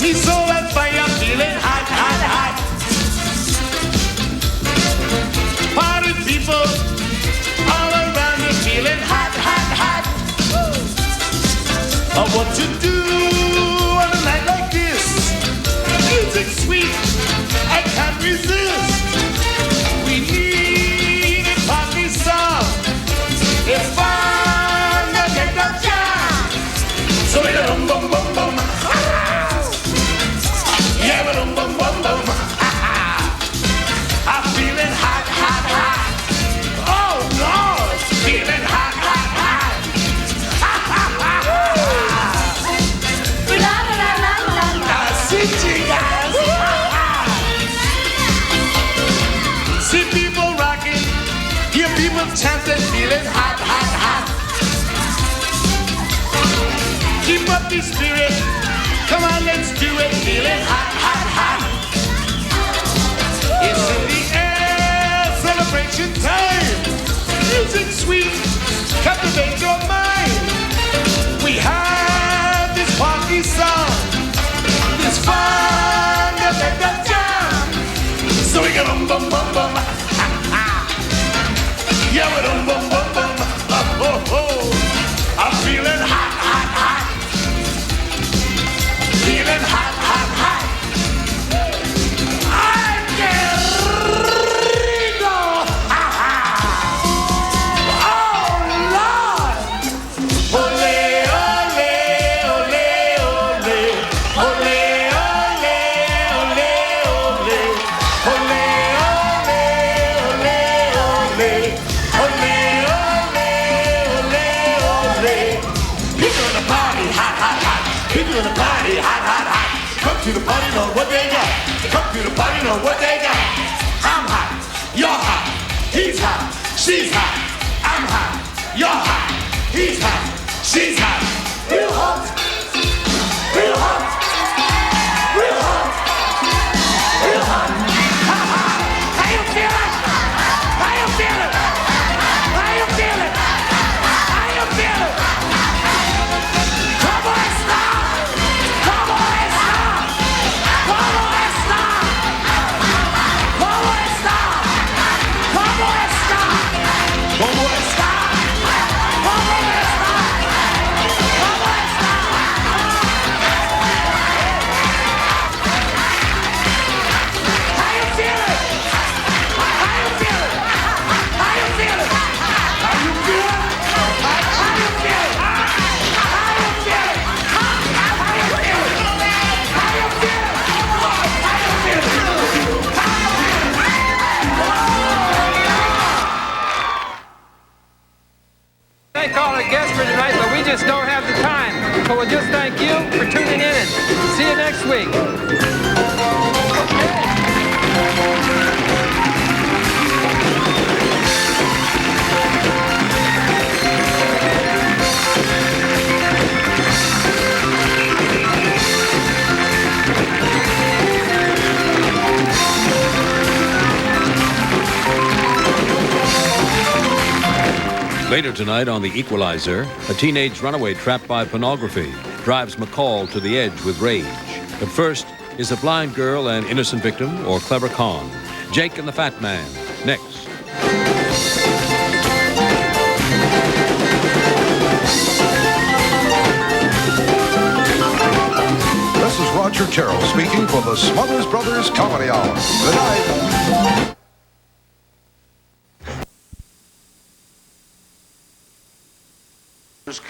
me soul on fire, feeling hot, hot, hot. Party people all around me, feeling hot, hot, hot. What to do on a night like this? Music sweet, I can't resist. We need a party song. It's fun to get the jam. So we go bum bum bum. Yeah, we bum bum bum bum. I'm feeling hot, hot, hot. Oh Lord, feeling hot, hot, hot. Ha ha ha ha. La la la la la la. See you guys. See people rocking, hear people chanting, feeling hot, hot, hot. Keep up the spirit. Come on, let's do it. Feeling hot, hot, hot. It's in the air, celebration time. Music sweet, captivate your mind. We have this party song. This fun to make the jam. So we go bum bum bum bum. Yeah, we bum bum bum bum. Oh, oh, oh. I'm feeling hot, hot, hot. Feeling hot, hot, hot. I get rico. Oh, Lord. Ole, ole, ole, ole. Ole, ole, ole, ole. Ole, ole, ole, ole. Ole, ole, ole, ole. People in the party, hot, hot, hot. People in the party, hot, hot, hot. Come to the party, know what they got. Come to the party, know what they got. I'm hot, you're hot, he's hot, she's hot. I'm hot, you're hot, he's hot, she's hot. Real hot, real hot, real hot, real hot. Ha ha! How you feeling? How you feeling? How you feeling? How you feeling? Come on, stop! Come on, stop! Come on, stop! Come on, stop! Come on, stop! Come on, stop! Come on, stop! just don't have the time. So we'll just thank you for tuning in and see you next week. Later tonight on The Equalizer, a teenage runaway trapped by pornography drives McCall to the edge with rage. But first, is a blind girl an innocent victim or clever con? Jake and the Fat Man, next. This is Roger Carroll speaking for the Smothers Brothers Comedy Hour. Good night.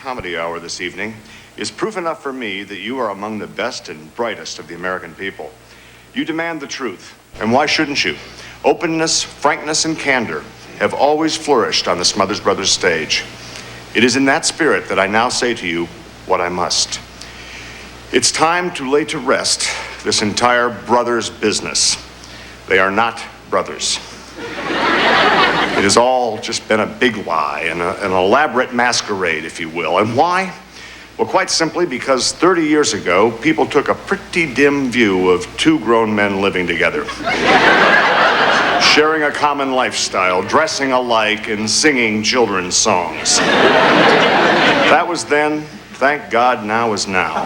Comedy Hour this evening is proof enough for me that you are among the best and brightest of the American people. You demand the truth, and why shouldn't you? Openness, frankness, and candor have always flourished on the Smothers Brothers stage. It is in that spirit that I now say to you what I must. It's time to lay to rest this entire brothers business. They are not brothers. It has all just been a big lie, an elaborate masquerade, if you will. And why? Well, quite simply because 30 years ago, people took a pretty dim view of two grown men living together, sharing a common lifestyle, dressing alike, and singing children's songs. That was then. Thank God now is now.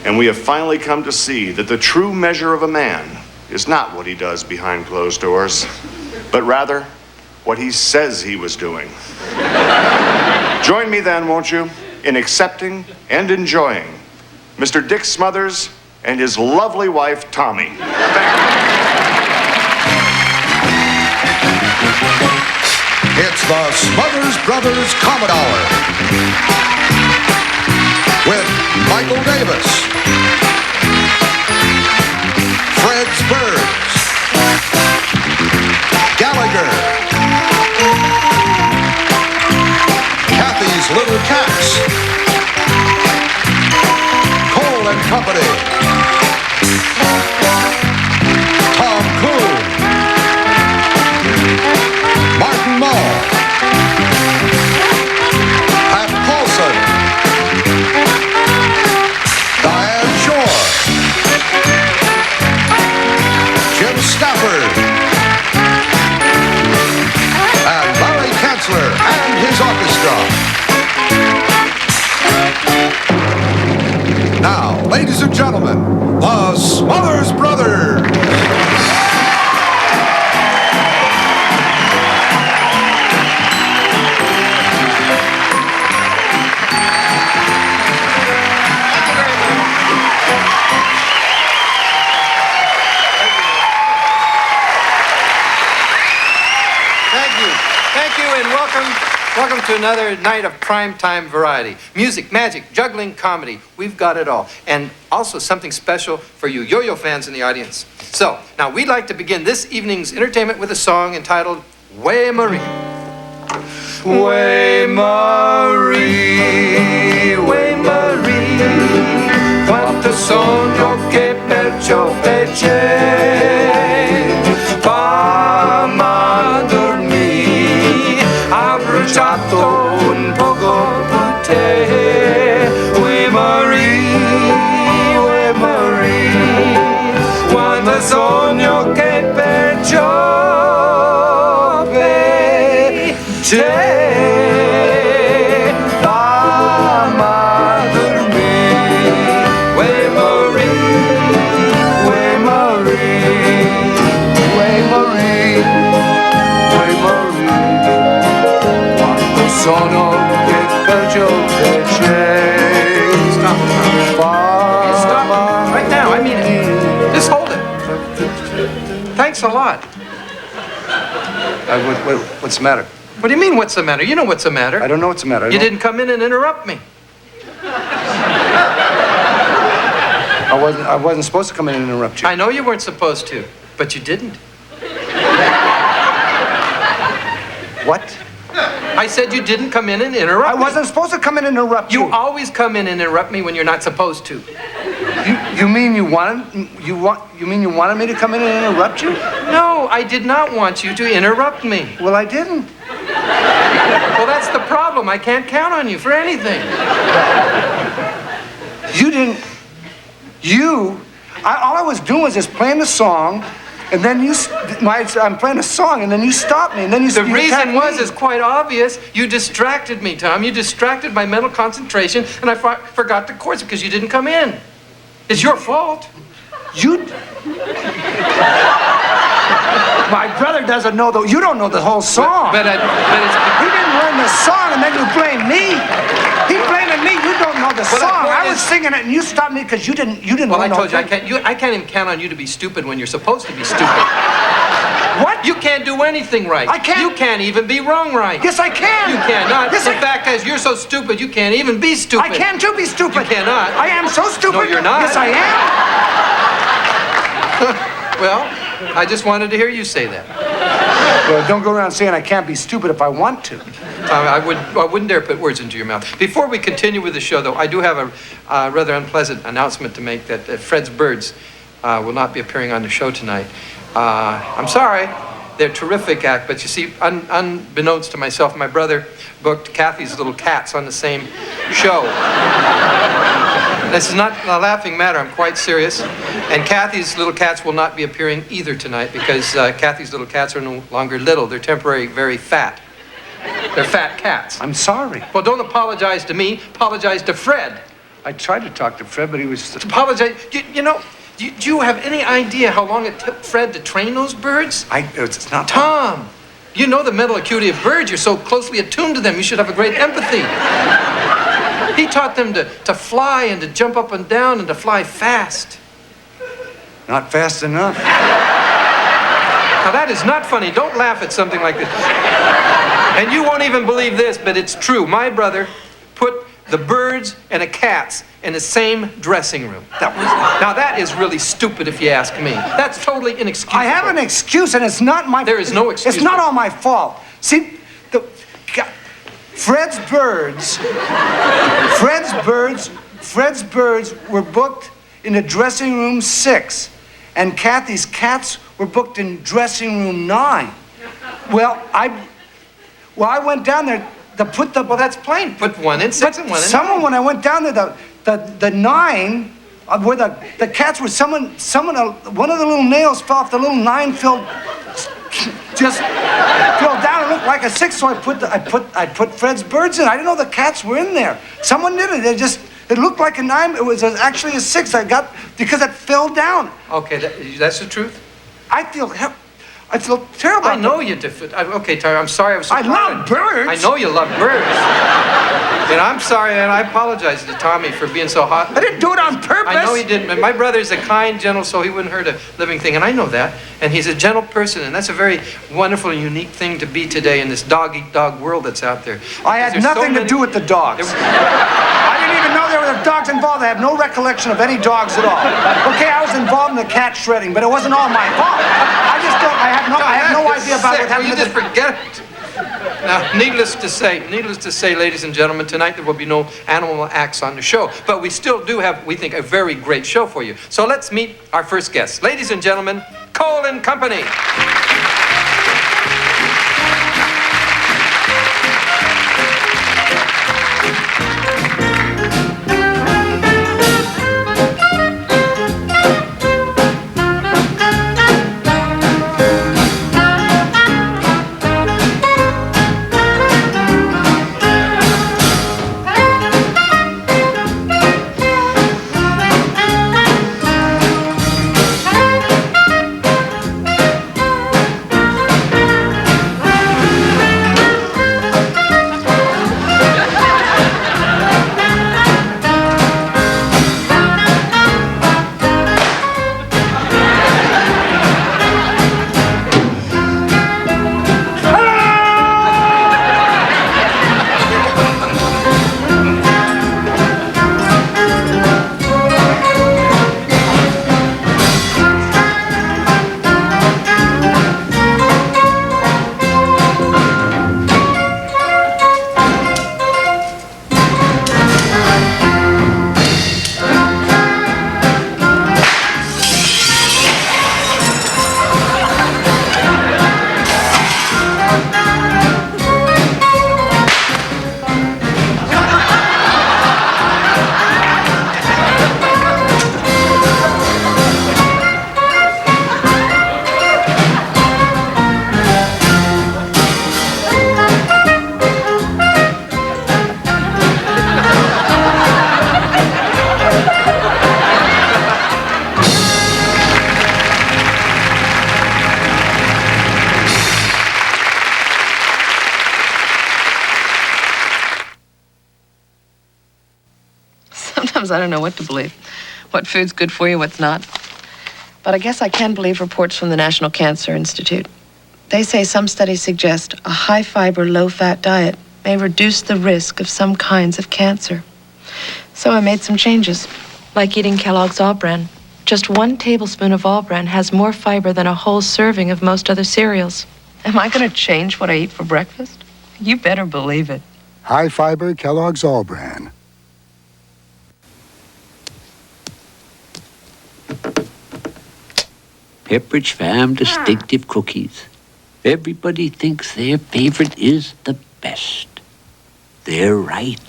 And we have finally come to see that the true measure of a man is not what he does behind closed doors, but rather what he says he was doing. Join me then, won't you, in accepting and enjoying Mr. Dick Smothers and his lovely wife, Tommy. It's the Smothers Brothers Comedy Hour with Michael Davis, Fred Spurs, Gallagher, Kathy's Little Cats, Kohl and Company, Tom Kuhn, Martin Mull, Pat Paulsen, Diane Jim Stafford, and Larry Kanzler and his orchestra. Now, ladies and gentlemen, the Smothers Brothers. Welcome to another night of primetime variety. Music, magic, juggling, comedy. We've got it all. And also something special for you yo-yo fans in the audience. So, now we'd like to begin this evening's entertainment with a song entitled Way Marie. Way Marie, Way Marie, quanto sogno che perciò fece. Abbracciato un poco per te. We Marie, quando sogno che perciò per te. Mamma dormì. We Marie, We Marie, We Marie, We Marie. Sono che perciò Stop. Stop. Right now, I mean it. Just hold it. Thanks a lot. What's the matter? What do you mean, what's the matter? You know what's the matter. I don't know what's the matter. You didn't come in and interrupt me. I wasn't supposed to come in and interrupt you. I know you weren't supposed to, but you didn't. What? I said you didn't come in and interrupt me. I wasn't supposed to come in and interrupt you. You always come in and interrupt me when you're not supposed to. You mean you wanted me to come in and interrupt you? No, I did not want you to interrupt me. Well, I didn't. Well, that's the problem. I can't count on you for anything. You didn't. All I was doing was just playing the song, and then I'm playing a song, and then you stopped me, and then you. The reason is quite obvious. You distracted me, Tom. You distracted my mental concentration, and I forgot the chords because you didn't come in. It's your fault. My brother doesn't know you don't know the whole song. But he didn't learn the song, and then you blame me. He blaming me. You don't know the song. I was singing it, and you stopped me because you didn't. Well, I told you I can't even count on you to be stupid when you're supposed to be stupid. What? You can't do anything right. I can't. You can't even be wrong right. Yes, I can. You cannot. Yes, the fact is, you're so stupid you can't even be stupid. I can too be stupid. You cannot. I am so stupid. No, you're not. Yes, I am. Well, I just wanted to hear you say that. Well, don't go around saying I can't be stupid if I want to. I wouldn't dare put words into your mouth. Before we continue with the show, though, I do have a rather unpleasant announcement to make that Fred's Birds will not be appearing on the show tonight. I'm sorry. They're a terrific act, but you see, unbeknownst to myself, my brother booked Kathy's Little Cats on the same show. This is not a laughing matter. I'm quite serious. And Kathy's Little Cats will not be appearing either tonight because Kathy's Little Cats are no longer little. They're temporarily very fat. They're fat cats. I'm sorry. Well, don't apologize to me. Apologize to Fred. I tried to talk to Fred, but he was... Apologize. You know, do you have any idea how long it took Fred to train those birds? It's not... Tom, you know the mental acuity of birds. You're so closely attuned to them. You should have a great empathy. He taught them to fly and to jump up and down and to fly fast. Not fast enough. Now, that is not funny. Don't laugh at something like this. And you won't even believe this, but it's true. My brother put the birds and the cats in the same dressing room. Now, that is really stupid if you ask me. That's totally inexcusable. I have an excuse, and it's not my... There is no excuse. It's not all my fault. See, Fred's birds were booked in the dressing room 6, and Kathy's cats were booked in dressing room 9. Well, I went down there to put the... Well, that's plain. Put one in 6 and one in 9. When I went down there, the 9, where the cats were, one of the little nails fell off the little 9 just fell down and looked like a 6, so I put Fred's Birds in. I didn't know the cats were in there. Someone did it. It looked like a 9. It was actually a 6 I got because it fell down. Okay, that's the truth? I feel terrible. I know you did. Okay, Tyler, I'm sorry I was so I love birds. I know you love birds. And I'm sorry, and I apologize to Tommy for being so hot. I didn't do it on purpose. I know he didn't, but my brother's a kind, gentle soul. He wouldn't hurt a living thing, and I know that. And he's a gentle person, and that's a very wonderful and unique thing to be today in this dog-eat-dog world that's out there. I had nothing to do with the dogs. I didn't even know there were dogs involved. I have no recollection of any dogs at all. Okay, I was involved in the cat shredding, but it wasn't all my fault. I have no idea about what happened. You just forget it. Now, needless to say, ladies and gentlemen, tonight there will be no animal acts on the show, but we still do have, we think, a very great show for you. So let's meet our first guest. Ladies and gentlemen, Kohl and Company. Sometimes I don't know what to believe. What food's good for you, what's not. But I guess I can believe reports from the National Cancer Institute. They say some studies suggest a high-fiber, low-fat diet may reduce the risk of some kinds of cancer. So I made some changes, like eating Kellogg's All-Bran. Just 1 tablespoon of All-Bran has more fiber than a whole serving of most other cereals. Am I going to change what I eat for breakfast? You better believe it. High fiber Kellogg's All-Bran. Pepperidge Farm distinctive cookies. Everybody thinks their favorite is the best. They're right.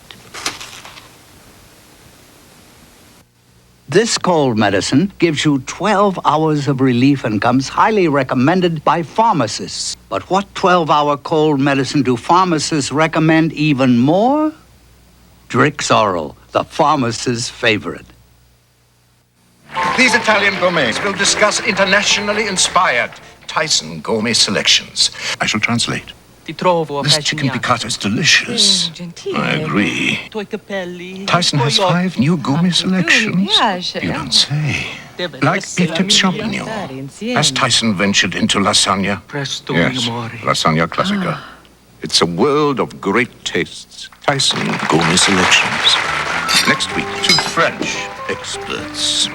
This cold medicine gives you 12 hours of relief and comes highly recommended by pharmacists. But what 12-hour cold medicine do pharmacists recommend even more? Drixoral, the pharmacist's favorite. These Italian gourmets will discuss internationally inspired Tyson gourmet selections. I shall translate. This chicken piccata is delicious. I agree. Tyson has 5 new gourmet selections. You don't say. Like beef tip champignon. Has Tyson ventured into lasagna? Yes, lasagna classica. It's a world of great tastes. Tyson gourmet selections. Next week, 2 French experts.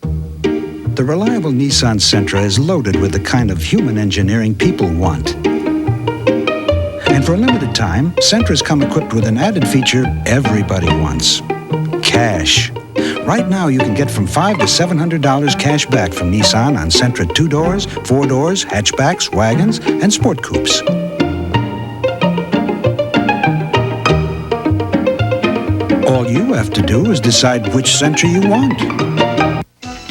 The reliable Nissan Sentra is loaded with the kind of human engineering people want. And for a limited time, Sentras come equipped with an added feature everybody wants: cash. Right now, you can get from $500 to $700 cash back from Nissan on Sentra 2 doors, 4 doors, hatchbacks, wagons, and sport coupes. All you have to do is decide which Sentra you want.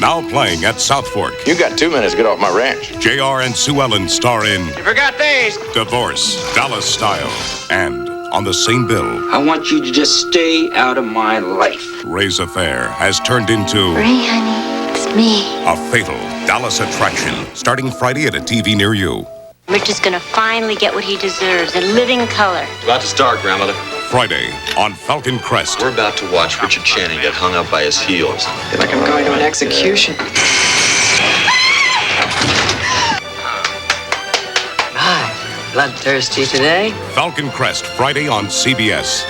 Now playing at South Fork. You got 2 minutes to get off my ranch. JR and Sue Ellen star in You forgot these. Divorce, Dallas Style, and on the same bill, I want you to just stay out of my life. Ray's affair has turned into Ray, honey, it's me. a fatal Dallas attraction, starting Friday at a TV near you. Rich is gonna finally get what he deserves in living color. About to start, Grandmother. Friday on Falcon Crest. We're about to watch Richard Channing get hung up by his heels. Feel like I'm going to an execution. My, bloodthirsty today. Falcon Crest, Friday on CBS.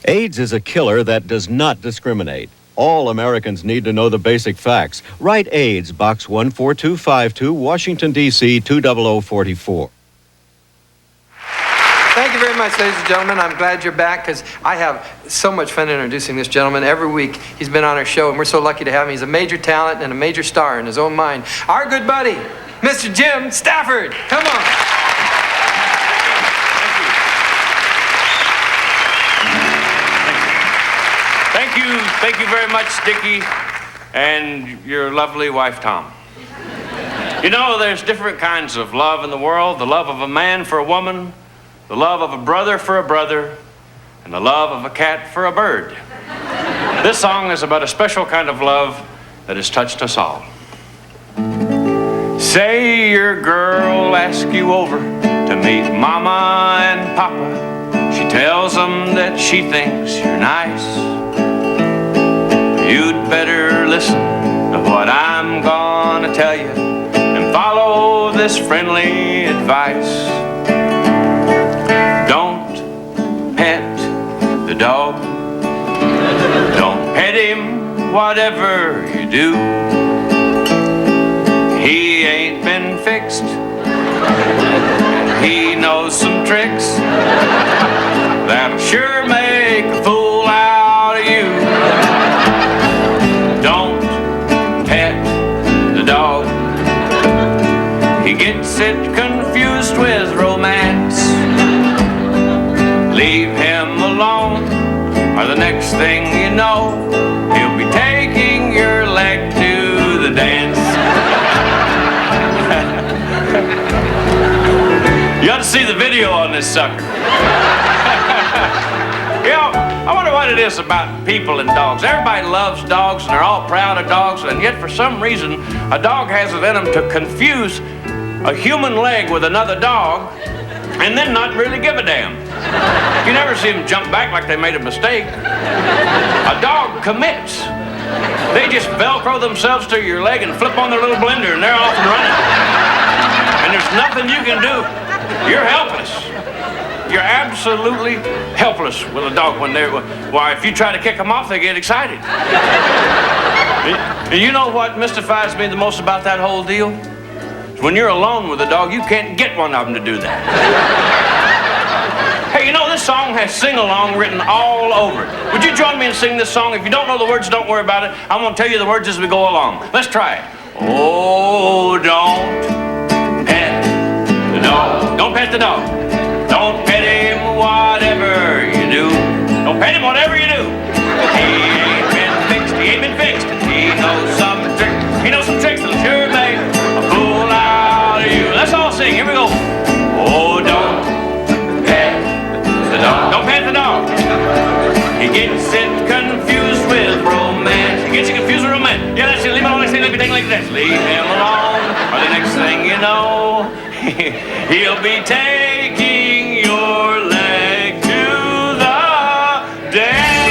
AIDS is a killer that does not discriminate. All Americans need to know the basic facts. Write AIDS, Box 14252, Washington, D.C. 20044. Thank you very much, ladies and gentlemen. I'm glad you're back because I have so much fun introducing this gentleman. Every week he's been on our show, and we're so lucky to have him. He's a major talent and a major star in his own mind. Our good buddy, Mr. Jim Stafford. Come on. Thank you very much, Dickie, and your lovely wife, Tom. You know, there's different kinds of love in the world. The love of a man for a woman, the love of a brother for a brother, and the love of a cat for a bird. This song is about a special kind of love that has touched us all. Say your girl asks you over to meet Mama and Papa. She tells them that she thinks you're nice. You'd better listen to what I'm gonna tell you and follow this friendly advice. Don't pet the dog. Don't pet him, whatever you do. He ain't been fixed. He knows some tricks that'll sure make a fool out of you. Don't pet the dog. He gets it confused with romance. Leave him alone, or the next thing you know, he'll be taking your leg to the dance. You ought to see the video on this sucker. You know, I wonder what it is about people and dogs. Everybody loves dogs, and they're all proud of dogs, and yet for some reason, a dog has it in them to confuse a human leg with another dog and then not really give a damn. You never see them jump back like they made a mistake. A dog commits. They just Velcro themselves to your leg and flip on their little blender, and they're off and running. And there's nothing you can do. You're helpless. You're absolutely helpless with a dog when they're... Why, if you try to kick them off, they get excited. You know what mystifies me the most about that whole deal? When you're alone with a dog, you can't get one of them to do that. Hey, you know, this song has sing-along written all over it. Would you join me and sing this song? If you don't know the words, don't worry about it. I'm going to tell you the words as we go along. Let's try it. Oh, don't pet the dog. Don't pet the dog. Don't pet him whatever you do. Don't pet him whatever you do. He ain't been fixed. He ain't been fixed. He knows some tricks. He knows some tricks that'll sure make a fool out of you. Let's all sing. Here we go. Oh, don't pet the dog. Don't pet the dog. He gets it confused with romance. He gets it confused with romance. Yeah, that's it. Leave him alone. Leave him like that. Leave him alone. Or the next thing you know, he'll be taking your leg to the dance.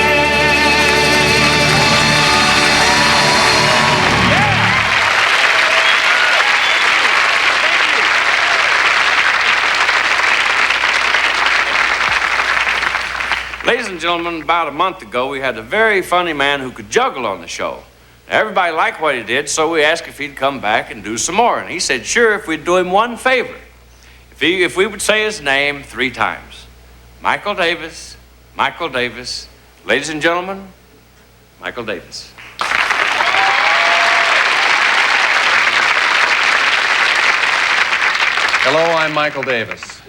Ladies and gentlemen, about a month ago, we had a very funny man who could juggle on the show. Everybody liked what he did, so we asked if he'd come back and do some more. And he said, sure, if we'd do him one favor. If we would say his name 3 times. Michael Davis, Michael Davis. Ladies and gentlemen, Michael Davis. Hello, I'm Michael Davis.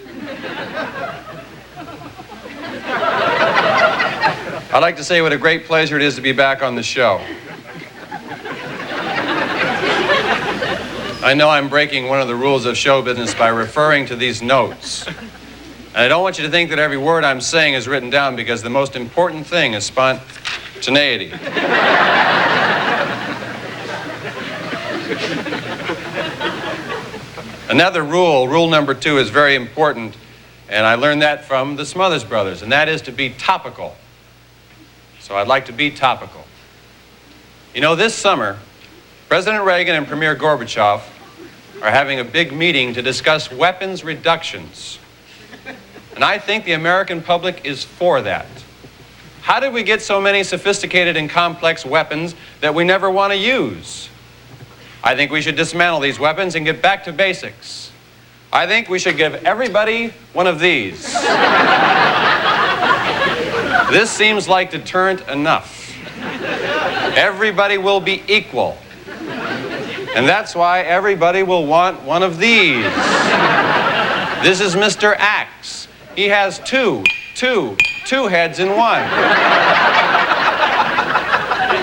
I'd like to say what a great pleasure it is to be back on the show. I know I'm breaking one of the rules of show business by referring to these notes. And I don't want you to think that every word I'm saying is written down, because the most important thing is spontaneity. Another rule number 2, is very important, and I learned that from the Smothers Brothers, and that is to be topical. So I'd like to be topical. You know, this summer, President Reagan and Premier Gorbachev are having a big meeting to discuss weapons reductions. And I think the American public is for that. How did we get so many sophisticated and complex weapons that we never want to use? I think we should dismantle these weapons and get back to basics. I think we should give everybody one of these. This seems like deterrent enough. Everybody will be equal. And that's why everybody will want one of these. This is Mr. Axe. He has two heads in one.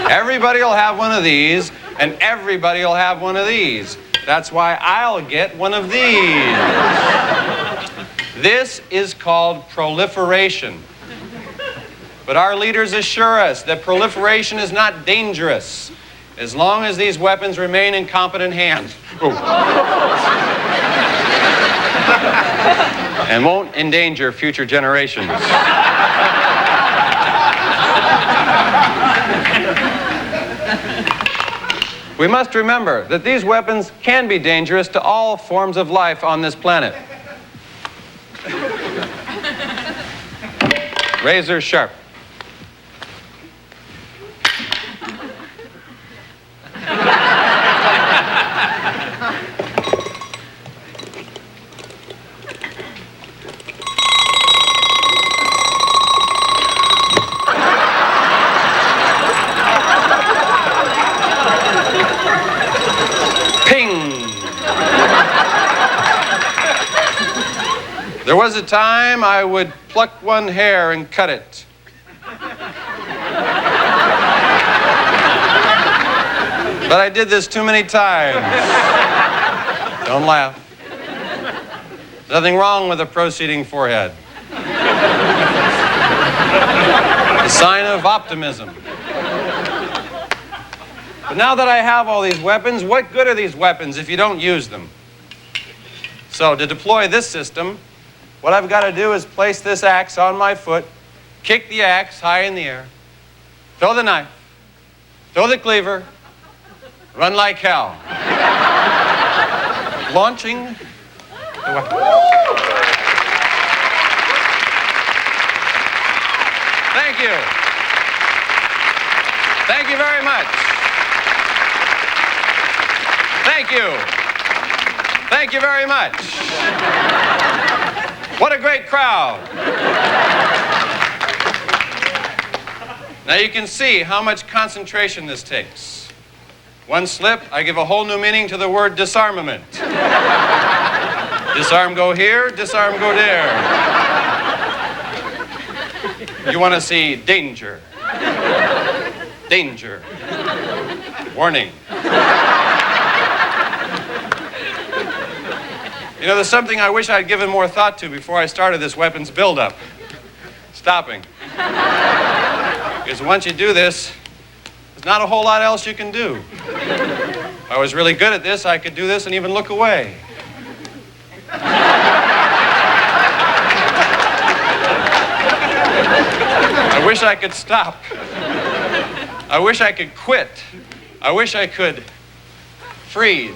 Everybody will have one of these, and everybody will have one of these. That's why I'll get one of these. This is called proliferation. But our leaders assure us that proliferation is not dangerous as long as these weapons remain in competent hands. And won't endanger future generations. We must remember that these weapons can be dangerous to all forms of life on this planet. Razor sharp. There was a time I would pluck one hair and cut it. But I did this too many times. Don't laugh. Nothing wrong with a proceeding forehead. A sign of optimism. But now that I have all these weapons, what good are these weapons if you don't use them? So to deploy this system, What I've got to do is place this axe on my foot, kick the axe high in the air, throw the knife, throw the cleaver, run like hell. Launching the weapon. Thank you. Thank you very much. Thank you. Thank you very much. What a great crowd. Now you can see how much concentration this takes. One slip, I give a whole new meaning to the word disarmament. Disarm go here, disarm go there. You want to see danger. Danger. Warning. You know, there's something I wish I'd given more thought to before I started this weapons buildup. Stopping. Because once you do this, there's not a whole lot else you can do. If I was really good at this, I could do this and even look away. I wish I could stop. I wish I could quit. I wish I could freeze.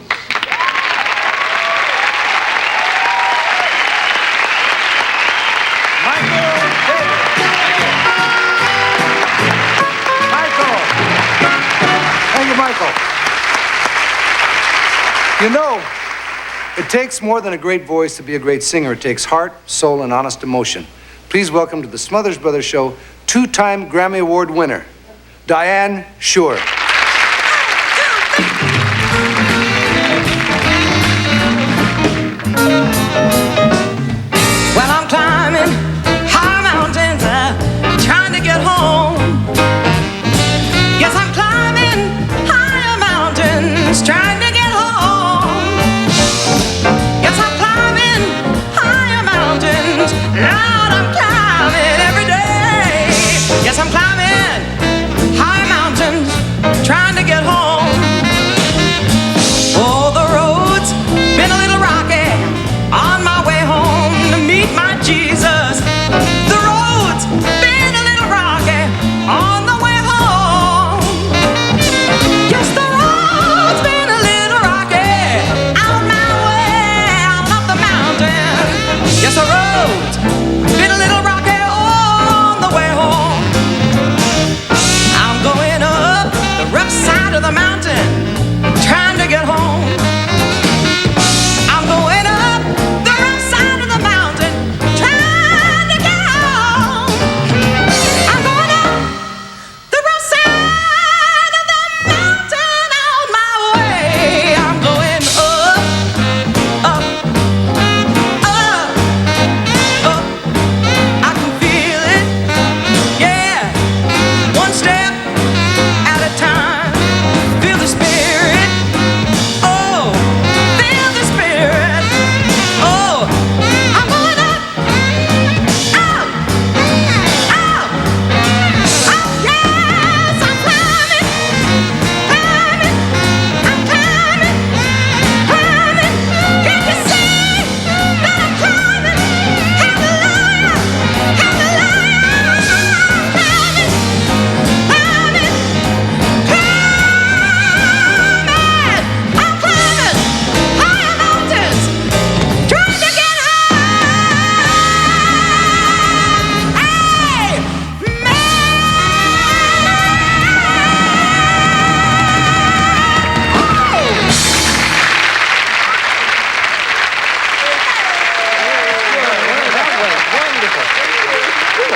Michael. You know, it takes more than a great voice to be a great singer. It takes heart, soul, and honest emotion. Please welcome to the Smothers Brothers Show, two-time Grammy Award winner, Diane Schuur. Well, I'm climbing high mountains, trying to get home. Yes, I'm climbing higher mountains, trying to get home. Yes, I'm climbing higher mountains, Lord, I'm climbing every day. Yes, I'm climbing high mountains, trying to get home. Oh, the road's been a little rocky on my way home to meet my Jesus. The road's been a little rocky on the way home. Yes, the road's been a little rocky on my way out up the mountain. Yes, the road's been a little rocky on the way home. I'm going up the rough side of the mountain, trying to get home. I'm going up the rough side of the mountain, trying to get home. I'm going up the rough side of the mountain on my way. I'm going up, up, up, up. I can feel it, yeah. One step at a time. Feel the spirit, oh, feel the spirit, oh. I'm going up, up, up, up, yes, I'm climbing, climbing, I'm climbing, climbing. Can you see that I'm climbing? Hallelujah, hallelujah. I'm climbing, climbing, climbing. I'm climbing higher mountains, trying to get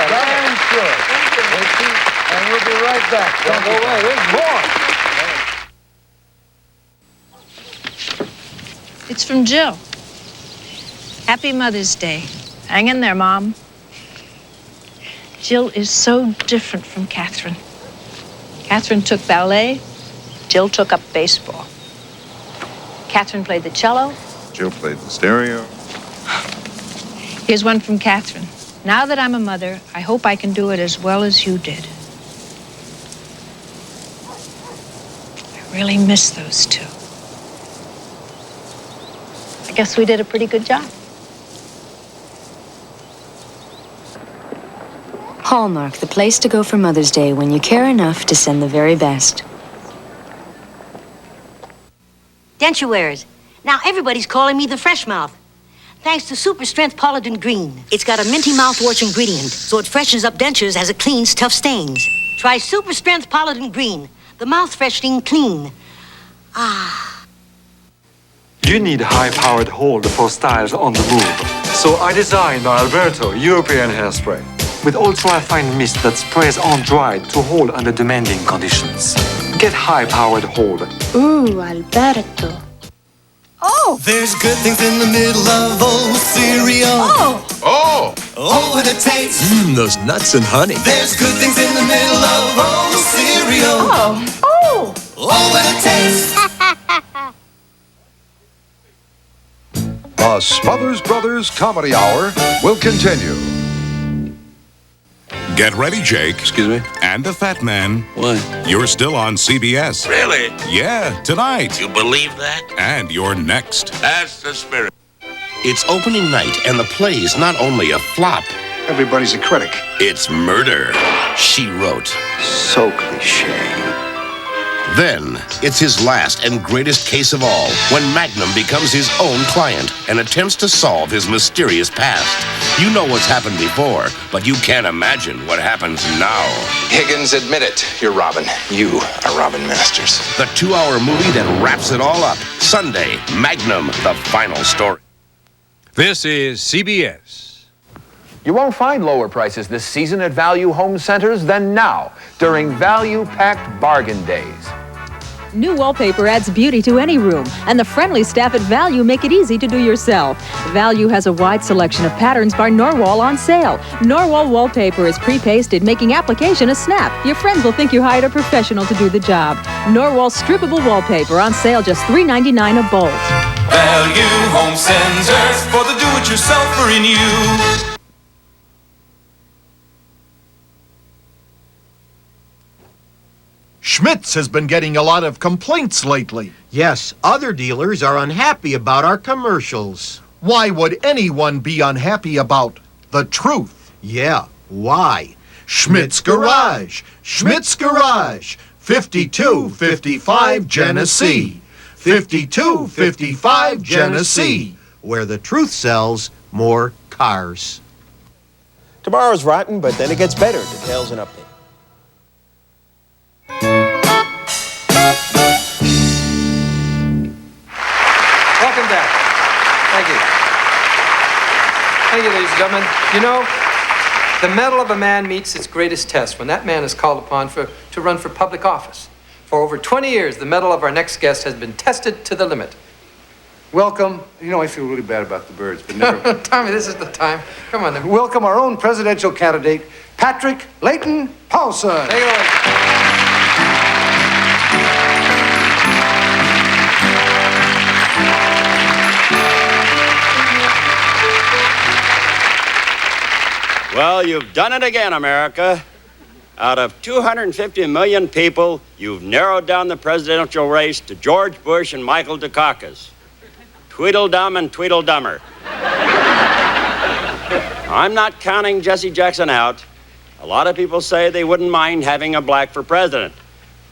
Diane Schuur. And we'll be right back. Don't go away. There's more. It's from Jill. Happy Mother's Day. Hang in there, Mom. Jill is so different from Catherine. Catherine took ballet. Jill took up baseball. Catherine played the cello. Jill played the stereo. Here's one from Catherine. Now that I'm a mother, I hope I can do it as well as you did. I really miss those two. I guess we did a pretty good job. Hallmark, the place to go for Mother's Day when you care enough to send the very best. Denture wearers. Now everybody's calling me the Fresh Mouth. Thanks to Super Strength Pollen Green. It's got a minty mouthwash ingredient, so it freshens up dentures as it cleans tough stains. Try Super Strength Pollen Green, the mouth freshening clean. Ah. You need a high-powered hold for styles on the move. So I designed our Alberto European hairspray with ultra-fine mist that sprays on dry to hold under demanding conditions. Get high-powered hold. Ooh, Alberto. Oh! There's good things in the middle of old cereal. Oh! Oh! Oh, what a taste! Those nuts and honey. There's good things in the middle of old cereal. Oh! Oh! Oh, what a taste! The Smothers Brothers Comedy Hour will continue. Get ready, Jake. Excuse me? And the Fat Man. What? You're still on CBS. Really? Yeah, tonight. You believe that? And you're next. That's the spirit. It's opening night, and the play's not only a flop. Everybody's a critic. It's murder, she wrote. So cliche. Then, it's his last and greatest case of all, when Magnum becomes his own client and attempts to solve his mysterious past. You know what's happened before, but you can't imagine what happens now. Higgins, admit it. You're Robin. You are Robin Masters. The 2-hour movie that wraps it all up. Sunday, Magnum, the final story. This is CBS. You won't find lower prices this season at Value Home Centers than now, during value-packed bargain days. New wallpaper adds beauty to any room, and the friendly staff at Value make it easy to do yourself. Value has a wide selection of patterns by Norwal on sale. Norwal wallpaper is pre-pasted, making application a snap. Your friends will think you hired a professional to do the job. Norwal strippable wallpaper on sale, just $3.99 a bolt. Value Home Centers for the do-it-yourselfer in you. Schmitz has been getting a lot of complaints lately. Yes, other dealers are unhappy about our commercials. Why would anyone be unhappy about the truth? Yeah, why? Schmitz Garage. Schmitz Garage. 5255 Genesee. 5255 Genesee. Where the truth sells more cars. Tomorrow's rotten, but then it gets better. Details and updates. Welcome back. Thank you. Thank you, ladies and gentlemen. You know, the mettle of a man meets its greatest test when that man is called upon to run for public office. For over 20 years, the mettle of our next guest has been tested to the limit. Welcome. You know, I feel really bad about the birds, but never. Tommy, this is the time. Come on. Welcome our own presidential candidate, Patrick Layton Paulsen. Take it away. Well, you've done it again, America. Out of 250 million people, you've narrowed down the presidential race to George Bush and Michael Dukakis. Tweedledum and Tweedledummer. I'm not counting Jesse Jackson out. A lot of people say they wouldn't mind having a black for president,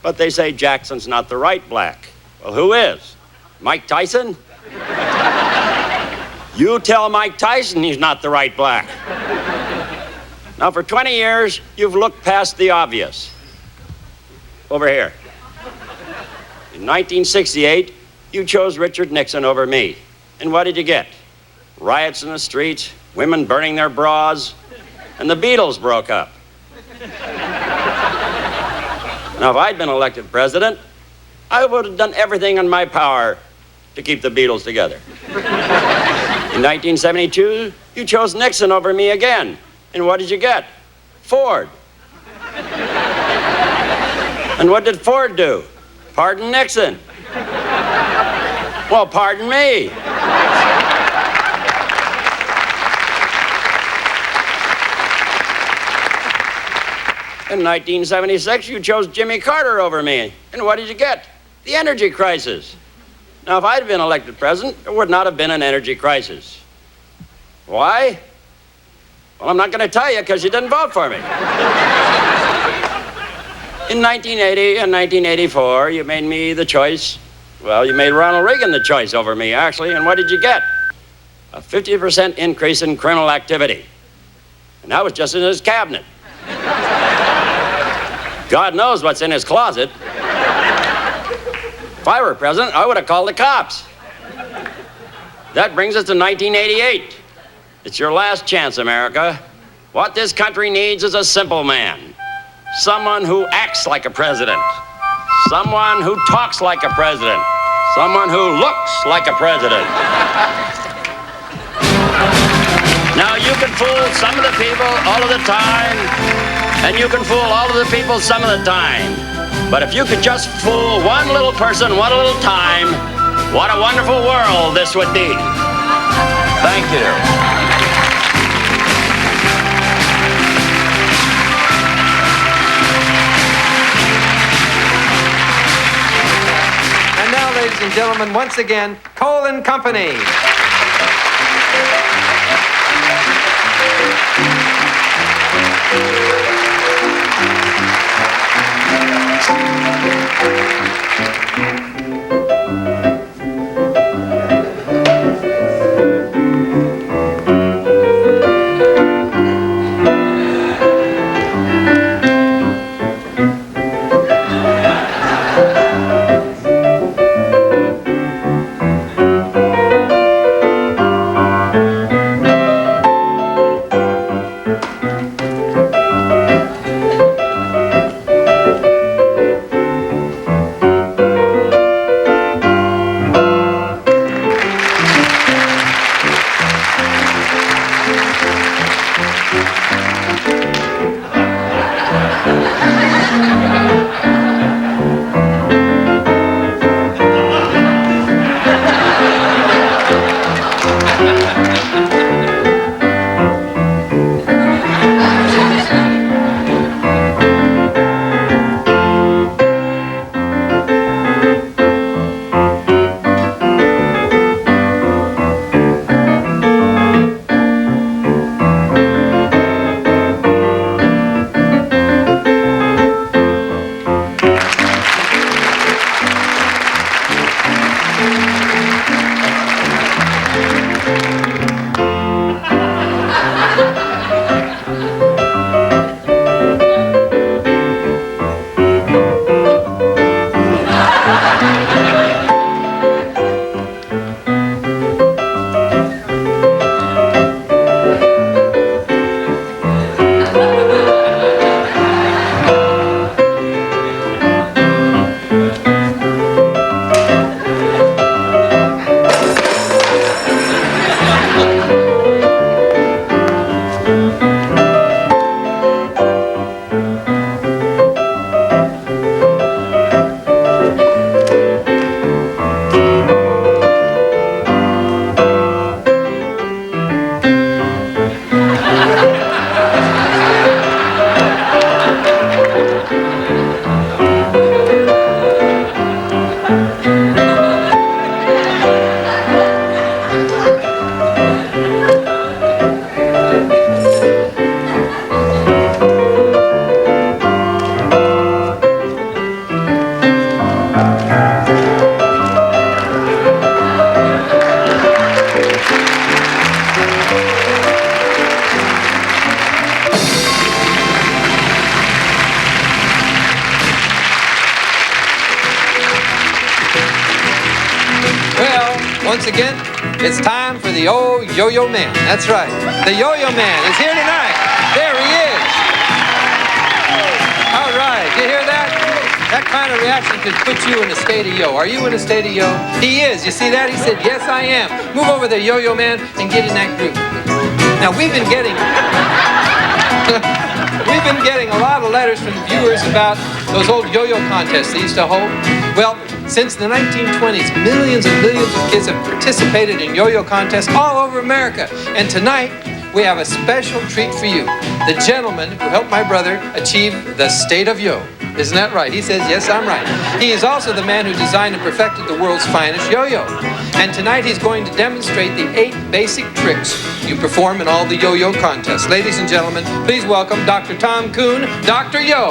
but they say Jackson's not the right black. Well, who is? Mike Tyson? You tell Mike Tyson he's not the right black. Now, for 20 years, you've looked past the obvious. Over here. In 1968, you chose Richard Nixon over me. And what did you get? Riots in the streets, women burning their bras, and the Beatles broke up. Now, if I'd been elected president, I would have done everything in my power to keep the Beatles together. In 1972, you chose Nixon over me again. And what did you get? Ford. And what did Ford do? Pardon Nixon. Well, pardon me. In 1976, you chose Jimmy Carter over me. And what did you get? The energy crisis. Now, if I'd been elected president, there would not have been an energy crisis. Why? Well, I'm not going to tell you because you didn't vote for me. In 1980 and 1984, you made me the choice. Well, you made Ronald Reagan the choice over me, actually. And what did you get? A 50% increase in criminal activity. And that was just in his cabinet. God knows what's in his closet. If I were president, I would have called the cops. That brings us to 1988. It's your last chance, America. What this country needs is a simple man. Someone who acts like a president. Someone who talks like a president. Someone who looks like a president. Now, you can fool some of the people all of the time, and you can fool all of the people some of the time. But if you could just fool one little person one little time, what a wonderful world this would be. Thank you. And now, ladies and gentlemen, once again, Kohl and Company. Once again, it's time for the old Yo-Yo Man. That's right. The Yo-Yo Man is here tonight. There he is. All right. You hear that? That kind of reaction could put you in a state of yo. Are you in a state of yo? He is. You see that? He said, yes, I am. Move over there, Yo-Yo Man, and get in that group. Now, we've been getting a lot of letters from viewers about those old yo-yo contests they used to hold. Well, since the 1920s, millions and millions of kids have participated in yo-yo contests all over America. And tonight, we have a special treat for you. The gentleman who helped my brother achieve the state of yo. Isn't that right? He says, yes, I'm right. He is also the man who designed and perfected the world's finest yo-yo. And tonight he's going to demonstrate the 8 basic tricks you perform in all the yo-yo contests. Ladies and gentlemen, please welcome Dr. Tom Kuhn, Dr. Yo.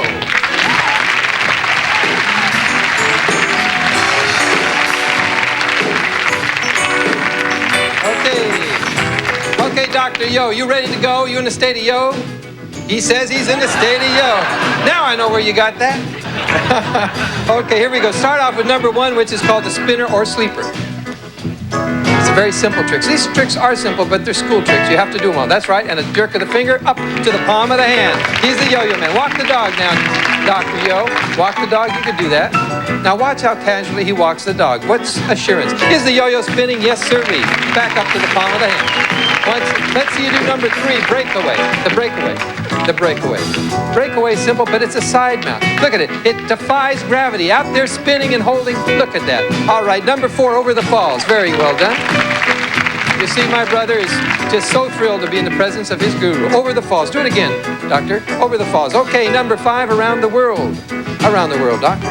Okay, Dr. Yo, you ready to go? You in a state of yo? He says he's in a state of yo. Now I know where you got that. Okay, here we go. Start off with number 1, which is called the spinner or sleeper. It's a very simple trick. These tricks are simple, but they're school tricks. You have to do them all. That's right. And a jerk of the finger up to the palm of the hand. He's the yo-yo man. Walk the dog now, Dr. Yo. Walk the dog. You can do that. Now watch how casually he walks the dog. What's assurance? Is the yo-yo spinning? Yes, sirree. Back up to the palm of the hand. Let's see you do number 3, breakaway. The breakaway. The breakaway. Breakaway is simple, but it's a side mount. Look at it. It defies gravity. Out there spinning and holding. Look at that. All right, number 4, over the falls. Very well done. You see, my brother is just so thrilled to be in the presence of his guru. Over the falls. Do it again, Doctor. Over the falls. Okay, number 5, around the world. Around the world, Doctor.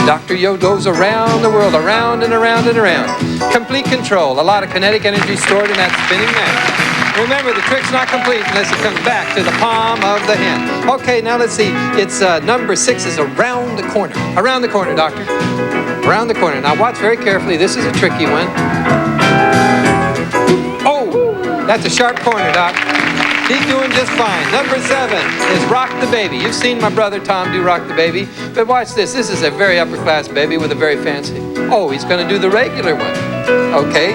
Dr. Yo goes around the world, around and around and around. Complete control. A lot of kinetic energy stored in that spinning mat. Remember, the trick's not complete unless it comes back to the palm of the hand. Okay, now let's see. It's number 6 is around the corner. Around the corner, Doctor. Around the corner. Now watch very carefully. This is a tricky one. Oh, that's a sharp corner, Doc. He's doing just fine. Number 7 is Rock the Baby. You've seen my brother Tom do Rock the Baby. But watch this. This is a very upper-class baby with a very fancy. Oh, he's going to do the regular one. Okay.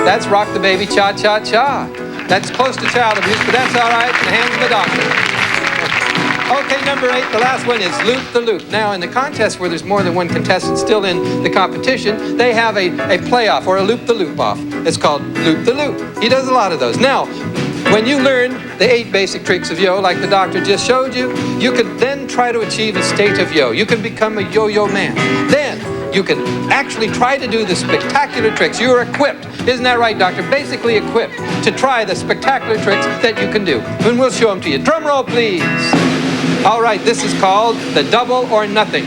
That's Rock the Baby Cha-Cha-Cha. That's close to child abuse, but that's all right. In the hands of the doctor. Okay, number 8, the last one is Loop the Loop. Now, in the contest where there's more than one contestant still in the competition, they have a playoff or a Loop the Loop off. It's called Loop the Loop. He does a lot of those. Now, when you learn the 8 basic tricks of yo, like the doctor just showed you, you can then try to achieve a state of yo. You can become a yo-yo man. Then you can actually try to do the spectacular tricks. You're equipped, isn't that right, doctor? Basically equipped to try the spectacular tricks that you can do. And we'll show them to you. Drum roll, please. All right, this is called the double or nothing.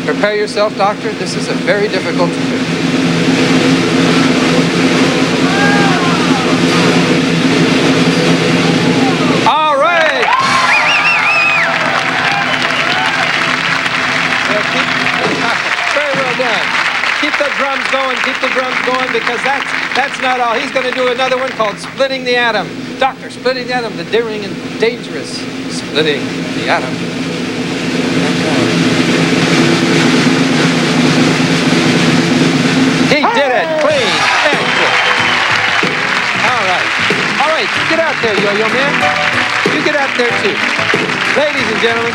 Prepare yourself, doctor. This is a very difficult trick. All right. Very well done. Keep the drums going. Keep the drums going, because that's not all. He's going to do another one called Splitting the Atom. Doctor, Splitting the Atom, the daring and dangerous Splitting the Atom. He did it. Clean. Excellent. All right. All right. Get out there, yo-yo man. You get out there, too. Ladies and gentlemen,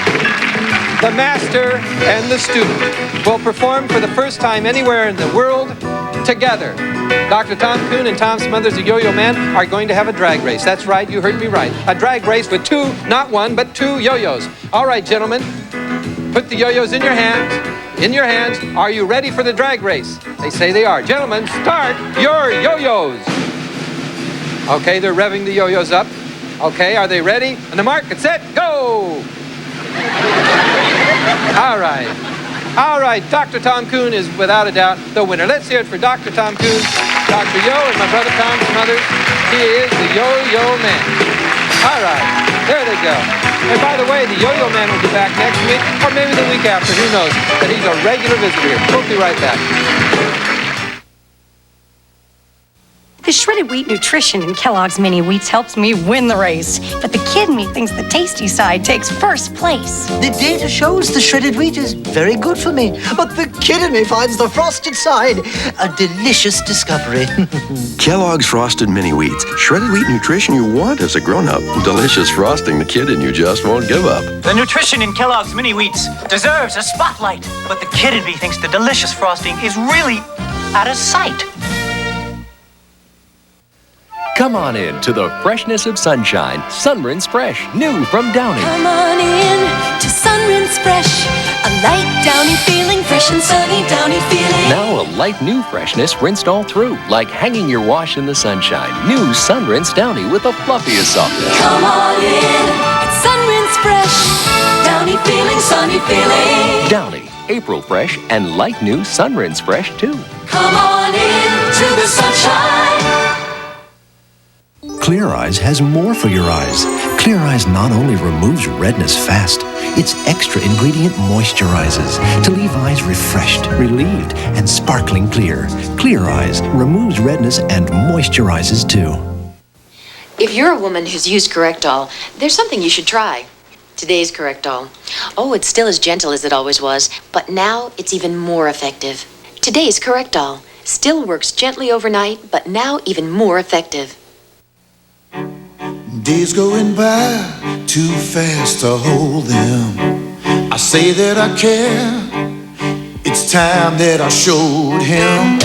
the master and the student will perform for the first time anywhere in the world together. Dr. Tom Kuhn and Tom Smothers, the Yo-Yo Man, are going to have a drag race. That's right, you heard me right. A drag race with 2, not 1, but 2 yo-yos. All right, gentlemen, put the yo-yos in your hands. In your hands. Are you ready for the drag race? They say they are. Gentlemen, start your yo-yos. Okay, they're revving the yo-yos up. Okay, are they ready? On the mark, get set, go! All right. All right, Dr. Tom Kuhn is without a doubt the winner. Let's hear it for Dr. Tom Kuhn, Dr. Yo, and my brother Tom Smothers. He is the Yo-Yo Man. All right, there they go. And by the way, the Yo-Yo Man will be back next week, or maybe the week after, who knows. But he's a regular visitor here. We'll be right back. The shredded wheat nutrition in Kellogg's Mini Wheats helps me win the race. But the kid in me thinks the tasty side takes first place. The data shows the shredded wheat is very good for me. But the kid in me finds the frosted side a delicious discovery. Kellogg's Frosted Mini Wheats. Shredded wheat nutrition you want as a grown-up. Delicious frosting the kid in you just won't give up. The nutrition in Kellogg's Mini Wheats deserves a spotlight. But the kid in me thinks the delicious frosting is really out of sight. Come on in to the freshness of sunshine. Sunrinse Fresh, new from Downy. Come on in to Sunrinse Fresh. A light downy feeling, fresh and sunny downy feeling. Now a light new freshness rinsed all through, like hanging your wash in the sunshine. New Sunrinse Downy with the fluffiest softness. Come on in, it's Sunrinse Fresh. Downy feeling, sunny feeling. Downy, April Fresh, and light new Sunrinse Fresh too. Come on in to the sunshine. Clear Eyes has more for your eyes. Clear Eyes not only removes redness fast, its extra ingredient moisturizes to leave eyes refreshed, relieved, and sparkling clear. Clear Eyes removes redness and moisturizes too. If you're a woman who's used Correctol, there's something you should try. Today's Correctol. Oh, it's still as gentle as it always was, but now it's even more effective. Today's Correctol still works gently overnight, but now even more effective. Days going by too fast to hold them. I say that I care. It's time that I showed him.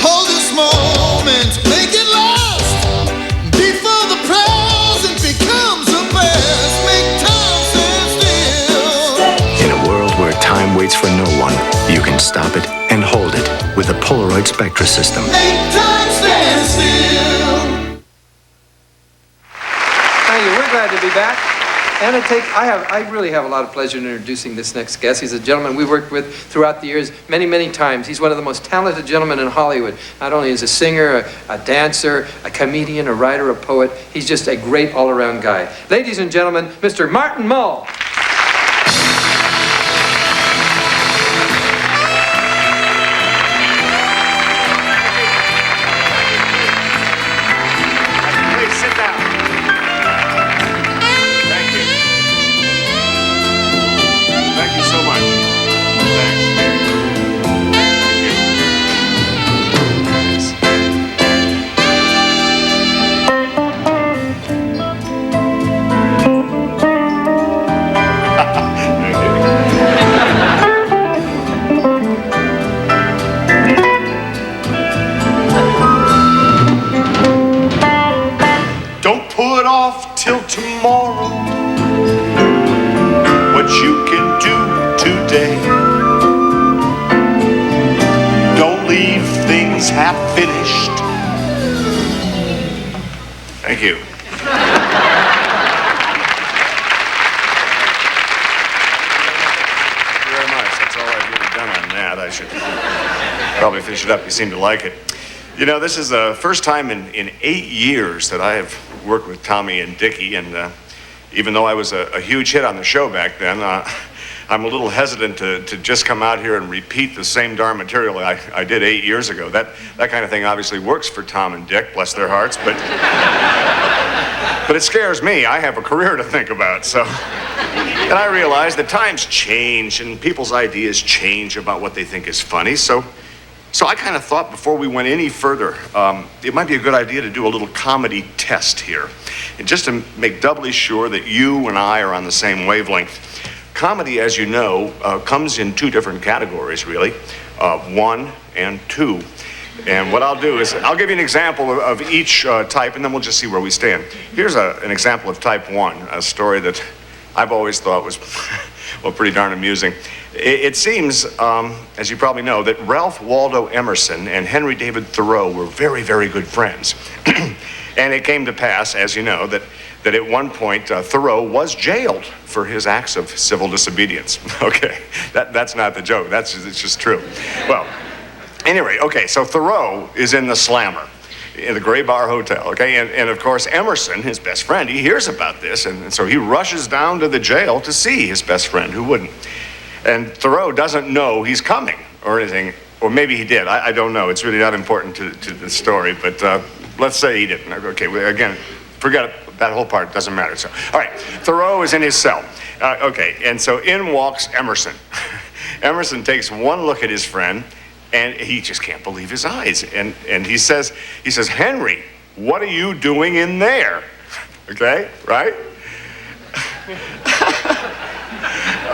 Hold this moment, make it last. Before the present becomes the past, make time stand still. In a world where time waits for no one, you can stop it and hold it with the Polaroid Spectra system. Make time stand still. Thank you. We're glad to be back. And I really have a lot of pleasure in introducing this next guest. He's a gentleman we worked with throughout the years many, many times. He's one of the most talented gentlemen in Hollywood. Not only is a singer, a dancer, a comedian, a writer, a poet, he's just a great all-around guy. Ladies and gentlemen, Mr. Martin Mull. Till tomorrow, what you can do today. Don't leave things half finished. Thank you. Thank you very much. That's all I've really done on that. I should probably finish it up. You seem to like it. You know, this is the first time in 8 years that I have worked with Tommy and Dickie, and even though I was a huge hit on the show back then, I'm a little hesitant to just come out here and repeat the same darn material I did 8 years ago. That kind of thing obviously works for Tom and Dick, bless their hearts, but it scares me. I have a career to think about, so. And I realize that times change and people's ideas change about what they think is funny, so I kind of thought before we went any further, it might be a good idea to do a little comedy test here. And just to make doubly sure that you and I are on the same wavelength. Comedy, as you know, comes in two different categories, really, 1 and 2. And what I'll do is, I'll give you an example of each type, and then we'll just see where we stand. Here's an example of type 1, a story that I've always thought was, well, pretty darn amusing. It seems, as you probably know, that Ralph Waldo Emerson and Henry David Thoreau were very, very good friends. And it came to pass, as you know, that at one point Thoreau was jailed for his acts of civil disobedience. Okay, that's not the joke. It's just true. Well, anyway, okay, so Thoreau is in the Slammer in the Gray Bar Hotel, okay? And of course, Emerson, his best friend, he hears about this, and so he rushes down to the jail to see his best friend, who wouldn't. And Thoreau doesn't know he's coming or anything, or maybe he did. I don't know. It's really not important to the story, but let's say he didn't. Okay, again, forget it. That whole part doesn't matter. So, all right, Thoreau is in his cell. Okay, and so in walks Emerson. Emerson takes one look at his friend, and he just can't believe his eyes. And he says, Henry, what are you doing in there? Okay, right?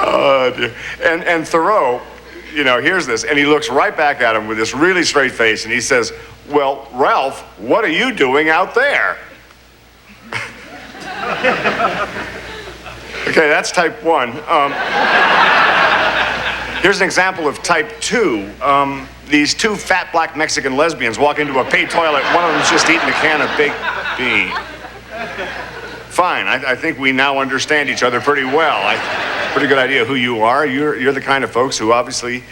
Oh, dear. And Thoreau, hears this, and he looks right back at him with this really straight face, and he says, "Well, Ralph, what are you doing out there?" Okay, that's type 1. Here's an example of type 2. These two fat black Mexican lesbians walk into a paid toilet. One of them's just eating a can of baked beans. Fine, I think we now understand each other pretty well. Pretty good idea who you are. You're the kind of folks who obviously,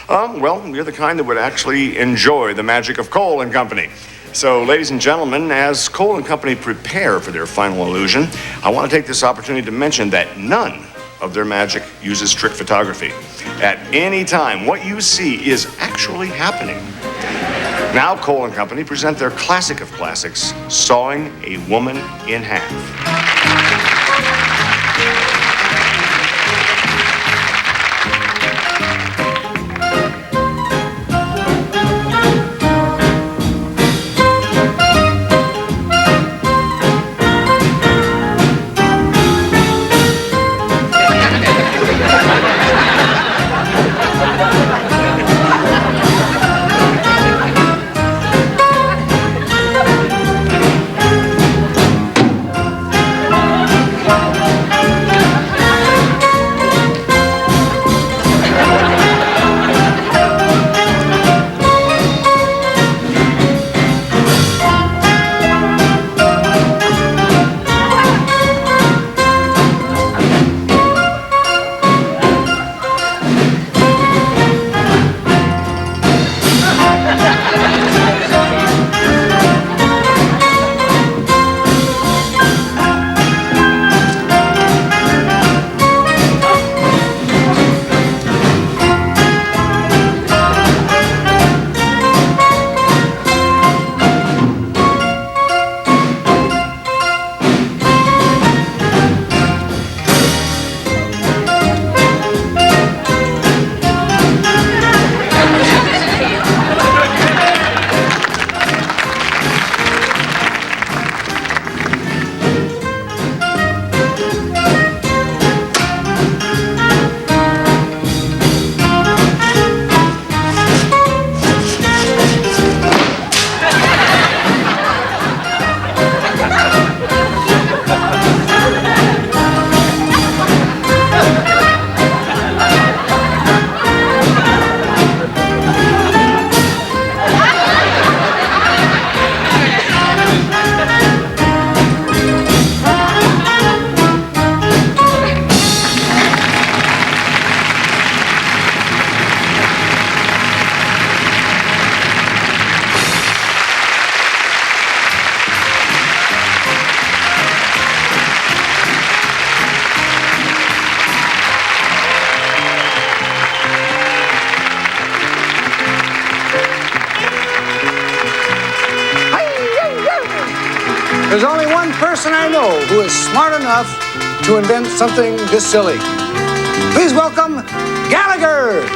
you're the kind that would actually enjoy the magic of Kohl and Company. So, ladies and gentlemen, as Kohl and Company prepare for their final illusion, I want to take this opportunity to mention that none of their magic uses trick photography. At any time, what you see is actually happening. Now, Kohl and Company present their classic of classics, Sawing a Woman in Half. There's only one person I know who is smart enough to invent something this silly. Please welcome Gallagher.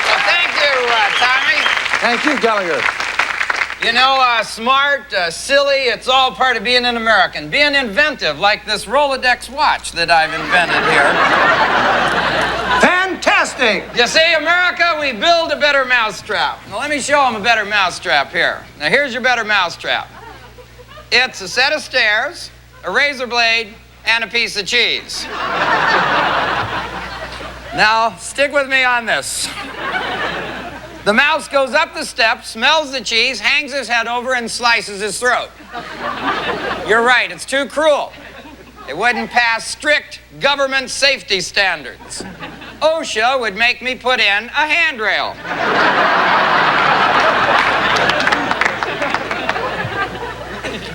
Well, thank you, Tommy. Thank you, Gallagher. You know, smart, silly, it's all part of being an American. Being inventive, like this Rolodex watch that I've invented here. Fantastic! You see, America, we build a better mousetrap. Now, let me show them a better mousetrap here. Now, here's your better mousetrap. It's a set of stairs, a razor blade, and a piece of cheese. Now, stick with me on this. The mouse goes up the steps, smells the cheese, hangs his head over, and slices his throat. You're right, it's too cruel. It wouldn't pass strict government safety standards. OSHA would make me put in a handrail.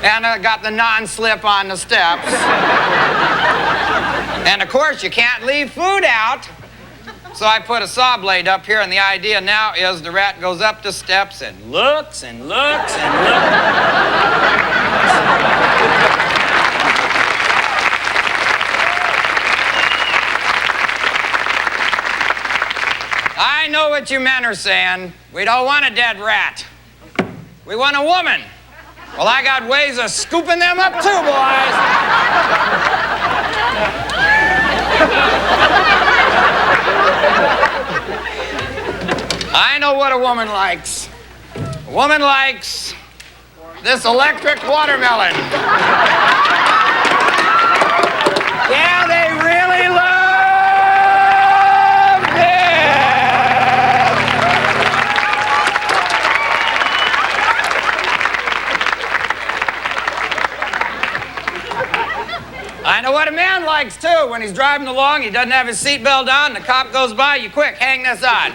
And I got the non-slip on the steps. And of course, you can't leave food out. So I put a saw blade up here, and the idea now is the rat goes up the steps and looks and looks and looks. I know what you men are saying. We don't want a dead rat. We want a woman. Well, I got ways of scooping them up too, boys. I know what a woman likes. A woman likes this electric watermelon. Yeah, they really love it. I know what a man likes too. When he's driving along, he doesn't have his seatbelt on, the cop goes by, you quick, hang this on.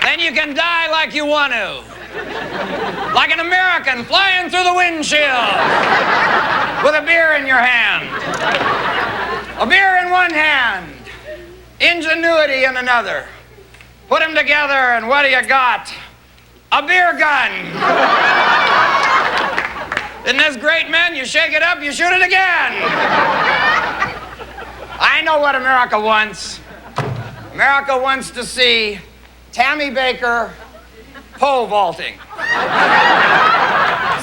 Then you can die like you want to. Like an American flying through the windshield with a beer in your hand. A beer in one hand, ingenuity in another. Put them together and what do you got? A beer gun. Isn't this great, men? You shake it up, you shoot it again. I know what America wants. America wants to see Tammy Baker pole vaulting.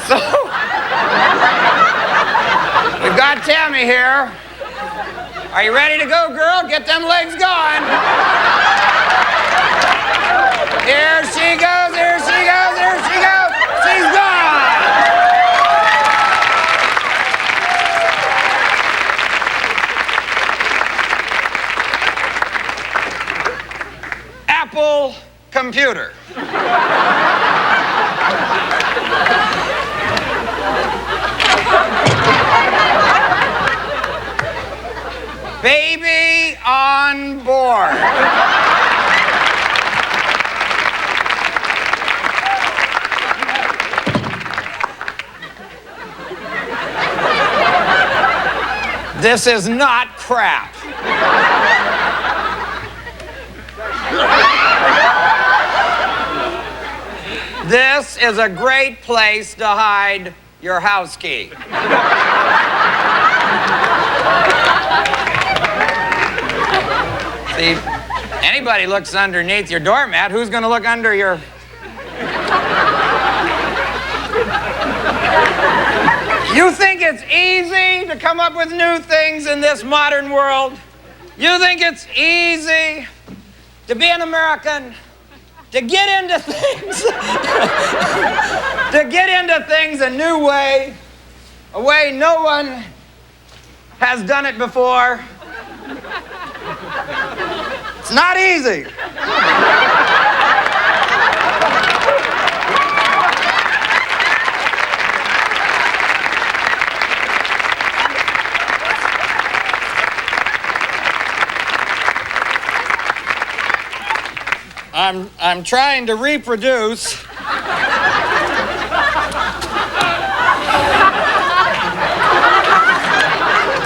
So, we've got Tammy here. Are you ready to go, girl? Get them legs going. Here she goes, here she goes, here she goes. She's gone. Apple computer. Baby on board. This is not crap. This is a great place to hide your house key. See, anybody looks underneath your doormat, who's going to look under your... You think it's easy to come up with new things in this modern world? You think it's easy to be an American, to get into things, to get into things a new way, a way no one has done it before? It's not easy. I'm trying to reproduce.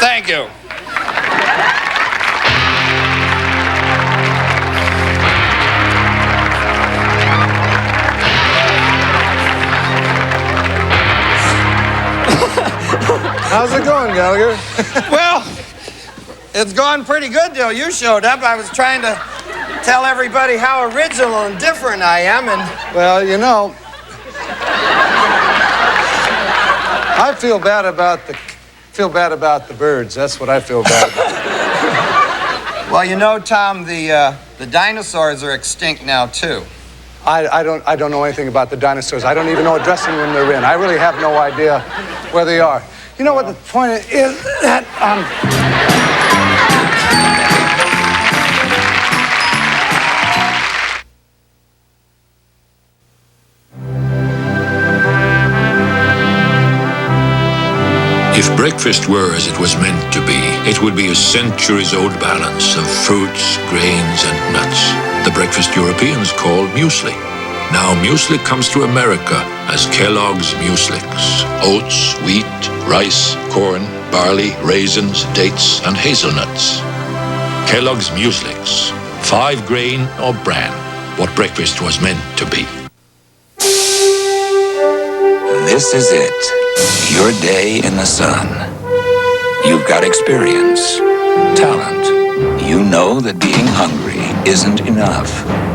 Thank you. How's it going, Gallagher? Well, it's gone pretty good till you showed up. I was trying to tell everybody how original and different I am, and... Well, you know, I feel bad about the birds. That's what I feel bad about. Well, you know, Tom, the dinosaurs are extinct now, too. I don't know anything about the dinosaurs. I don't even know what dressing room they're in. I really have no idea where they are. You know what the point is that, If breakfast were as it was meant to be, it would be a centuries-old balance of fruits, grains, and nuts. The breakfast Europeans call muesli. Now muesli comes to America as Kellogg's Mueslix. Oats, wheat, rice, corn, barley, raisins, dates, and hazelnuts. Kellogg's Mueslix. 5 grain or bran. What breakfast was meant to be. This is it. Your day in the sun. You've got experience, talent. You know that being hungry isn't enough.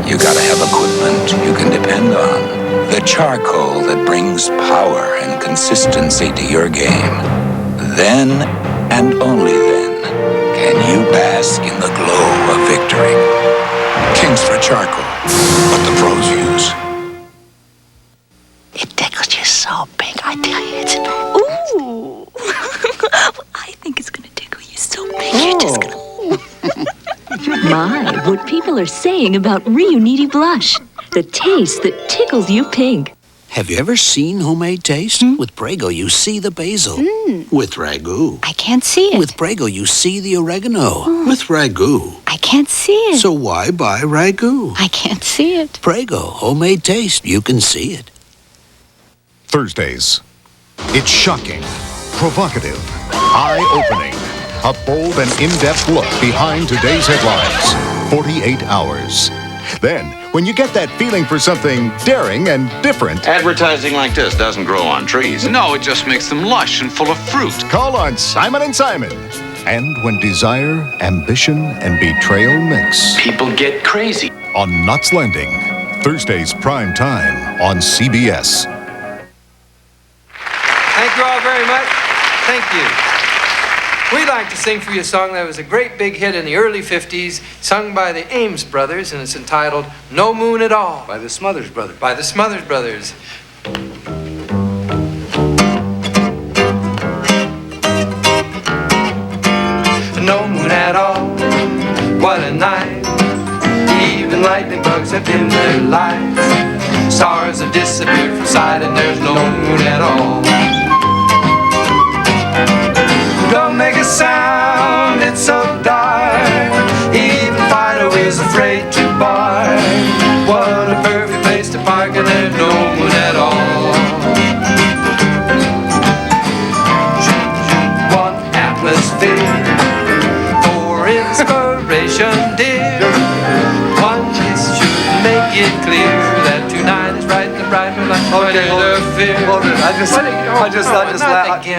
You gotta have equipment you can depend on. The the charcoal that brings power and consistency to your game. Then, and only then, can you bask in the glow of victory. Kingsford charcoal, what the pros use. It tickles you so big, I tell you, it's... Ooh. I think it's gonna tickle you so big, you're just gonna... My, what people are saying about Reuniti Blush. The taste that tickles you pink. Have you ever seen homemade taste? With Prego, you see the basil. With Ragu. I can't see it. With Prego, you see the oregano. With Ragu. I can't see it. So why buy Ragu? I can't see it. Prego, homemade taste. You can see it. Thursdays. It's shocking, provocative, eye-opening. A bold and in-depth look behind today's headlines. 48 hours. Then, when you get that feeling for something daring and different... Advertising like this doesn't grow on trees. No, it just makes them lush and full of fruit. Call on Simon & Simon. And when desire, ambition, and betrayal mix... People get crazy. On Knots Landing. Thursdays prime time on CBS. Thank you all very much. Thank you. We'd like to sing for you a song that was a great big hit in the early 50s, sung by the Ames Brothers, and it's entitled No Moon at All. By the Smothers Brothers. By the Smothers Brothers. No moon at all, what a night. Even lightning bugs have dimmed their light. Stars have disappeared from sight and there's no moon at all. Don't make a sound, it's so dark. Even Fido is afraid to bark. What a perfect place to park and there's no moon at all. One atmosphere for inspiration, dear. One kiss should make it clear that tonight is right in the bright moonlight. Okay, hold it.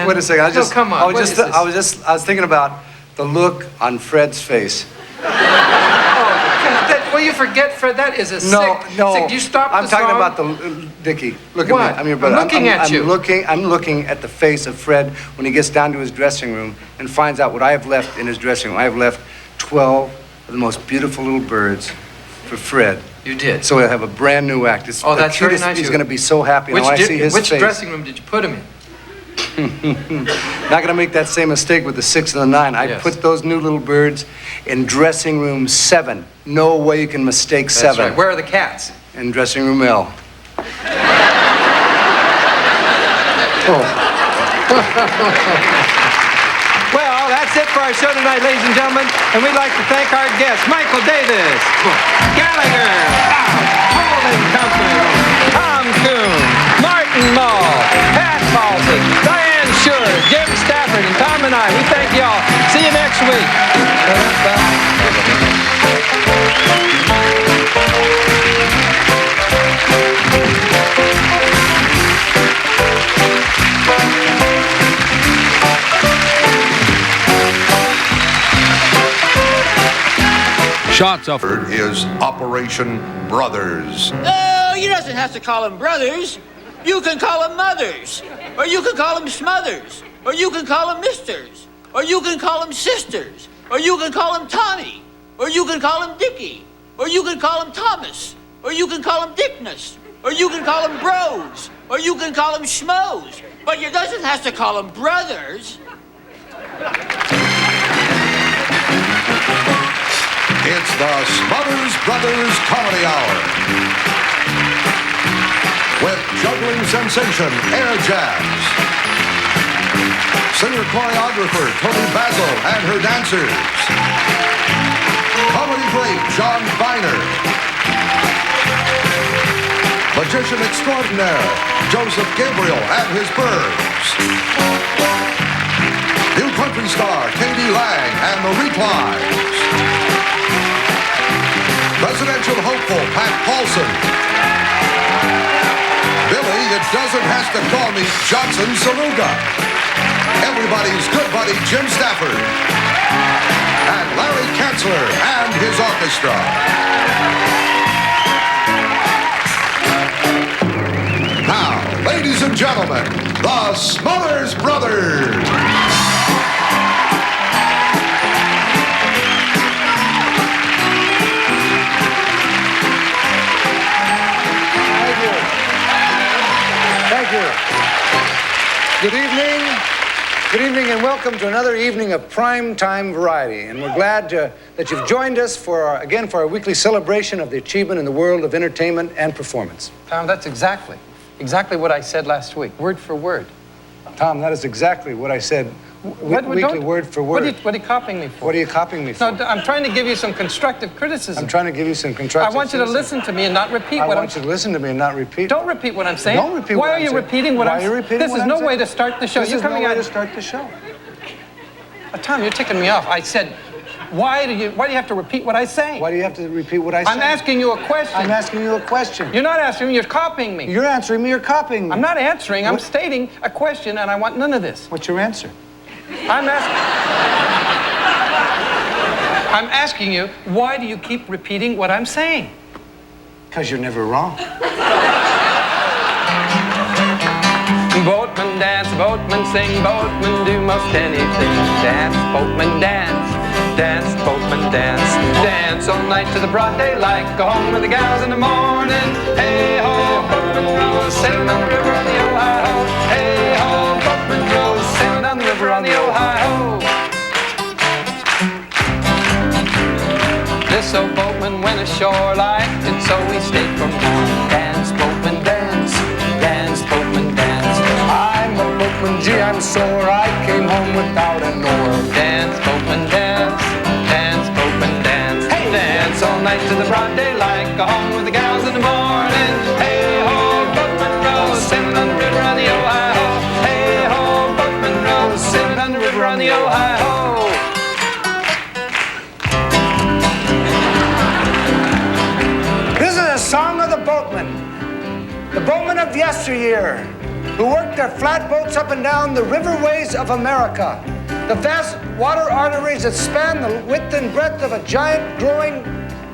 Wait a second. Come on. I was thinking about the look on Fred's face. Well, you forget, Fred. That is a sick. You stop the I'm song. talking about the Dickie. Look at What? me. I'm your brother. I'm looking at you. I'm looking at the face of Fred when he gets down to his dressing room and finds out what I have left in his dressing room. I have left 12 of the most beautiful little birds for Fred. You did. So he'll have a brand new act. It's Oh, that's the cutest. very nice. He's going to be so happy. Which When I see his which face. dressing room did you put him in? Not going to make that same mistake with the 6 and the 9. I Yes. put those new little birds in dressing room 7. No way you can mistake 7. That's right. Where are the cats? In dressing room L. Well, that's it for our show tonight, ladies and gentlemen. And we'd like to thank our guests, Michael Davis, Gallagher, Poulsen Company, Tom Kuhn, Martin Mull, Pat Paulsen, Diane Schuur, Jim Stafford, and Tom and I. We thank you all. See you next week. Shots of is Operation Brothers. Oh, you doesn't have to call them brothers. You can call them mothers. Or you can call them Smothers. Or you can call them misters. Or you can call them sisters. Or you can call them Tommy. Or you can call him Dickie. Or you can call him Thomas. Or you can call him Dickness. Or you can call him bros. Or you can call him schmoes. But you doesn't have to call them brothers. It's the Smothers Brothers Comedy Hour. With juggling sensation, Air Jazz. Singer-choreographer Tony Basil and her dancers. Comedy great John Viner. Magician extraordinaire Joseph Gabriel and his birds. New country star Katie Lang and the Reclines. Presidential hopeful Pat Paulsen. Billy, it doesn't have to call me Johnson Saluga. Everybody's good buddy Jim Stafford. And Larry Kanzler and his orchestra. Ladies and gentlemen, the Smothers Brothers. Thank you. Good evening. Good evening and welcome to another evening of prime time variety. And we're glad that you've joined us for our weekly celebration of the achievement in the world of entertainment and performance. Tom, that's exactly what I said last week, word for word. Tom, that is exactly what I said. Weekly word for word. What are you copying me for? What are you copying me for? No, I'm trying to give you some constructive criticism. I'm trying to give you some constructive I want you to listen to me and not repeat what I'm saying. I want you to listen to me and not repeat. Don't repeat what I'm saying. Don't repeat what I'm saying. Why are you repeating what I'm saying? Why are you repeating what I'm saying? This is no way to start the show. This is no way to start the show. Tom, you're ticking me off. I said, why do you have to repeat what I say? Why do you have to repeat what I say? I'm asking you a question. I'm asking you a question. You're not answering me, you're copying me. You're answering me, you're copying me. I'm not answering, I'm stating a question and I want none of this. What's your answer? I'm asking you, why do you keep repeating what I'm saying? Because you're never wrong. Boatman dance, boatman sing, boatman do most anything. Dance, boatman dance, dance, boatman dance. Dance all night to the broad daylight, go home with the gals in the morning. Hey ho, boatman rows, sailing down the river on the Ohio. Hey ho, boatman rows, sailing down the river on the Ohio. This old boatman went ashore, liked it, so he stayed from home. Dance, boatman dance, dance, boatman dance. I'm a boatman, gee, I'm sore, I came home without an oar. Dance, boatman dance, dance, boatman dance. Hey, dance all night to the broad daylight, go home with the gals in the morning. Hey ho, boatman rows, sailing on the river on the Ohio. Hey ho, boatman rows, sailing on the river on the Ohio. This is a song of the boatmen of yesteryear, who worked their flatboats up and down the riverways of America, the vast water arteries that span the width and breadth of a giant growing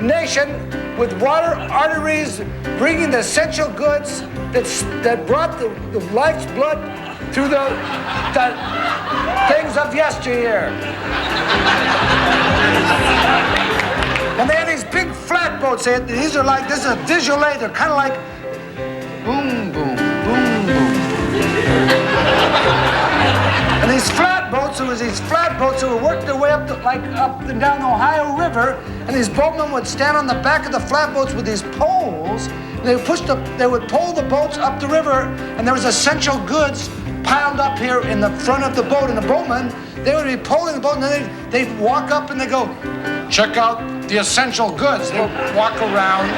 nation, with water arteries bringing the essential goods that brought the life's blood through the things of yesteryear. And they had these big flatboats. This is a visual aid. They're kind of like boom, boom, boom, boom. And these flatboats, who would work their way up and down the Ohio River, and these boatmen would stand on the back of the flatboats with these poles, and they would pull the boats up the river, and there was essential goods piled up here in the front of the boat, and the boatmen, they would be pulling the boat, and then they'd walk up and they'd go, check out the essential goods. They'd walk around,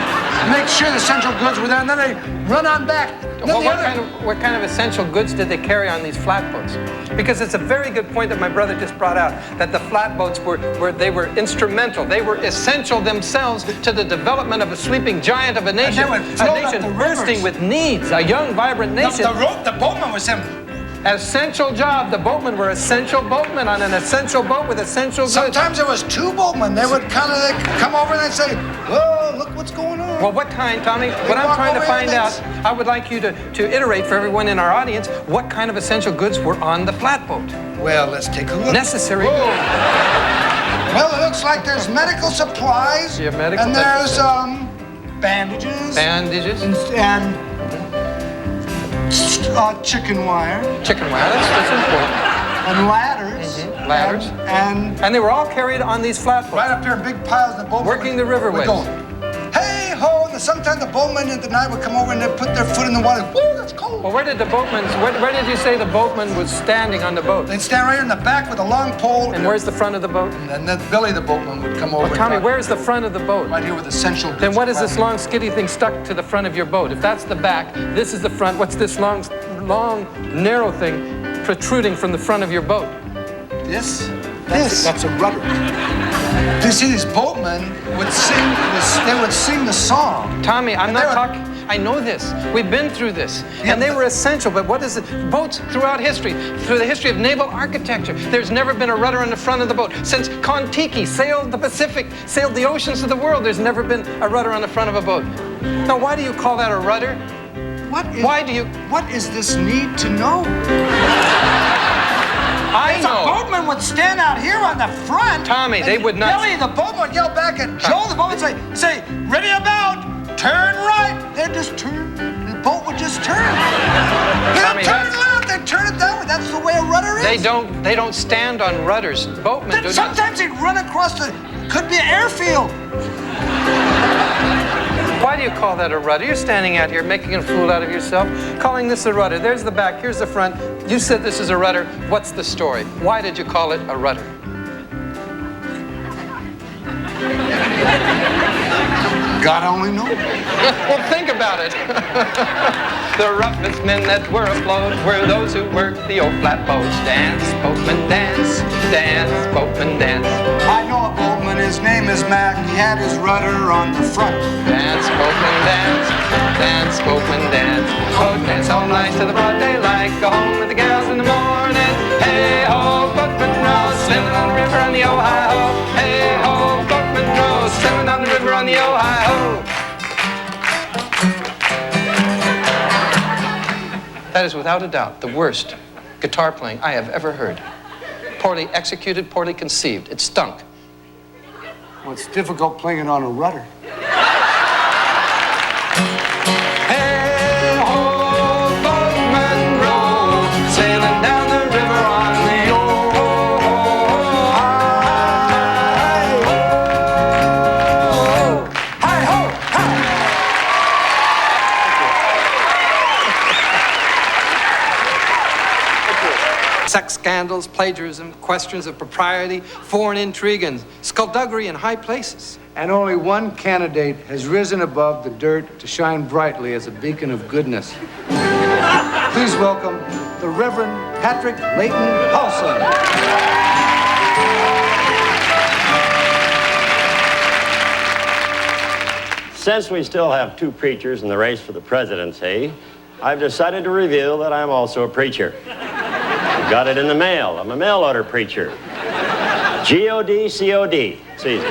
make sure the essential goods were there, and then they'd run on back. Well, what kind of essential goods did they carry on these flatboats? Because it's a very good point that my brother just brought out, that the flatboats were instrumental. They were essential themselves to the development of a sleeping giant of a nation. A nation bursting with needs, a young, vibrant nation. The boatman was him. Essential job. The boatmen were essential boatmen on an essential boat with essential goods. Sometimes there was two boatmen. They would come over and they'd say, "Whoa, look what's going on." Well, what kind, Tommy? What I'm trying to find out, I would like you to iterate for everyone in our audience, what kind of essential goods were on the flatboat? Well, let's take a look. Necessary goods. Well, it looks like there's medical supplies. Yeah, medical. And there's bandages. Bandages. And chicken wire. Chicken wire, that's important. And ladders. Mm-hmm. Ladders. And they were all carried on these flatboats. Right up there in big piles. The boatmen working the riverways. Hey ho! And sometimes the boatmen at the night would come over and they'd put their foot in the water. Whoa, that's cold. Well, where did you say the boatman was standing on the boat? They'd stand right in the back with a long pole. And where's the front of the boat? And then Billy the boatman would come over. Well, Tommy, where's the front of the boat? Right here with essential goods. Then what is this long skinny thing stuck to the front of your boat? If that's the back, this is the front. What's this long, narrow thing protruding from the front of your boat? That's a rudder. Do you see these boatmen would sing the song? Tommy, I'm not talking. I know this. We've been through this. Yeah, and they were essential, but what is it? Boats throughout history, through the history of naval architecture, there's never been a rudder on the front of the boat. Since Kon-Tiki sailed the Pacific, sailed the oceans of the world, there's never been a rudder on the front of a boat. Now, why do you call that a rudder? What is this need to know? I know. The boatman would stand out here on the front. Tommy, they would not. Billy, the boatman would yell back at Joe. The boatman would say, ready about, turn right. They'd just turn. The boat would just turn. They don't turn it left. They turn it that way. That's the way a rudder is. They don't stand on rudders. Boatmen do. Sometimes they'd run across could be an airfield. Why do you call that a rudder? You're standing out here making a fool out of yourself, calling this a rudder. There's the back, here's the front. You said this is a rudder. What's the story? Why did you call it a rudder? God only knows. Well, think about it. The roughest men that were afloat were those who worked the old flatboats. Dance, boatman, dance, dance, boatman, dance. I know a boatman, his name is Mac. He had his rudder on the front. Dance, boatman, dance, dance, boatman, dance. Boat dance all night to the broad daylight. Go home with the gals in the morning. Hey ho, boatman row, sailing on the river on the Ohio. Hey ho, boatman row, sailing on the river on the Ohio. That is without a doubt the worst guitar playing I have ever heard. Poorly executed, poorly conceived. It stunk. Well, it's difficult playing it on a rudder. Hey ho, boatman row, sailing down the river on the Ohio. Hi ho, Sex scandals, plagiarism, questions of propriety, foreign intrigue, and skullduggery in high places. And only one candidate has risen above the dirt to shine brightly as a beacon of goodness. Please welcome the Reverend Patrick Leighton Paulsen. Since we still have two preachers in the race for the presidency, I've decided to reveal that I'm also a preacher. I got it in the mail. I'm a mail-order preacher. G-O-D-C-O-D. It's easy.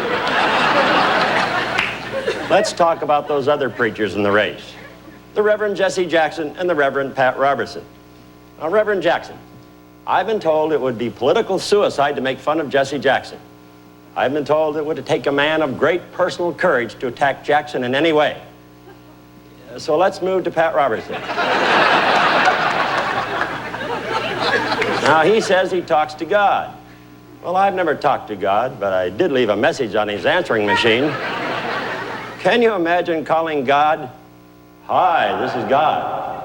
Let's talk about those other preachers in the race. The Reverend Jesse Jackson and the Reverend Pat Robertson. Now, Reverend Jackson, I've been told it would be political suicide to make fun of Jesse Jackson. I've been told it would take a man of great personal courage to attack Jackson in any way. So let's move to Pat Robertson. Now, he says he talks to God. Well, I've never talked to God, but I did leave a message on his answering machine. Can you imagine calling God, "Hi, this is God.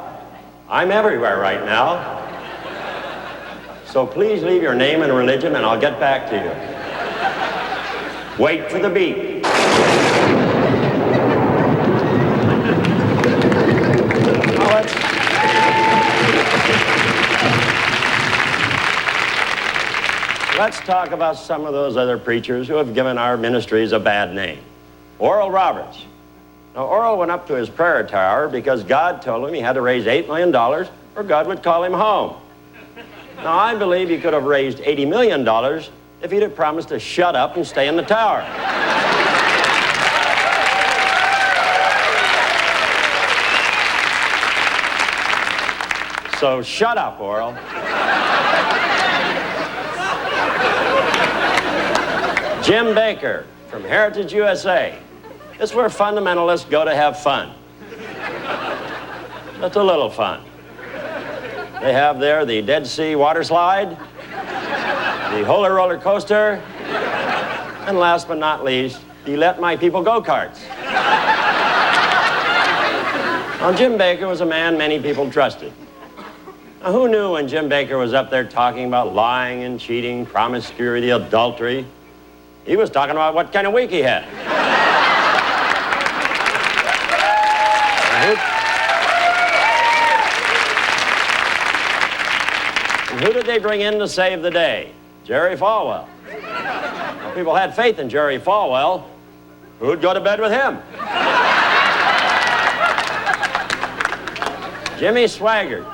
I'm everywhere right now. So please leave your name and religion and I'll get back to you. Wait for the beep." Let's talk about some of those other preachers who have given our ministries a bad name. Oral Roberts. Now, Oral went up to his prayer tower because God told him he had to raise $8 million or God would call him home. Now, I believe he could have raised $80 million if he'd have promised to shut up and stay in the tower. So shut up, Oral. Jim Baker from Heritage USA. This is where fundamentalists go to have fun. Just a little fun. They have there the Dead Sea water slide, the Holy roller coaster, and last but not least, the Let My People Go karts. Now, Jim Baker was a man many people trusted. Now, who knew when Jim Baker was up there talking about lying and cheating, promiscuity, adultery? He was talking about what kind of week he had. And who did they bring in to save the day? Jerry Falwell. Well, people had faith in Jerry Falwell. Who'd go to bed with him? Jimmy Swaggart,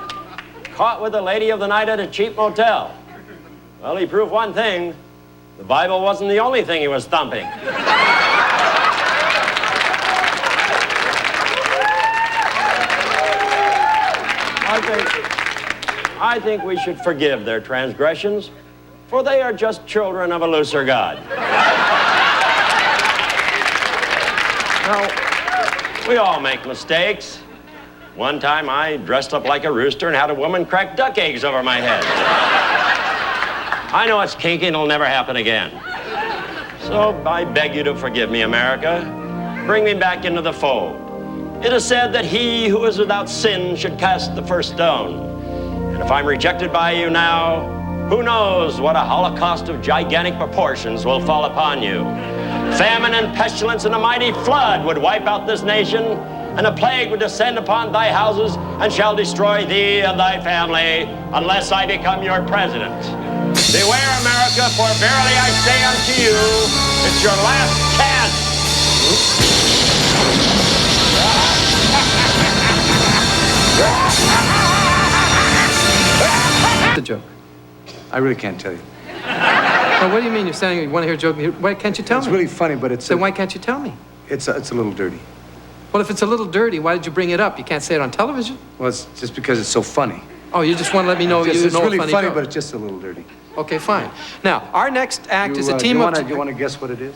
caught with the lady of the night at a cheap motel. Well, he proved one thing. The Bible wasn't the only thing he was thumping. I think we should forgive their transgressions, for they are just children of a looser God. Now, we all make mistakes. One time I dressed up like a rooster and had a woman crack duck eggs over my head. I know it's kinky and it'll never happen again. So I beg you to forgive me, America. Bring me back into the fold. It is said that he who is without sin should cast the first stone. And if I'm rejected by you now, who knows what a holocaust of gigantic proportions will fall upon you. Famine and pestilence and a mighty flood would wipe out this nation, and a plague would descend upon thy houses and shall destroy thee and thy family unless I become your president. Beware, America, for verily I say unto you, it's your last chance. The joke. I really can't tell you. Well, what do you mean? You're saying you want to hear a joke? Why can't you tell me? It's really funny, but it's... Then why can't you tell me? It's a little dirty. Well, if it's a little dirty, why did you bring it up? You can't say it on television. Well, it's just because it's so funny. Oh, you just want to let me know you know It's really a funny funny, joke. but it's just a little dirty. Okay, fine. Now, our next act is a team of... You want to guess what it is?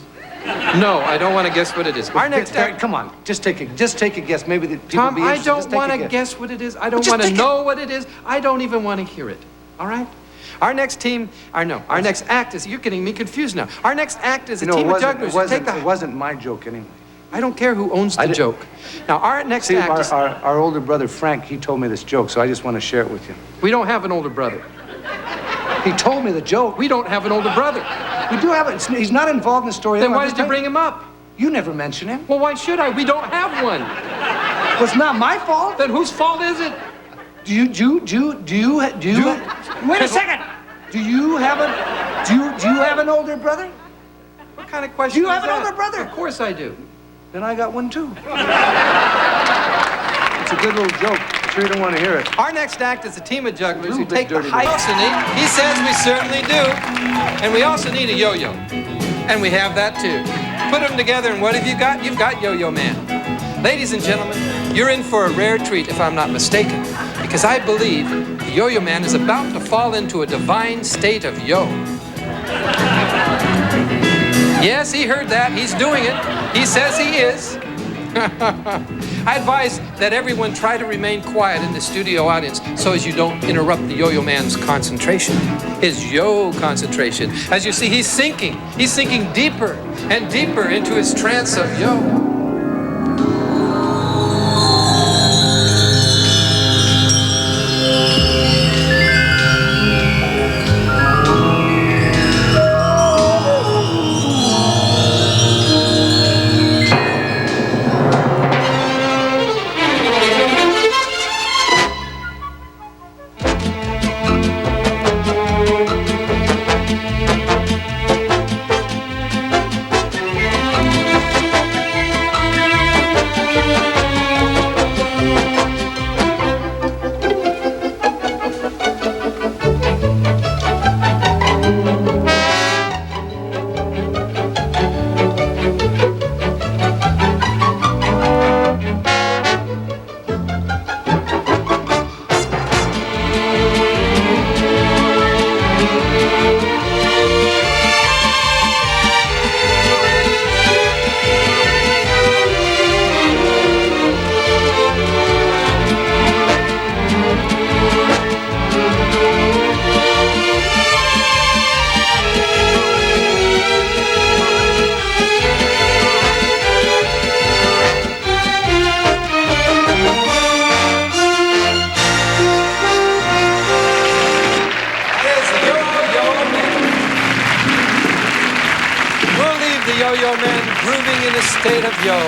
No, I don't want to guess what it is. Our next act... Come on, just take a guess. Maybe the people Tom, will be I interested. don't want to guess what it is. I don't want to know what it is. I don't even want to hear it. All right? Our next act is... You're getting me confused now. Our next act is a team of jugglers who take the... It wasn't my joke anyway. I don't care who owns the joke. Now, our next act is... Our older brother, Frank, he told me this joke, so I just want to share it with you. We don't have an older brother. He told me the joke. We don't have an older brother. We do have it. He's not involved in the story. Then why did you bring him up? You never mention him. Well, why should I? We don't have one. Well, it's not my fault. Then whose fault is it? Do you? Wait a second. Do you have an older brother? What kind of question? Do you have an older brother? Of course I do. Then I got one too. It's a good little joke. I'm sure you don't want to hear it. Our next act is a team of jugglers who take the heights. He says we certainly do. And we also need a yo-yo. And we have that too. Put them together and what have you got? You've got Yo-Yo Man. Ladies and gentlemen, you're in for a rare treat if I'm not mistaken. Because I believe the Yo-Yo Man is about to fall into a divine state of yo. Yes, he heard that. He's doing it. He says he is. I advise that everyone try to remain quiet in the studio audience so as you don't interrupt the Yo-Yo Man's concentration. His yo concentration. As you see, he's sinking. He's sinking deeper and deeper into his trance of yo. State of yo,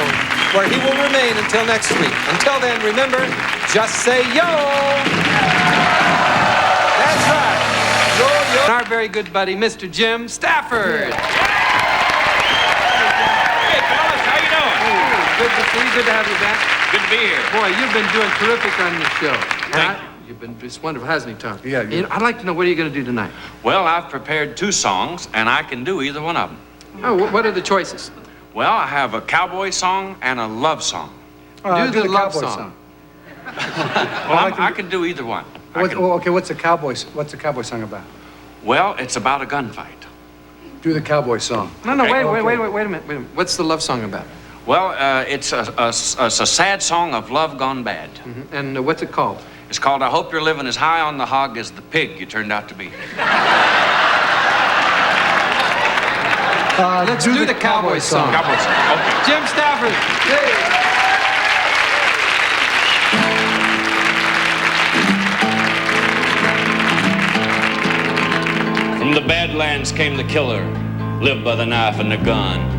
where he will remain until next week. Until then, remember, just say yo. That's right. Yo, yo. And our very good buddy, Mr. Jim Stafford. Hey, fellas, how you doing? Hey, good to see you. Good to have you back. Good to be here. Boy, you've been doing terrific on the show. Thank you. You've been just wonderful, hasn't he, Tom? Yeah. You know, I'd like to know, what are you going to do tonight? Well, I've prepared 2 songs, and I can do either one of them. Oh, what are the choices? Well, I have a cowboy song and a love song. Do the love song. Well, I can do either one. Okay, what's the cowboy song about? Well, it's about a gunfight. Do the cowboy song. No, Okay. wait a minute. What's the love song about? Well, it's a sad song of love gone bad. Mm-hmm. And what's it called? It's called I Hope You're Living as High on the Hog as the Pig You Turned Out to Be. Let's do the cowboy song. Cowboy song, okay. Jim Stafford. Yay. From the Badlands came the killer, lived by the knife and the gun.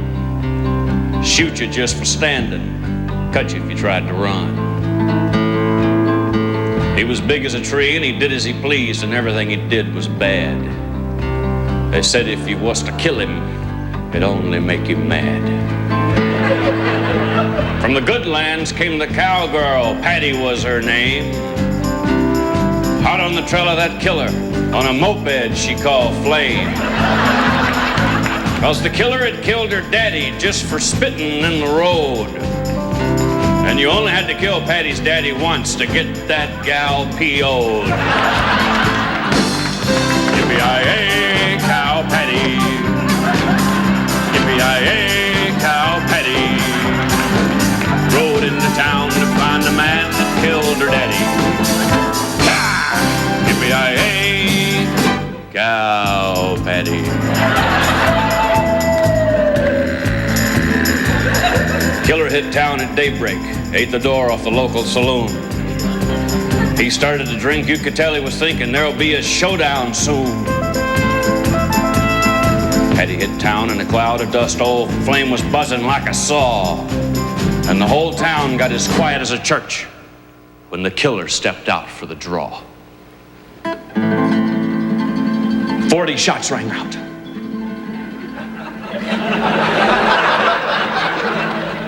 Shoot you just for standing, cut you if you tried to run. He was big as a tree and he did as he pleased, and everything he did was bad. They said if you was to kill him, it'd only make you mad. From the good lands came the cowgirl, Patty was her name. Hot on the trail of that killer, on a moped she called Flame. 'Cause the killer had killed her daddy just for spitting in the road. And you only had to kill Patty's daddy once to get that gal PO'd. Yippee-yi-yay, cow Patty. Yippee-yi-yay, cow Patty. Rode into town to find the man that killed her daddy. Yippee-yi-yay, cow Patty. Killer hit town at daybreak, ate the door off the local saloon. He started to drink, you could tell he was thinking there'll be a showdown soon. Patty hit town in a cloud of dust, old Flame was buzzing like a saw. And the whole town got as quiet as a church when the killer stepped out for the draw. 40 shots rang out.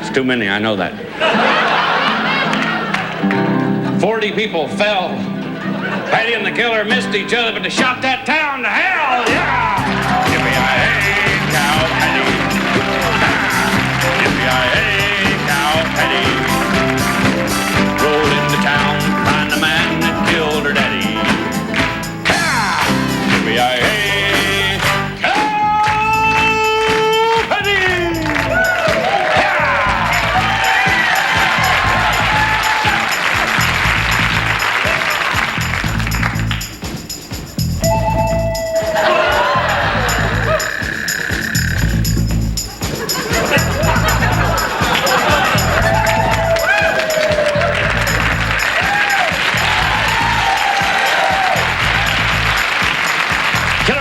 It's too many, I know that. 40 people fell. Patty and the killer missed each other, but they shot that town to hell, yeah! Yippee-yi-yay, cow Patty. Yippee-yi-yay, cow Patty. Rode into town to find the man that killed her daddy. Yippee-yi-yay, cow Patty.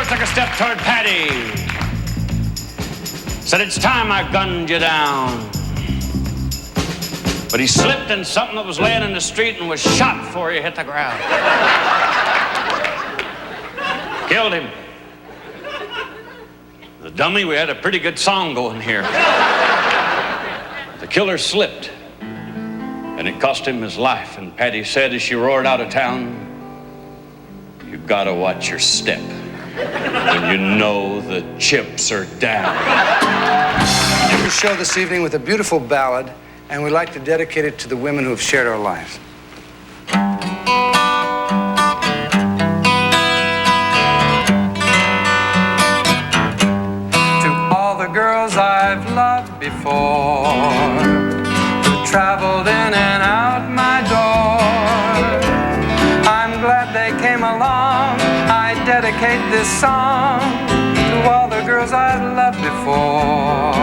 Took a step toward Patty. Said, it's time I gunned you down. But he slipped in something that was laying in the street and was shot before he hit the ground. Killed him. The dummy, we had a pretty good song going here. The killer slipped, and it cost him his life. And Patty said as she roared out of town, you gotta watch your step when you know the chips are down. We show this evening with a beautiful ballad, and we'd like to dedicate it to the women who have shared our lives. To all the girls I've loved before, who traveled in and out my door, I'm glad they came along. I dedicate this song to all the girls I've loved before.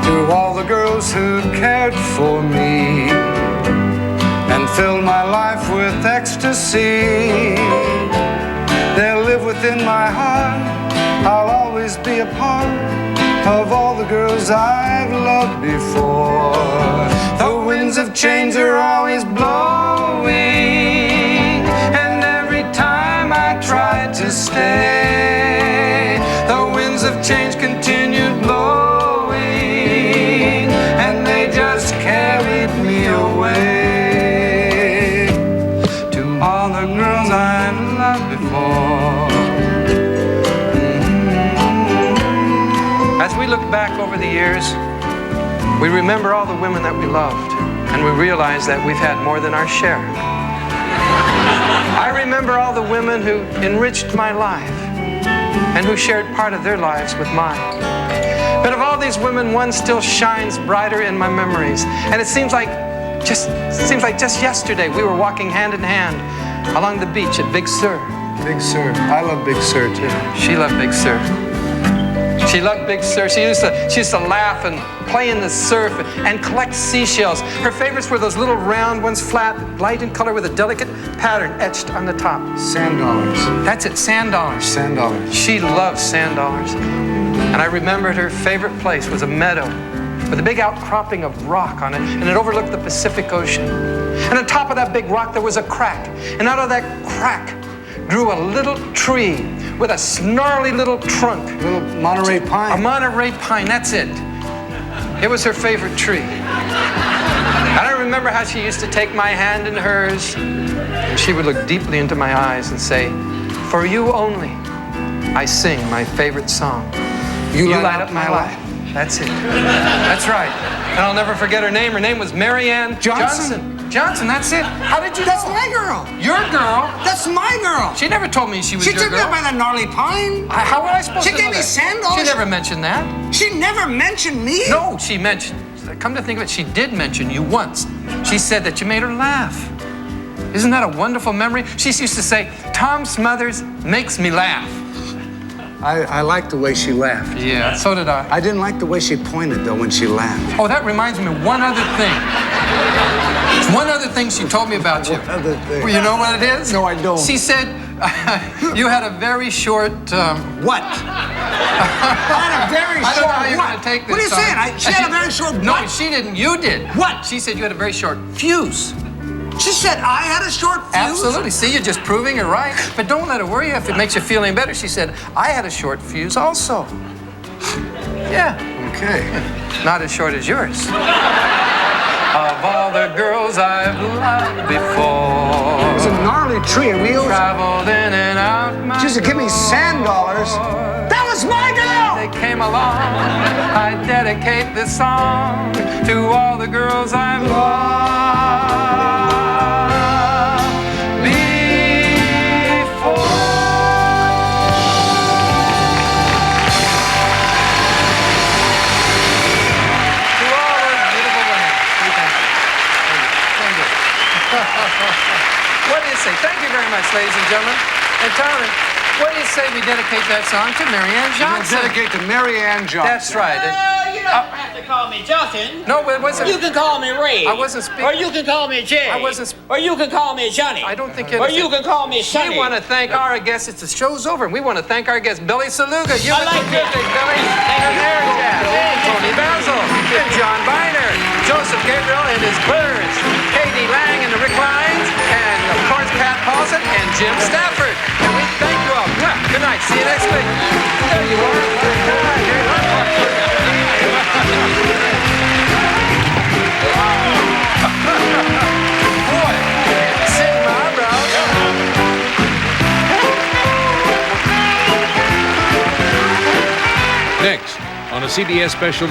To all the girls who cared for me and filled my life with ecstasy. They'll live within my heart. I'll always be a part of all the girls I've loved before. The winds of change are always blowing, and every time I tried to stay, the winds of change continued blowing, and they just carried me away. To all the girls I've loved before. As we look back over the years, we remember all the women that we loved, and and we realize that we've had more than our share. I remember all the women who enriched my life and who shared part of their lives with mine. But of all these women, one still shines brighter in my memories. And it seems like just yesterday we were walking hand in hand along the beach at Big Sur. Big Sur. I love Big Sur, too. She loved Big Sur. She loved Big Sur. She used to laugh and play in the surf and collect seashells. Her favorites were those little round ones, flat, light in color with a delicate pattern etched on the top. Sand dollars. That's it, sand dollars. Sand dollars. She loved sand dollars. And I remembered her favorite place was a meadow with a big outcropping of rock on it, and it overlooked the Pacific Ocean. And on top of that big rock, there was a crack. And out of that crack grew a little tree with a snarly little trunk. A little Monterey pine. A Monterey pine, that's it. It was her favorite tree. And I remember how she used to take my hand in hers, and she would look deeply into my eyes and say, "For you only, I sing my favorite song. You light up my life." That's it. That's right. And I'll never forget her name. Her name was Marianne Johnson. Johnson, that's it. How did you know? That's my girl. Your girl? That's my girl. She never told me she was your girl. She took me by the gnarly pine. How was I supposed to know She gave me sand dollars. She never mentioned that. She never mentioned me? No, she mentioned, come to think of it, she did mention you once. She said that you made her laugh. Isn't that a wonderful memory? She used to say, "Tom Smothers makes me laugh." I liked the way she laughed. Yeah, so did I. I didn't like the way she pointed, though, when she laughed. Oh, that reminds me of one other thing. One other thing she told me about you. What other thing? Well, you know what it is? No, I don't. She said you had a very short... What? I had a very short... I don't know how you're going to take this. What are you saying? She had a very short... No, what? she didn't. You did. What? She said you had a very short fuse. She said I had a short fuse? Absolutely. See, you're just proving her right. But don't let her worry you if it makes you feel any better. She said, I had a short fuse also. Yeah. Okay. Not as short as yours. Of all the girls I've loved before. It was a gnarly tree, and we always... Traveled in and out my She used to give me sand dollars. That was my girl! They came along. I dedicate this song to all the girls I've loved. What do you say? Thank you very much, ladies and gentlemen. And Tommy, what do you say we dedicate that song to Marianne Johnson? We'll dedicate to Marianne Johnson. That's right. You don't have to call me Johnson. No, it wasn't. You can call me Ray. I wasn't speaking. Or you can call me Jay. I wasn't. Or you can call me Johnny. I don't think it Or is. you can call me Sonny. We want to thank our guests. The show's over, and we want to thank our guest, Billy Saluga. I like music, Billy. And Mary Jazz. And Tony Basil. And John Biner. Joseph Gabriel and his birds. Katie Lang and the Rick Lines. And, of course, Pat Paulsen and Jim Stafford. And we thank you all. Good night. See you next week. There you are. Boy, sitting my eyebrows. Next, on a CBS special...